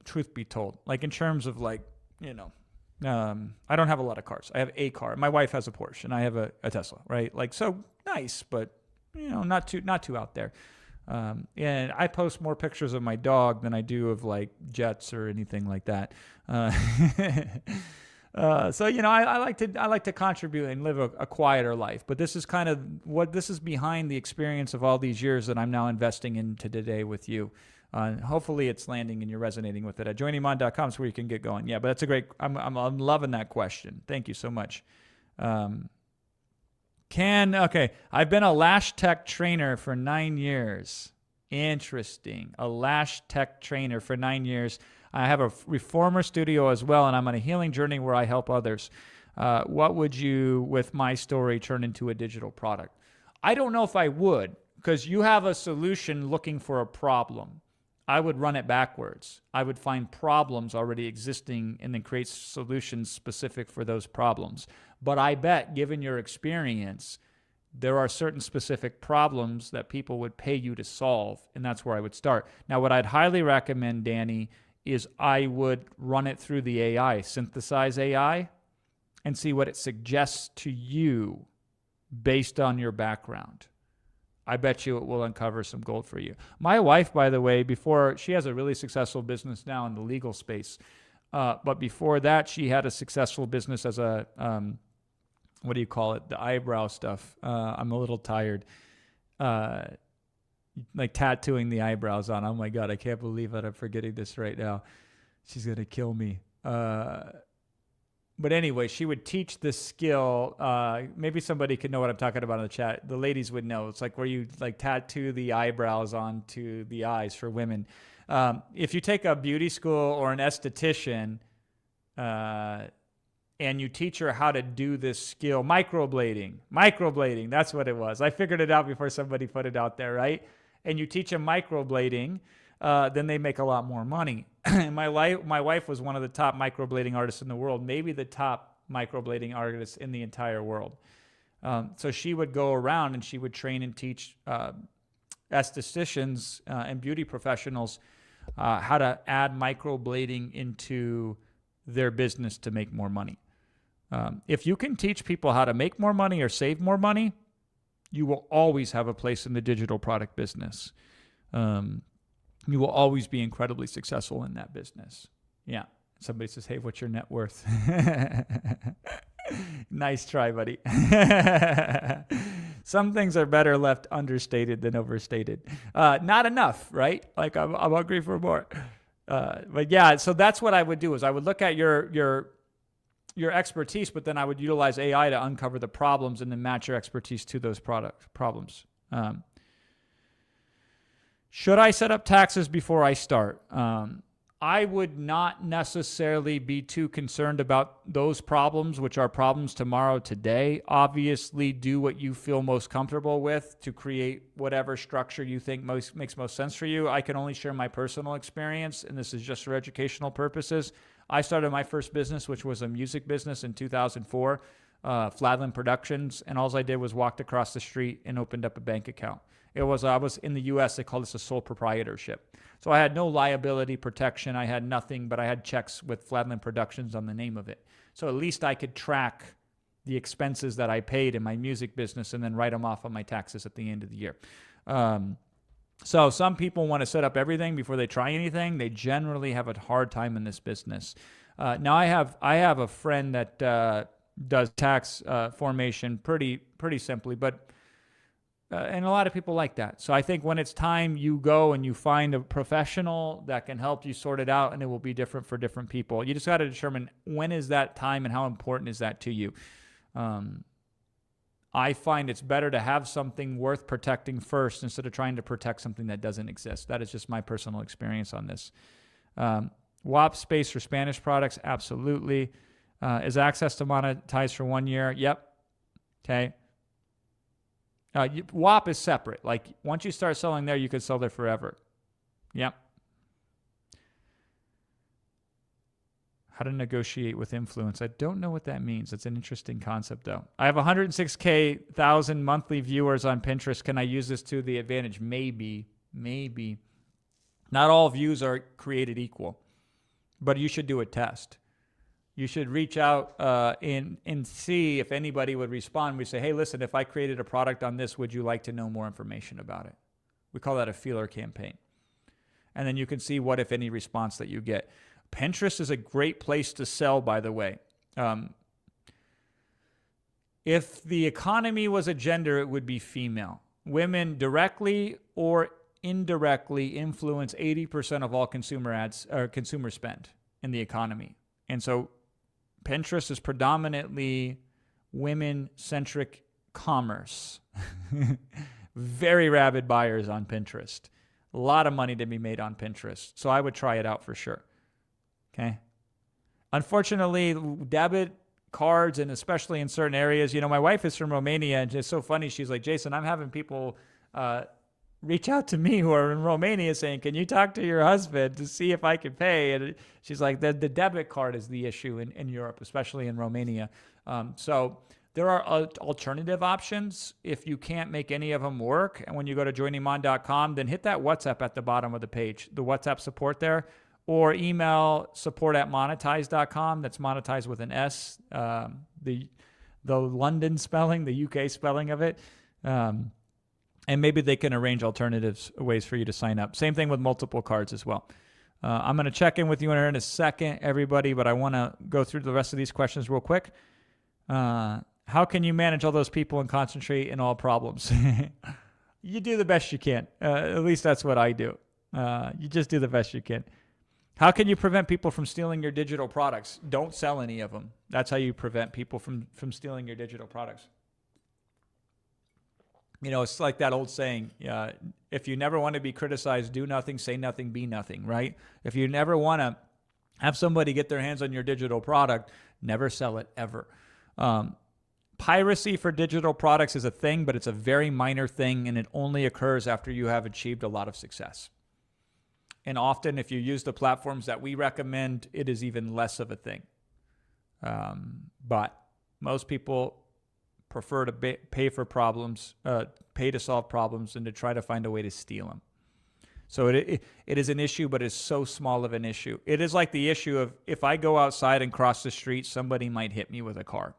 truth be told. Like, in terms of, like, you know, I don't have a lot of cars. I have a car. My wife has a Porsche, and I have a Tesla, right? Like, so nice, but, you know, not too out there. And I post more pictures of my dog than I do of, like, jets or anything like that. So, you know, I like to contribute and live a quieter life. But this is kind of this is behind the experience of all these years that I'm now investing into today with you. Hopefully it's landing and you're resonating with it. At joiniman.com is where you can get going. Yeah, but that's a great, I'm loving that question. Thank you so much. Okay, I've been a Lash Tech trainer for 9 years. Interesting. A Lash Tech trainer for 9 years. I have a reformer studio as well, and I'm on a healing journey where I help others. What would you, with my story, turn into a digital product? I don't know if I would, because you have a solution looking for a problem. I would run it backwards. I would find problems already existing and then create solutions specific for those problems. But I bet, given your experience, there are certain specific problems that people would pay you to solve, and that's where I would start. Now, what I'd highly recommend, Danny, is I would run it through the AI, synthesize AI, and see what it suggests to you based on your background. I bet you it will uncover some gold for you. My wife, by the way, she has a really successful business now in the legal space. But before that, she had a successful business as a, what do you call it? The eyebrow stuff. I'm a little tired. Like tattooing the eyebrows on. Oh my God, I can't believe that I'm forgetting this right now. She's going to kill me. But anyway, she would teach this skill. Maybe somebody could know what I'm talking about in the chat. The ladies would know. It's like where you like tattoo the eyebrows onto the eyes for women. If you take a beauty school or an esthetician and you teach her how to do this skill, microblading, that's what it was. I figured it out before somebody put it out there, right? And you teach them microblading, then they make a lot more money. My wife was one of the top microblading artists in the world, maybe the top microblading artist in the entire world. So she would go around and she would train and teach estheticians and beauty professionals how to add microblading into their business to make more money. If you can teach people how to make more money or save more money, you will always have a place in the digital product business. You will always be incredibly successful in that business. Yeah. Somebody says, hey, what's your net worth? Nice try, buddy. Some things are better left understated than overstated. Not enough, right? Like I'm hungry for more. But yeah, so that's what I would do is I would look at your expertise, but then I would utilize AI to uncover the problems and then match your expertise to those problems. Should I set up taxes before I start? I would not necessarily be too concerned about those problems, which are problems tomorrow, today. Obviously, do what you feel most comfortable with to create whatever structure you think makes most sense for you. I can only share my personal experience, and this is just for educational purposes. I started my first business, which was a music business in 2004, Flatland Productions, and all I did was walked across the street and opened up a bank account. I was in the U.S., they call this a sole proprietorship. So I had no liability protection. I had nothing, but I had checks with Flatland Productions on the name of it. So at least I could track the expenses that I paid in my music business and then write them off on my taxes at the end of the year. So some people want to set up everything before they try anything. They generally have a hard time in this business. Now I have a friend that does tax formation pretty simply, but and a lot of people like that. So I think when it's time, you go and you find a professional that can help you sort it out, and it will be different for different people. You just got to determine when is that time and how important is that to you. I find it's better to have something worth protecting first instead of trying to protect something that doesn't exist. That is just my personal experience on this. WAP space for Spanish products, absolutely. Is access to monetize for 1 year? Yep. Okay. WAP is separate. Like once you start selling there, you could sell there forever. Yep. How to negotiate with influence. I don't know what that means. It's an interesting concept, though. I have 106,000 monthly viewers on Pinterest. Can I use this to the advantage? Maybe. Not all views are created equal, but you should do a test. You should reach out and see if anybody would respond. We say, hey, listen, if I created a product on this, would you like to know more information about it? We call that a feeler campaign. And then you can see what, if any, response that you get. Pinterest is a great place to sell, by the way. If the economy was a gender, it would be female. Women directly or indirectly influence 80% of all consumer ads or consumer spend in the economy. And so Pinterest is predominantly women-centric commerce. Very rabid buyers on Pinterest. A lot of money to be made on Pinterest. So I would try it out for sure. Okay. Unfortunately, debit cards, and especially in certain areas, my wife is from Romania, and it's so funny. She's like, Jason, I'm having people reach out to me who are in Romania saying, can you talk to your husband to see if I can pay? And she's like, the debit card is the issue in Europe, especially in Romania. So there are alternative options if you can't make any of them work. And when you go to joiniman.com, then hit that WhatsApp at the bottom of the page, the WhatsApp support there, or email support@monetize.com. That's monetize with an S, the London spelling, the UK spelling of it. And maybe they can arrange alternatives, ways for you to sign up. Same thing with multiple cards as well. I'm going to check in with you in a second, everybody, but I want to go through the rest of these questions real quick. How can you manage all those people and concentrate in all problems? You do the best you can. At least that's what I do. You just do the best you can. How can you prevent people from stealing your digital products? Don't sell any of them. That's how you prevent people from stealing your digital products. It's like that old saying, if you never want to be criticized, do nothing, say nothing, be nothing, right? If you never want to have somebody get their hands on your digital product, never sell it ever. Piracy for digital products is a thing, but it's a very minor thing, and it only occurs after you have achieved a lot of success. And often, if you use the platforms that we recommend, it is even less of a thing. But most people prefer to pay for problems, pay to solve problems, and to try to find a way to steal them. So it is an issue, but it's so small of an issue. It is like the issue of if I go outside and cross the street, somebody might hit me with a car.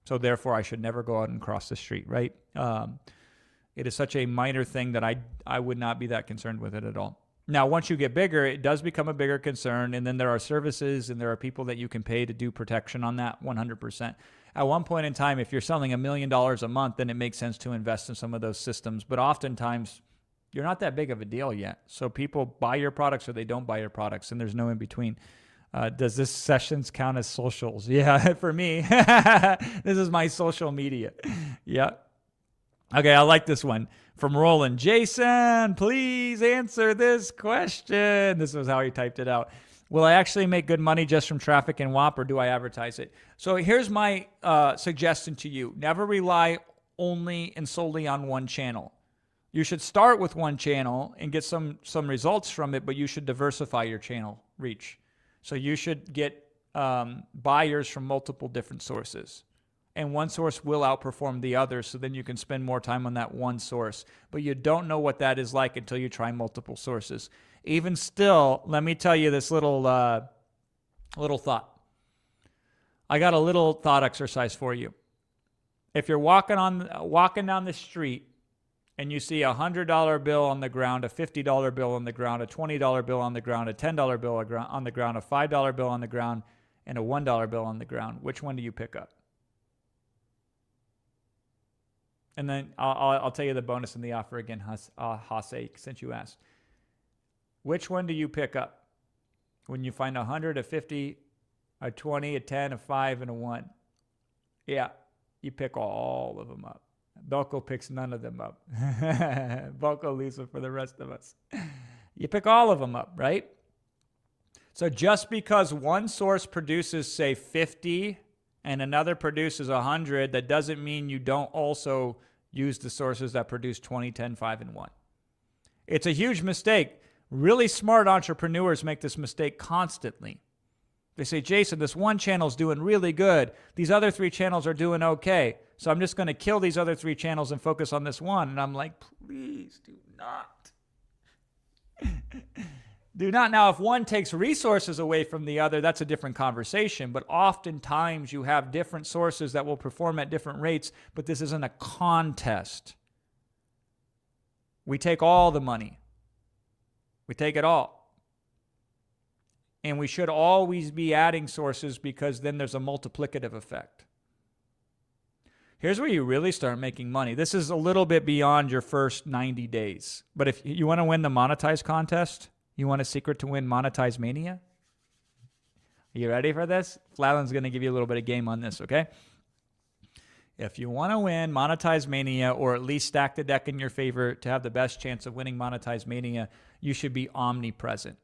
So therefore, I should never go out and cross the street, right? It is such a minor thing that I would not be that concerned with it at all. Now, once you get bigger, it does become a bigger concern, and then there are services and there are people that you can pay to do protection on that 100%. At one point in time, if you're selling $1 million a month, then it makes sense to invest in some of those systems. But oftentimes, you're not that big of a deal yet. So people buy your products or they don't buy your products, and there's no in between. Does this sessions count as socials? Yeah, for me, this is my social media. Yeah. Okay, I like this one from Roland. Jason, please answer this question. This was how he typed it out. Will I actually make good money just from traffic and WAP, or do I advertise it? So here's my suggestion to you. Never rely only and solely on one channel. You should start with one channel and get some results from it, but you should diversify your channel reach. So you should get buyers from multiple different sources. And one source will outperform the other, so then you can spend more time on that one source. But you don't know what that is like until you try multiple sources. Even still, let me tell you this little thought. I got a little thought exercise for you. If you're walking down the street and you see a $100 bill on the ground, a $50 bill on the ground, a $20 bill on the ground, a $10 bill on the ground, a $5 bill on the ground, and a $1 bill on the ground, which one do you pick up? And then I'll tell you the bonus and the offer again, Hase, since you asked. Which one do you pick up when you find a 100, a 50, a 20, a 10, a 5, and a 1? Yeah, you pick all of them up. Belko picks none of them up. Belko leaves them for the rest of us. You pick all of them up, right? So just because one source produces, say, 50 and another produces 100, that doesn't mean you don't also use the sources that produce 20, 10, 5, and 1. It's a huge mistake. Really smart entrepreneurs make this mistake constantly. They say, Jason, this one channel's doing really good. These other 3 channels are doing okay. So I'm just going to kill these other 3 channels and focus on this one. And I'm like, please do not. Do not. Now, if one takes resources away from the other, that's a different conversation. But oftentimes you have different sources that will perform at different rates, but this isn't a contest. We take all the money. We take it all. And we should always be adding sources because then there's a multiplicative effect. Here's where you really start making money. This is a little bit beyond your first 90 days. But if you want to win the Monetize contest, you want a secret to win Monetize Mania? Are you ready for this? Flatland's going to give you a little bit of game on this, okay? If you want to win Monetize Mania, or at least stack the deck in your favor to have the best chance of winning Monetize Mania, you should be omnipresent.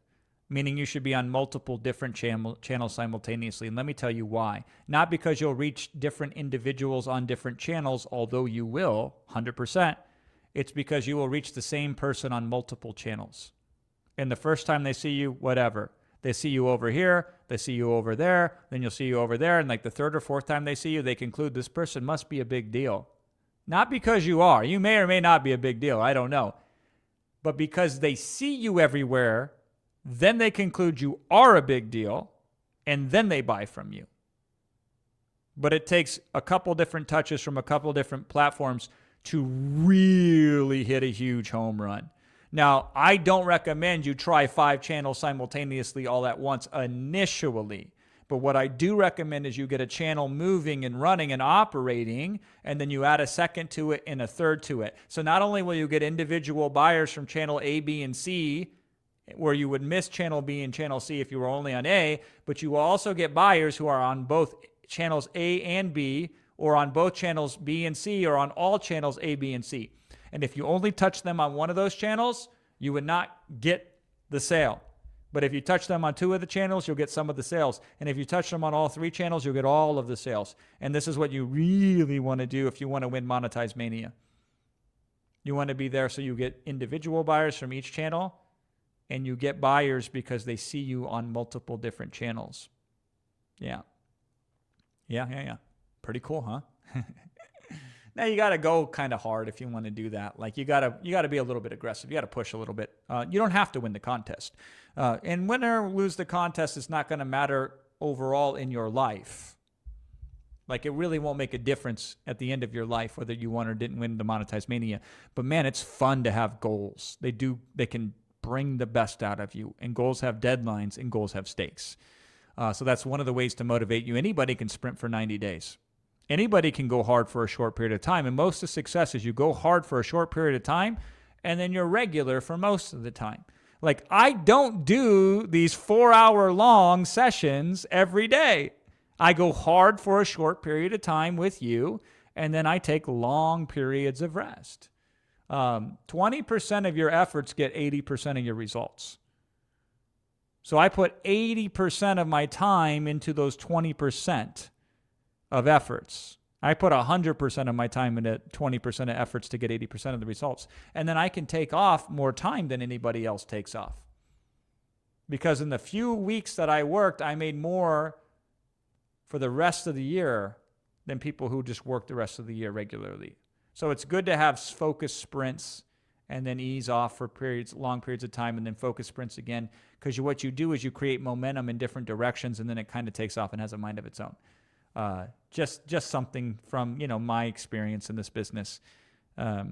Meaning you should be on multiple different channels simultaneously. And let me tell you why. Not because you'll reach different individuals on different channels, although you will, 100%. It's because you will reach the same person on multiple channels. And the first time they see you, whatever. They see you over here, they see you over there, then you'll see you over there. And like the 3rd or 4th time they see you, they conclude this person must be a big deal. Not because you are. You may or may not be a big deal. I don't know. But because they see you everywhere, then they conclude you are a big deal, and then they buy from you. But it takes a couple different touches from a couple different platforms to really hit a huge home run. Now, I don't recommend you try 5 channels simultaneously all at once initially. But what I do recommend is you get a channel moving and running and operating, and then you add a second to it and a third to it. So not only will you get individual buyers from channel A, B, and C, where you would miss channel B and channel C if you were only on A, but you will also get buyers who are on both channels A and B, or on both channels B and C, or on all channels A, B, and C. And if you only touch them on one of those channels, you would not get the sale. But if you touch them on 2 of the channels, you'll get some of the sales. And if you touch them on all 3 channels, you'll get all of the sales. And this is what you really want to do if you want to win Monetize Mania. You want to be there so you get individual buyers from each channel, and you get buyers because they see you on multiple different channels. Yeah. Pretty cool, huh? Now you got to go kind of hard if you want to do that. Like you got to be a little bit aggressive. You got to push a little bit. You don't have to win the contest. And win or lose the contest is not going to matter overall in your life. Like it really won't make a difference at the end of your life whether you won or didn't win the Monetize Mania. But man, it's fun to have goals. They can bring the best out of you. And goals have deadlines, and goals have stakes. So that's one of the ways to motivate you. Anybody can sprint for 90 days. Anybody can go hard for a short period of time. And most of success is you go hard for a short period of time, and then you're regular for most of the time. Like I don't do these 4-hour-long sessions every day. I go hard for a short period of time with you, and then I take long periods of rest. 20% of your efforts get 80% of your results. So I put 80% of my time into those 20% of efforts. I put 100% of my time into 20% of efforts to get 80% of the results. And then I can take off more time than anybody else takes off. Because in the few weeks that I worked, I made more for the rest of the year than people who just work the rest of the year regularly. So it's good to have focused sprints and then ease off for long periods of time, and then focus sprints again. Because what you do is you create momentum in different directions, and then it kind of takes off and has a mind of its own. Just something from my experience in this business. But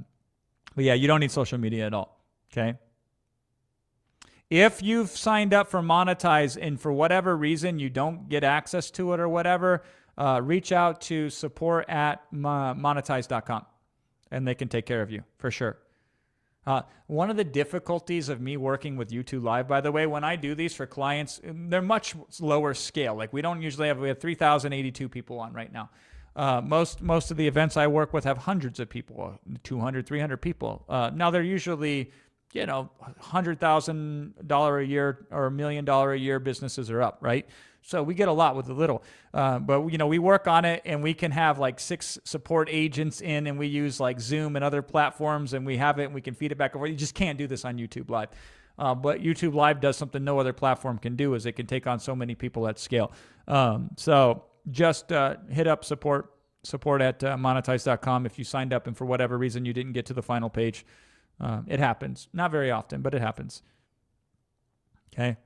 yeah, you don't need social media at all. Okay. If you've signed up for Monetize and for whatever reason you don't get access to it or whatever, reach out to support@monetize.com and they can take care of you for sure. One of the difficulties of me working with YouTube Live, by the way, when I do these for clients, they're much lower scale. Like we have 3,082 people on right now. Most of the events I work with have hundreds of people, 200, 300 people. Now they're usually, $100,000 a year or $1 million a year businesses are up, right? So we get a lot with a little, but we work on it, and we can have like 6 support agents in, and we use like Zoom and other platforms, and we have it and we can feed it back over. You just can't do this on YouTube Live. But YouTube Live does something no other platform can do, is it can take on so many people at scale. So just hit up support at monetize.com if you signed up and for whatever reason you didn't get to the final page. It happens. Not very often, but it happens. Okay.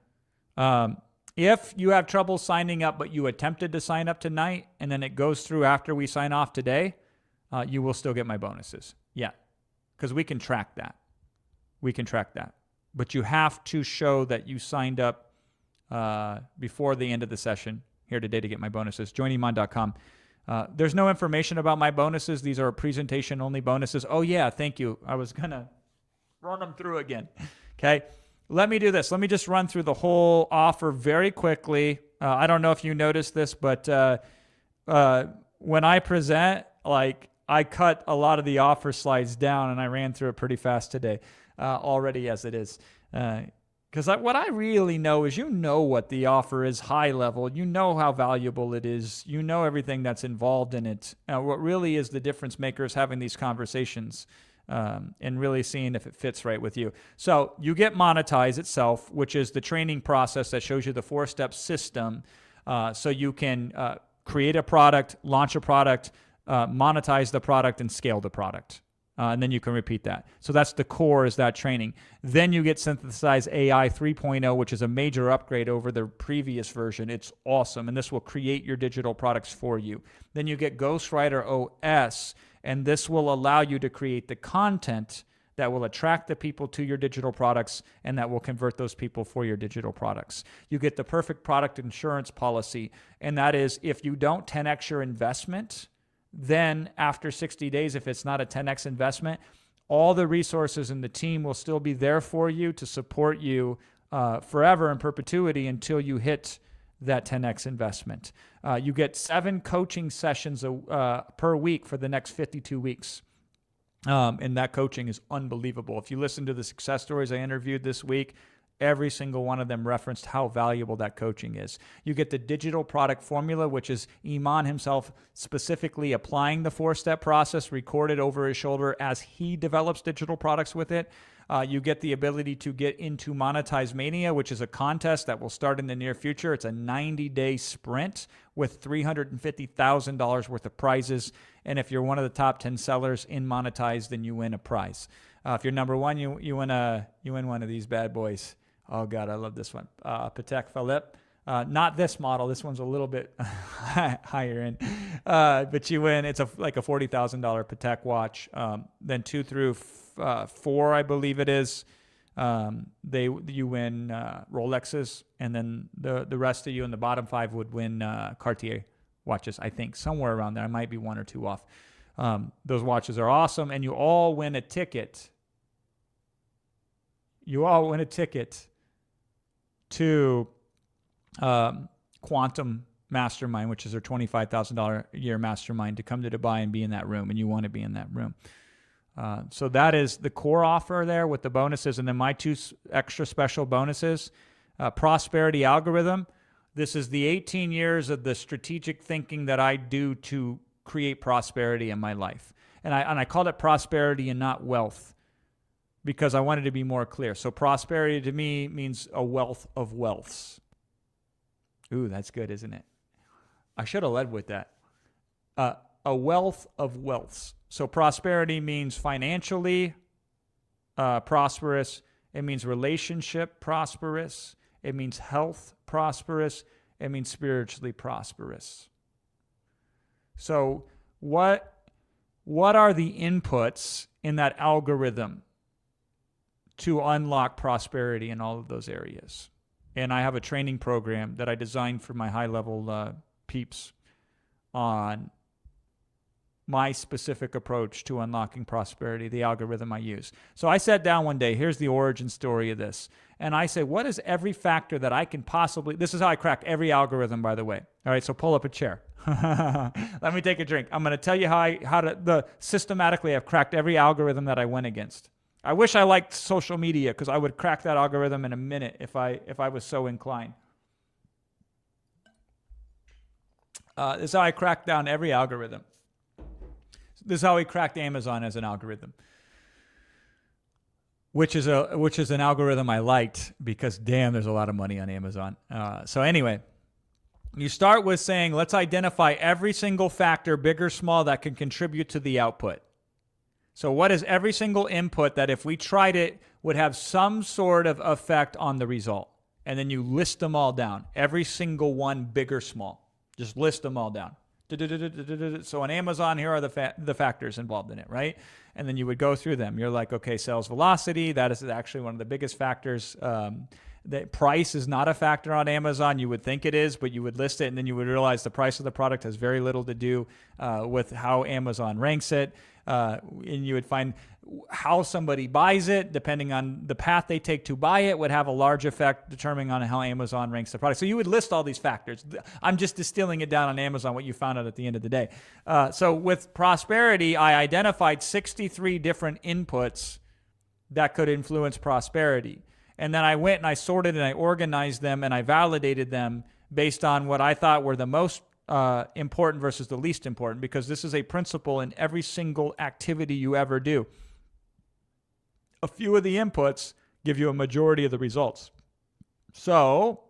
If you have trouble signing up, but you attempted to sign up tonight and then it goes through after we sign off today, you will still get my bonuses. Yeah. Because we can track that. But you have to show that you signed up before the end of the session here today to get my bonuses. Join Iman.com. There's no information about my bonuses. These are presentation-only bonuses. Oh, yeah, thank you. I was going to run them through again. Okay, let me do this. Let me just run through the whole offer very quickly. I don't know if you noticed this, but when I present, I cut a lot of the offer slides down, and I ran through it pretty fast today already as it is. Because what I really know is what the offer is high level. You know how valuable it is. You know everything that's involved in it. What really is the difference maker is having these conversations and really seeing if it fits right with you. So you get Monetize itself, which is the training process that shows you the 4-step system so you can create a product, launch a product, monetize the product, and scale the product. And then you can repeat that. So that's the core, is that training. Then you get Synthesize AI 3.0, which is a major upgrade over the previous version. It's awesome. And this will create your digital products for you. Then you get Ghostwriter OS, and this will allow you to create the content that will attract the people to your digital products and that will convert those people for your digital products. You get the perfect product insurance policy, and that is if you don't 10x your investment, then after 60 days, if it's not a 10x investment, all the resources in the team will still be there for you to support you forever in perpetuity until you hit that 10x investment. You get 7 coaching sessions per week for the next 52 weeks. And that coaching is unbelievable. If you listen to the success stories I interviewed this week, every single one of them referenced how valuable that coaching is. You get the digital product formula, which is Iman himself specifically applying the 4-step process recorded over his shoulder as he develops digital products with it. You get the ability to get into Monetize Mania, which is a contest that will start in the near future. It's a 90-day sprint with $350,000 worth of prizes. And if you're one of the top 10 sellers in Monetize, then you win a prize. If you're number one, you win one of these bad boys. Oh, God, I love this one. Patek Philippe. Not this model. This one's a little bit higher end. But you win. It's like a $40,000 Patek watch. Then 2 through 4, I believe it is. You win Rolexes. And then the rest of you in the bottom 5 would win Cartier watches, I think. Somewhere around there. I might be 1 or 2 off. Those watches are awesome. And you all win a ticket. To Quantum Mastermind, which is their $25,000 a year mastermind, to come to Dubai and be in that room, and you want to be in that room. So that is the core offer there with the bonuses, and then my 2 extra special bonuses. Prosperity Algorithm. This is the 18 years of the strategic thinking that I do to create prosperity in my life. And I called it prosperity and not wealth, because I wanted to be more clear. So prosperity to me means a wealth of wealths. Ooh, that's good, isn't it? I should have led with that. A wealth of wealths. So prosperity means financially prosperous. It means relationship prosperous. It means health prosperous. It means spiritually prosperous. So what are the inputs in that algorithm to unlock prosperity in all of those areas? And I have a training program that I designed for my high-level peeps on my specific approach to unlocking prosperity, the algorithm I use. So I sat down one day, here's the origin story of this, and I said, what is every factor that I can possibly, this is how I crack every algorithm, by the way. All right, so pull up a chair. Let me take a drink. I'm going to tell you systematically I've cracked every algorithm that I went against. I wish I liked social media, because I would crack that algorithm in a minute if I was so inclined. This is how I cracked down every algorithm. This is how we cracked Amazon as an algorithm. which is an algorithm I liked because damn, there's a lot of money on Amazon. So anyway, you start with saying, let's identify every single factor, big or small, that can contribute to the output. So what is every single input that if we tried it would have some sort of effect on the result? And then you list them all down. Every single one, big or small. Just list them all down. So on Amazon, here are the factors involved in it, right? And then you would go through them. You're like, okay, sales velocity, that is actually one of the biggest factors. The price is not a factor on Amazon. You would think it is, but you would list it, and then you would realize the price of the product has very little to do with how Amazon ranks it. And you would find how somebody buys it, depending on the path they take to buy it, would have a large effect determining on how Amazon ranks the product. So you would list all these factors. I'm just distilling it down on Amazon, what you found out at the end of the day. So with prosperity, I identified 63 different inputs that could influence prosperity. And then I went and I sorted and I organized them and I validated them based on what I thought were the most important versus the least important, because this is a principle in every single activity you ever do. A few of the inputs give you a majority of the results. So,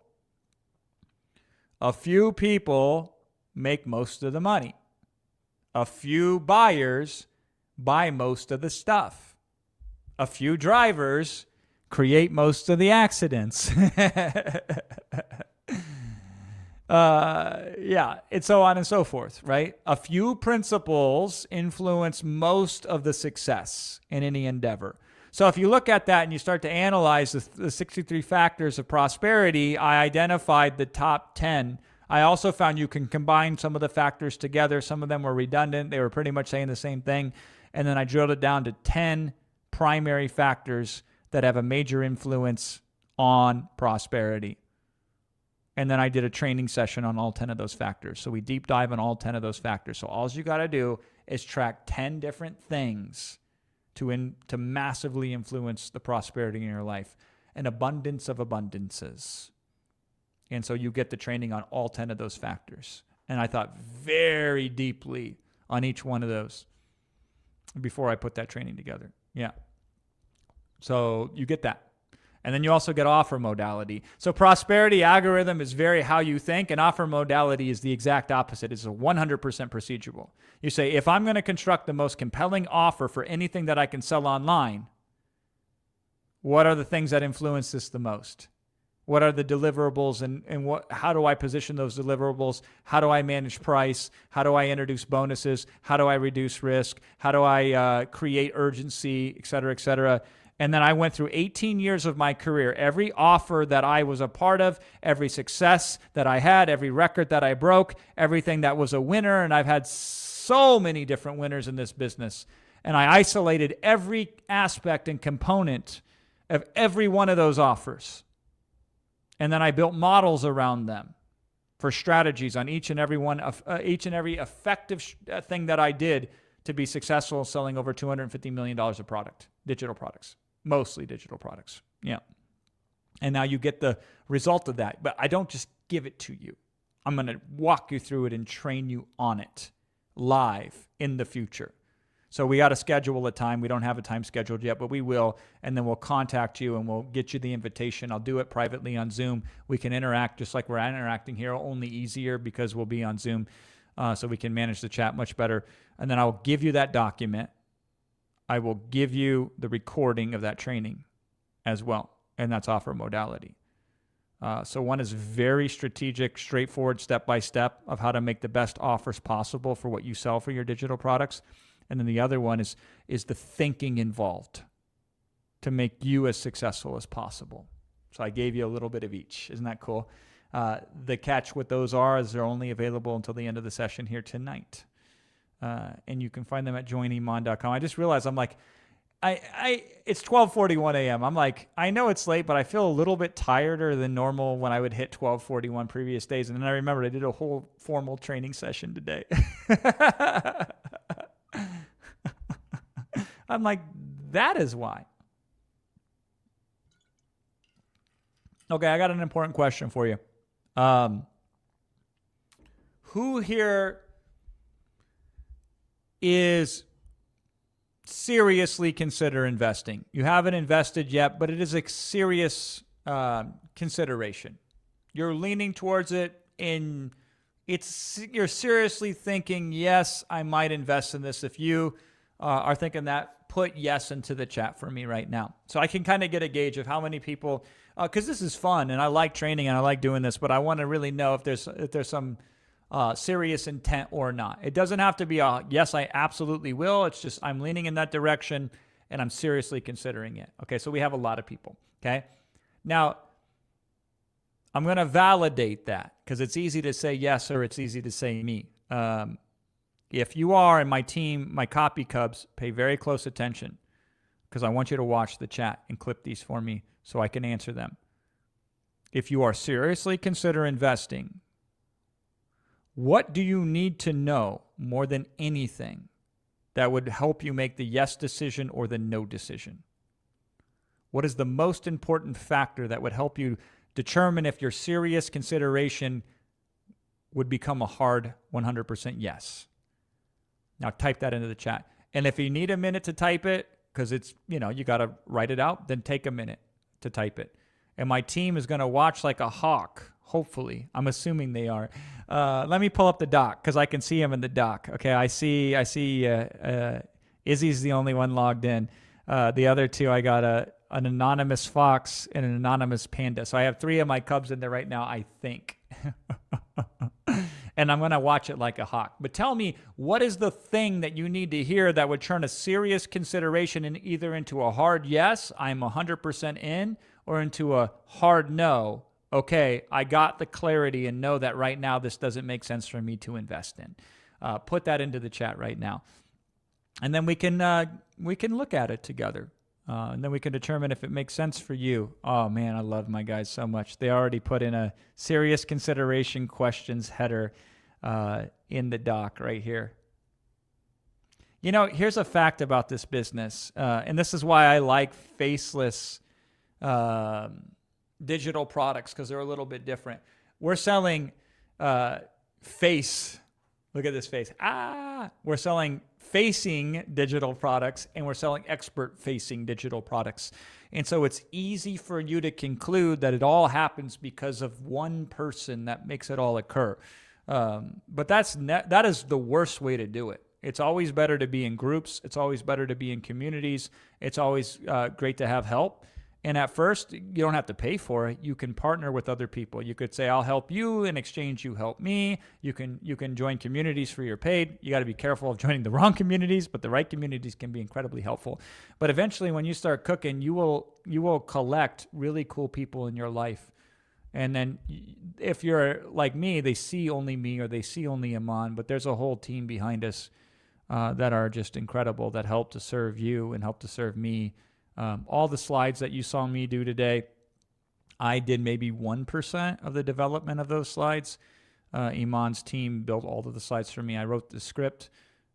a few people make most of the money. A few buyers buy most of the stuff. A few drivers create most of the accidents. And so on and so forth, right? A few principles influence most of the success in any endeavor. So if you look at that and you start to analyze the 63 factors of prosperity, I identified the top 10. I also found you can combine some of the factors together. Some of them were redundant. They were pretty much saying the same thing. And then I drilled it down to 10 primary factors that have a major influence on prosperity. And then I did a training session on all 10 of those factors. So we deep dive on all 10 of those factors. So all you got to do is track 10 different things to massively influence the prosperity in your life. An abundance of abundances. And so you get the training on all 10 of those factors. And I thought very deeply on each one of those before I put that training together. Yeah. So you get that. And then you also get offer modality. So prosperity algorithm is very how you think, and offer modality is the exact opposite. It's a 100% procedural. You say, if I'm going to construct the most compelling offer for anything that I can sell online, what are the things that influence this the most? What are the deliverables, and how do I position those deliverables? How do I manage price? How do I introduce bonuses? How do I reduce risk? How do I create urgency, et cetera, et cetera? And then I went through 18 years of my career. Every offer that I was a part of, every success that I had, every record that I broke, everything that was a winner. And I've had so many different winners in this business. And I isolated every aspect and component of every one of those offers. And then I built models around them for strategies on each and every effective thing that I did to be successful selling over $250 million of product, digital products. Mostly digital products. Yeah. And now you get the result of that. But I don't just give it to you. I'm going to walk you through it and train you on it live in the future. So we got to schedule a time. We don't have a time scheduled yet, but we will. And then we'll contact you and we'll get you the invitation. I'll do it privately on Zoom. We can interact just like we're interacting here, only easier because we'll be on Zoom. So we can manage the chat much better. And then I'll give you that document. I will give you the recording of that training as well. And that's offer modality. So one is very strategic, straightforward, step-by-step of how to make the best offers possible for what you sell for your digital products. And then the other one is the thinking involved to make you as successful as possible. So I gave you a little bit of each. Isn't that cool? The catch with those is they're only available until the end of the session here tonight. And you can find them at joiniman.com. I just realized it's 12:41 a.m. I'm like, I know it's late, but I feel a little bit tireder than normal when I would hit 12:41 previous days. And then I remembered I did a whole formal training session today. I'm like, that is why. Okay, I got an important question for you. Who here is seriously consider investing. You haven't invested yet, but it is a serious consideration. You're leaning towards it, and you're seriously thinking, yes, I might invest in this. If you are thinking that, put yes into the chat for me right now, so I can kind of get a gauge of how many people. Because this is fun, and I like training, and I like doing this, but I want to really know if there's some serious intent or not. It doesn't have to be a yes, I absolutely will. It's just I'm leaning in that direction, and I'm seriously considering it. Okay, so we have a lot of people. Okay, now I'm going to validate that because it's easy to say yes or it's easy to say me. If you are, and my team, my copy cubs, pay very close attention because I want you to watch the chat and clip these for me so I can answer them. If you are seriously consider investing, what do you need to know more than anything that would help you make the yes decision or the no decision? What is the most important factor that would help you determine if your serious consideration would become a hard 100% yes? Now type that into the chat. And if you need a minute to type it, because it's, you got to write it out, then take a minute to type it. And my team is going to watch like a hawk, hopefully. I'm assuming they are. Let me pull up the doc because I can see him in the doc. Okay, I see Izzy's the only one logged in. The other two, I got an anonymous fox and an anonymous panda. So I have 3 of my cubs in there right now, I think. And I'm going to watch it like a hawk. But tell me, what is the thing that you need to hear that would turn a serious consideration either into a hard yes, I'm 100% in, or into a hard no, okay, I got the clarity and know that right now this doesn't make sense for me to invest in. Put that into the chat right now. And then we can look at it together. And then we can determine if it makes sense for you. Oh, man, I love my guys so much. They already put in a serious consideration questions header in the doc right here. Here's a fact about this business. And this is why I like faceless digital products, because they're a little bit different. We're selling face. Look at this face. We're selling facing digital products, and we're selling expert facing digital products. And so it's easy for you to conclude that it all happens because of one person that makes it all occur. But that is the worst way to do it. It's always better to be in groups. It's always better to be in communities. It's always great to have help. And at first, you don't have to pay for it. You can partner with other people. You could say, I'll help you. In exchange, you help me. You can join communities for your paid. You got to be careful of joining the wrong communities, but the right communities can be incredibly helpful. But eventually, when you start cooking, you will collect really cool people in your life. And then if you're like me, they see only me or they see only Iman, but there's a whole team behind us that are just incredible, that help to serve you and help to serve me. All the slides that you saw me do today, I did maybe 1% of the development of those slides. Iman's team built all of the slides for me. I wrote the script,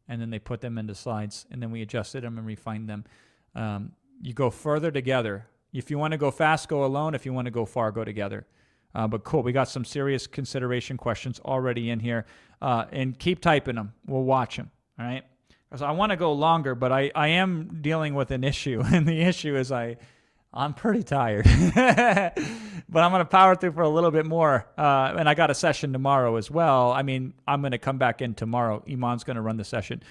and then they put them into slides, and then we adjusted them and refined them. You go further together. If you want to go fast, go alone. If you want to go far, go together. But cool, we got some serious consideration questions already in here. And keep typing them. We'll watch them, all right? So I want to go longer, but I am dealing with an issue, and the issue is I'm pretty tired. But I'm going to power through for a little bit more, and I got a session tomorrow as well. I mean, I'm going to come back in tomorrow. Iman's going to run the session.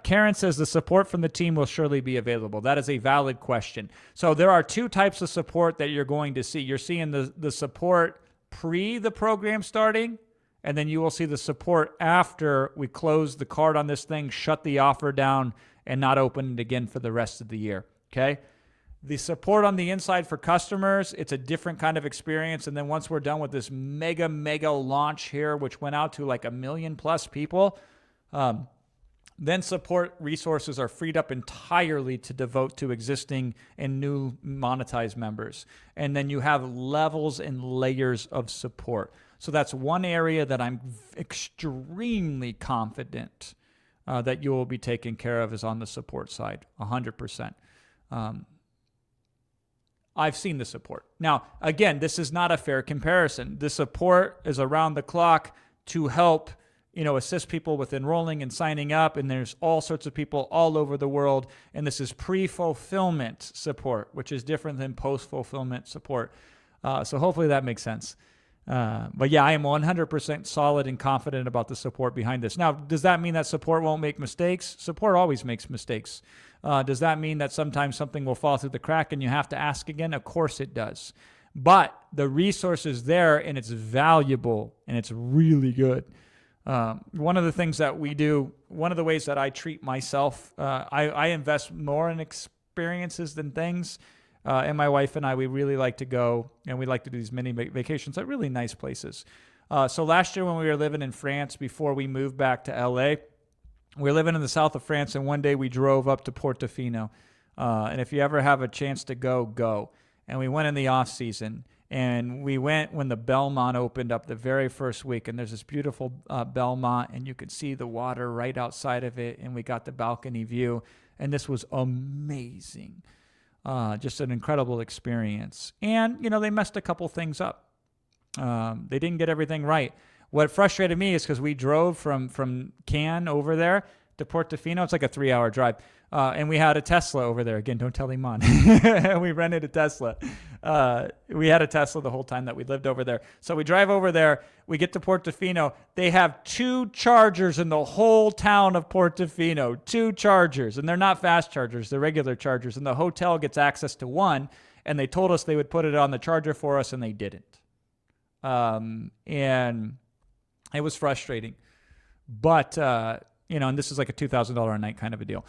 Karen says the support from the team will surely be available. That is a valid question. So there are 2 types of support that you're going to see. You're seeing the support pre the program starting, and then you will see the support after we close the card on this thing, shut the offer down, and not open it again for the rest of the year, okay? The support on the inside for customers, it's a different kind of experience. And then once we're done with this mega launch here, which went out to like 1 million+ people, then support resources are freed up entirely to devote to existing and new monetized members. And then you have levels and layers of support. So that's one area that I'm extremely confident that you will be taken care of is on the support side, 100%. I've seen the support. Now, again, this is not a fair comparison. The support is around the clock to help assist people with enrolling and signing up. And there's all sorts of people all over the world. And this is pre-fulfillment support, which is different than post-fulfillment support. So hopefully that makes sense. But yeah, I am 100% solid and confident about the support behind this. Now, does that mean that support won't make mistakes? Support always makes mistakes. Does that mean that sometimes something will fall through the crack and you have to ask again? Of course it does. But the resource is there and it's valuable and it's really good. One of the things that we do, one of the ways that I treat myself, I invest more in experiences than things. And my wife and I, we really like to go, and we like to do these mini vacations at really nice places. So last year when we were living in France, before we moved back to LA, we were living in the south of France, and one day we drove up to Portofino. And if you ever have a chance to go, go. And we went in the off season, and we went when the Belmont opened up the very first week. And there's this beautiful Belmont, and you could see the water right outside of it, and we got the balcony view, and this was amazing. Just an incredible experience. And, they messed a couple things up. They didn't get everything right. What frustrated me is because we drove from Cannes over there to Portofino. It's like a 3-hour drive. And we had a Tesla over there. Again, don't tell Iman. We rented a Tesla. We had a Tesla the whole time that we lived over there. So we drive over there. We get to Portofino. They have 2 chargers in the whole town of Portofino. 2 chargers. And they're not fast chargers. They're regular chargers. And the hotel gets access to one. And they told us they would put it on the charger for us, and they didn't. And it was frustrating. But, and this is like a $2,000 a night kind of a deal.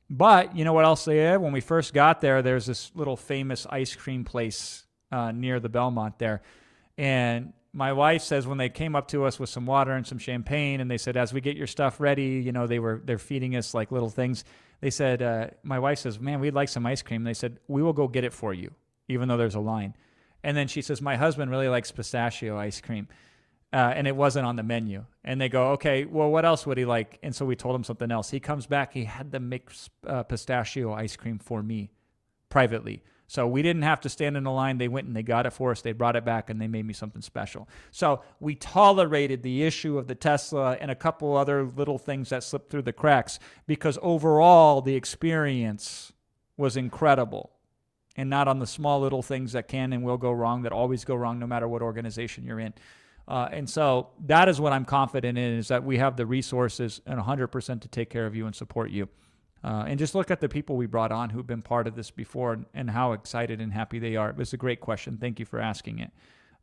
But you know what else they have? When we first got there, there's this little famous ice cream place near the Belmont there. And my wife says when they came up to us with some water and some champagne, and they said, as we get your stuff ready, they're feeding us like little things. They said, my wife says, man, we'd like some ice cream. They said, we will go get it for you, even though there's a line. And then she says, my husband really likes pistachio ice cream. And it wasn't on the menu. And they go, okay, well, what else would he like? And so we told him something else. He comes back. He had them make pistachio ice cream for me privately. So we didn't have to stand in a line. They went and they got it for us. They brought it back and they made me something special. So we tolerated the issue of the Tesla and a couple other little things that slipped through the cracks because overall the experience was incredible. And not on the small little things that can and will go wrong, that always go wrong no matter what organization you're in. And so that is what I'm confident in, is that we have the resources and 100% to take care of you and support you. And just look at the people we brought on who've been part of this before and how excited and happy they are. It was a great question. Thank you for asking it.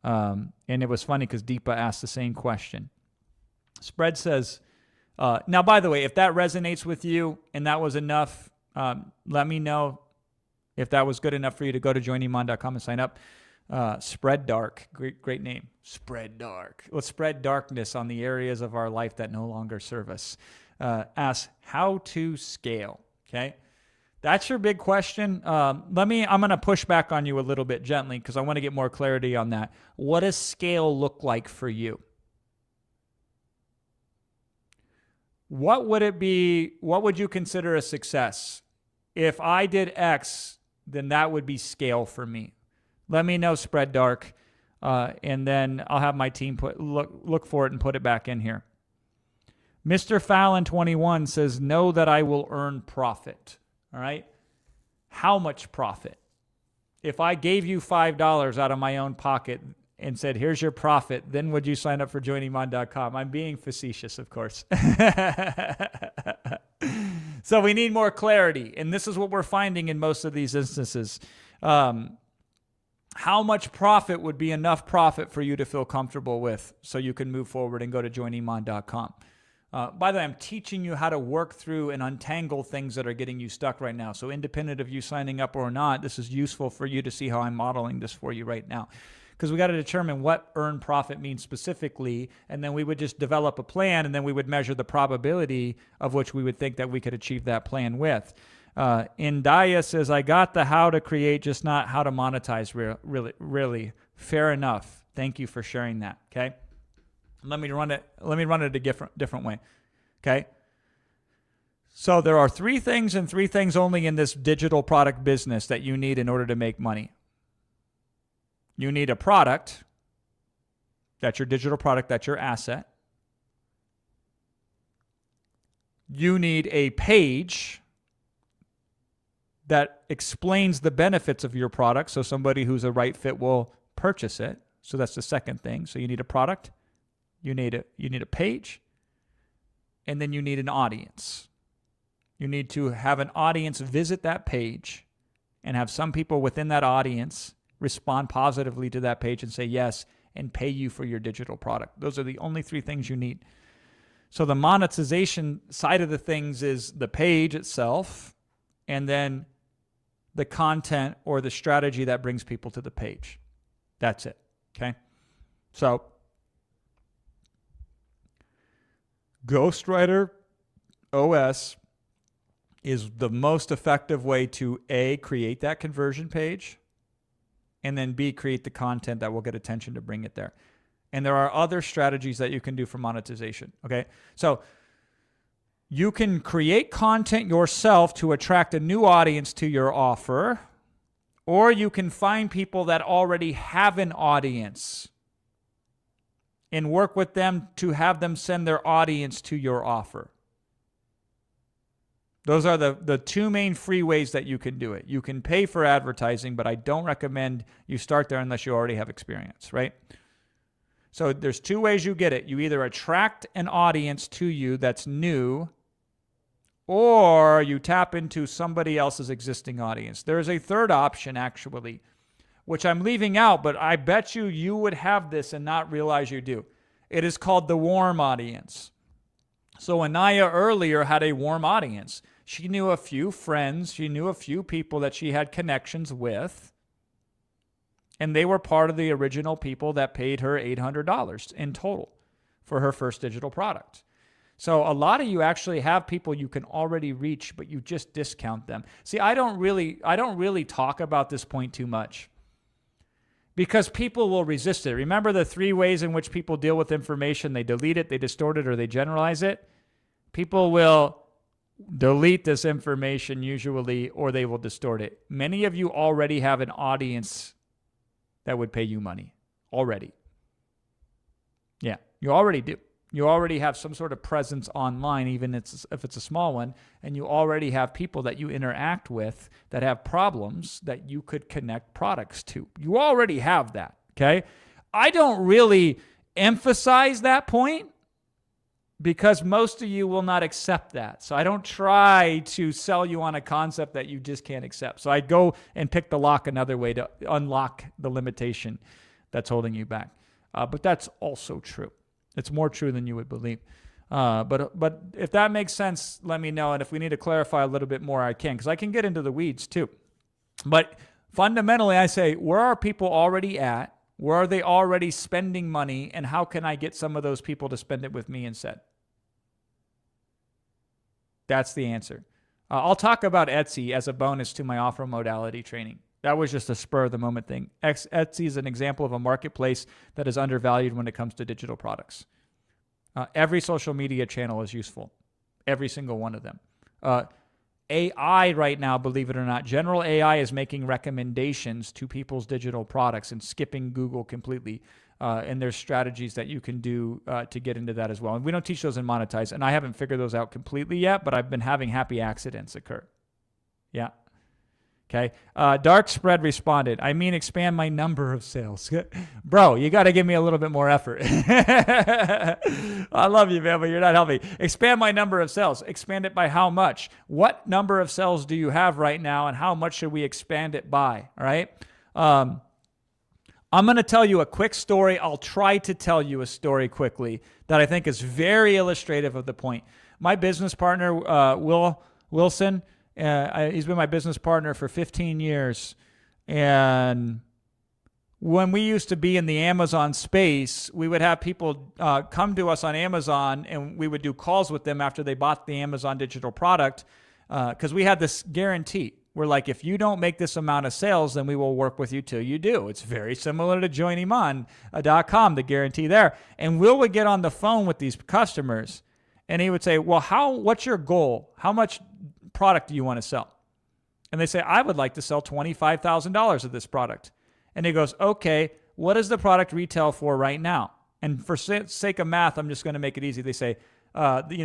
And it was funny because Deepa asked the same question. Spread says, now, by the way, if that resonates with you and that was enough, let me know if that was good enough for you to go to joiniman.com and sign up. Spread Dark, great name. Spread Dark. Let's spread darkness on the areas of our life that no longer serve us. Ask how to scale. Okay, that's your big question. I'm going to push back on you a little bit gently because I want to get more clarity on that. What does scale look like for you? What would it be? What would you consider a success? If I did X, then that would be scale for me. Let me know, Spread Dark, and then I'll have my team look for it and put it back in here. Mr. Fallon 21 says, know that I will earn profit. All right? How much profit? If I gave you $5 out of my own pocket and said, here's your profit, then would you sign up for joiniman.com? I'm being facetious, of course. So we need more clarity, and this is what we're finding in most of these instances. How much profit would be enough profit for you to feel comfortable with so you can move forward and go to joiniman.com? By the way, I'm teaching you how to work through and untangle things that are getting you stuck right now. So independent of you signing up or not, this is useful for you to see how I'm modeling this for you right now. Because we got to determine what earned profit means specifically, and then we would just develop a plan, and then we would measure the probability of which we would think that we could achieve that plan with. Indaya says, I got the how to create, just not how to monetize. Really. Fair enough. Thank you for sharing that. Okay. Let me run it a different way. Okay. So there are 3 things and 3 things only in this digital product business that you need in order to make money. You need a product. That's your digital product. That's your asset. You need a page that explains the benefits of your product so somebody who's a right fit will purchase it. So that's the second thing. So you need a product, you need a page, and then you need an audience. You need to have an audience visit that page and have some people within that audience respond positively to that page and say yes and pay you for your digital product. Those are the only three things you need. So the monetization side of the things is the page itself and then the content or the strategy that brings people to the page. That's it. Okay? So Ghostwriter OS is the most effective way to A, create that conversion page, and then B, create the content that will get attention to bring it there. And there are other strategies that you can do for monetization. Okay? So you can create content yourself to attract a new audience to your offer, or you can find people that already have an audience and work with them to have them send their audience to your offer. Those are the two main free ways that you can do it. You can pay for advertising, but I don't recommend you start there unless you already have experience, right? So there's two ways you get it. You either attract an audience to you that's new, or you tap into somebody else's existing audience. There's a third option, actually, which I'm leaving out, but I bet you would have this and not realize you do. It is called the warm audience. So Anaya earlier had a warm audience. She knew a few friends. She knew a few people that she had connections with. And they were part of the original people that paid her $800 in total for her first digital product. So a lot of you actually have people you can already reach, but you just discount them. See, I don't really talk about this point too much because people will resist it. Remember the three ways in which people deal with information? They delete it, they distort it, or they generalize it. People will delete this information usually, or they will distort it. Many of you already have an audience that would pay you money already. Yeah, you already do. You already have some sort of presence online, even if it's a small one, and you already have people that you interact with that have problems that you could connect products to. You already have that, okay? I don't really emphasize that point because most of you will not accept that. So I don't try to sell you on a concept that you just can't accept. So I go and pick the lock another way to unlock the limitation that's holding you back. But that's also true. It's more true than you would believe. But if that makes sense, let me know. And if we need to clarify a little bit more, I can, because I can get into the weeds too. But fundamentally, I say, where are people already at? Where are they already spending money? And how can I get some of those people to spend it with me instead? That's the answer. I'll talk about Etsy as a bonus to my offer modality training. That was just a spur of the moment thing. Etsy is an example of a marketplace that is undervalued when it comes to digital products. Every social media channel is useful. Every single one of them. AI right now, believe it or not, general AI is making recommendations to people's digital products and skipping Google completely. And there's strategies that you can do to get into that as well. And we don't teach those in Monetize. And I haven't figured those out completely yet, but I've been having happy accidents occur. Yeah. Okay. Dark Spread responded, I mean, expand my number of sales. Bro, you got to give me a little bit more effort. I love you, man, but you're not helping. Expand my number of sales. Expand it by how much? What number of sales do you have right now, and how much should we expand it by? All right. I'm going to tell you a quick story. I'll try to tell you a story quickly that I think is very illustrative of the point. My business partner, Wilson, he's been my business partner for 15 years. And when we used to be in the Amazon space, we would have people come to us on Amazon, and we would do calls with them after they bought the Amazon digital product because we had this guarantee. We're like, if you don't make this amount of sales, then we will work with you till you do. It's very similar to joiniman.com, the guarantee there. And Will would get on the phone with these customers, and he would say, well, what's your goal? How much product do you want to sell? And they say, I would like to sell $25,000 of this product. And he goes, okay, what does the product retail for right now? And for sake of math, I'm just going to make it easy. They say, He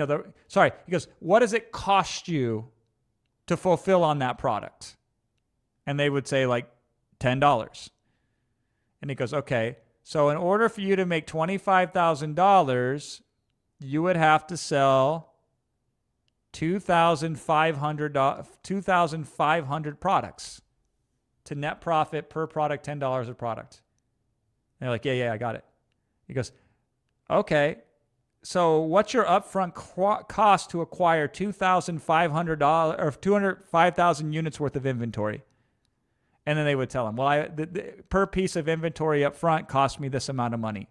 goes, what does it cost you to fulfill on that product? And they would say like $10. And he goes, okay, so in order for you to make $25,000, you would have to sell 2,500 products to net profit per product $10 a product. And they're like, yeah, I got it. He goes, okay, so what's your upfront cost to acquire $2,500 or 205,000 units worth of inventory? And then they would tell him, well, per piece of inventory up front cost me this amount of money.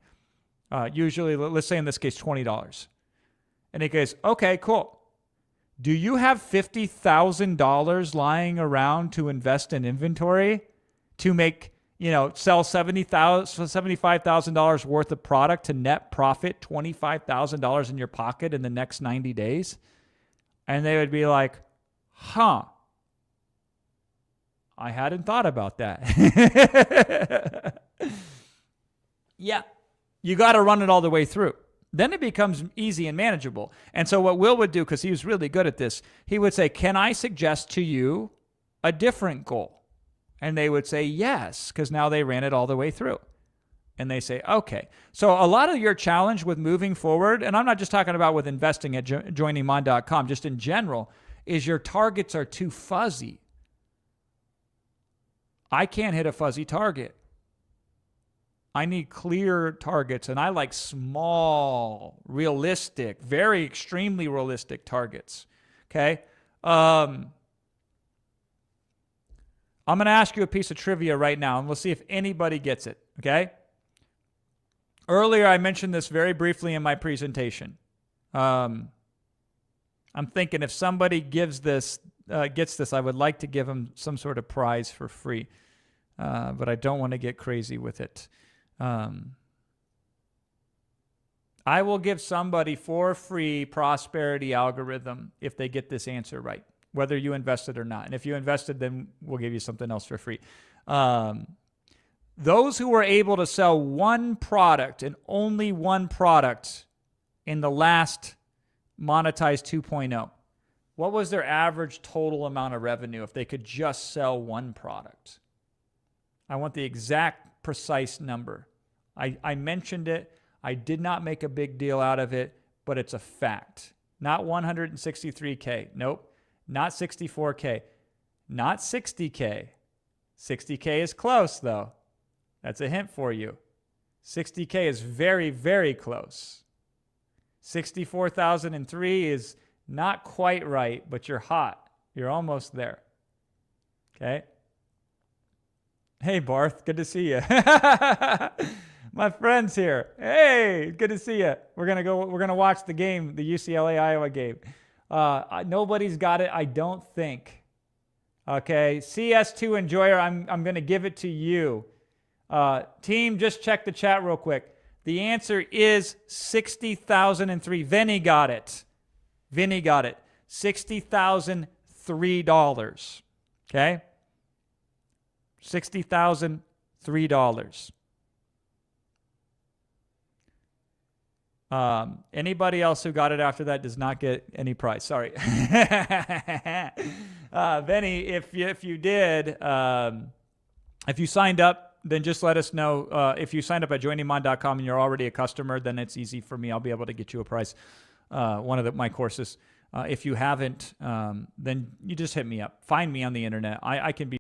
Usually, let's say in this case, $20. And he goes, okay, cool. Do you have $50,000 lying around to invest in inventory to make, sell $75,000 worth of product to net profit $25,000 in your pocket in the next 90 days? And they would be like, huh. I hadn't thought about that. Yeah, you got to run it all the way through. Then it becomes easy and manageable. And so what Will would do, because he was really good at this, he would say, can I suggest to you a different goal? And they would say yes, because now they ran it all the way through. And they say, okay. So a lot of your challenge with moving forward, and I'm not just talking about with investing at joiniman.com, just in general, is your targets are too fuzzy. I can't hit a fuzzy target. I need clear targets, and I like small, realistic, very extremely realistic targets. Okay? I'm going to ask you a piece of trivia right now, and we'll see if anybody gets it. Okay? Earlier, I mentioned this very briefly in my presentation. I'm thinking if somebody gets this, I would like to give them some sort of prize for free, but I don't want to get crazy with it. I will give somebody for free prosperity algorithm if they get this answer right, whether you invested or not. And if you invested, then we'll give you something else for free. Those who were able to sell one product and only one product in the last monetized 2.0, what was their average total amount of revenue if they could just sell one product? I want the exact precise number. I mentioned it. I did not make a big deal out of it, but it's a fact. Not 163K. Nope. Not 64K. Not 60K. 60K is close, though. That's a hint for you. 60K is very, very close. 64,003 is not quite right, but you're hot. You're almost there. Okay? Hey, Barth. Good to see you. My friend's here. Hey, good to see you. We're gonna watch the game, the UCLA Iowa game. Nobody's got it, I don't think. Okay, CS2 Enjoyer, I'm gonna give it to you. Team, just check the chat real quick. The answer is 60,003. Vinny got it. $60,003. Okay? $60,003. Anybody else who got it after that does not get any prize. Sorry. Benny, if you did, if you signed up, then just let us know. If you signed up at joiniman.com and you're already a customer, then it's easy for me. I'll be able to get you a prize, one of my courses. If you haven't, then you just hit me up. Find me on the internet. I can be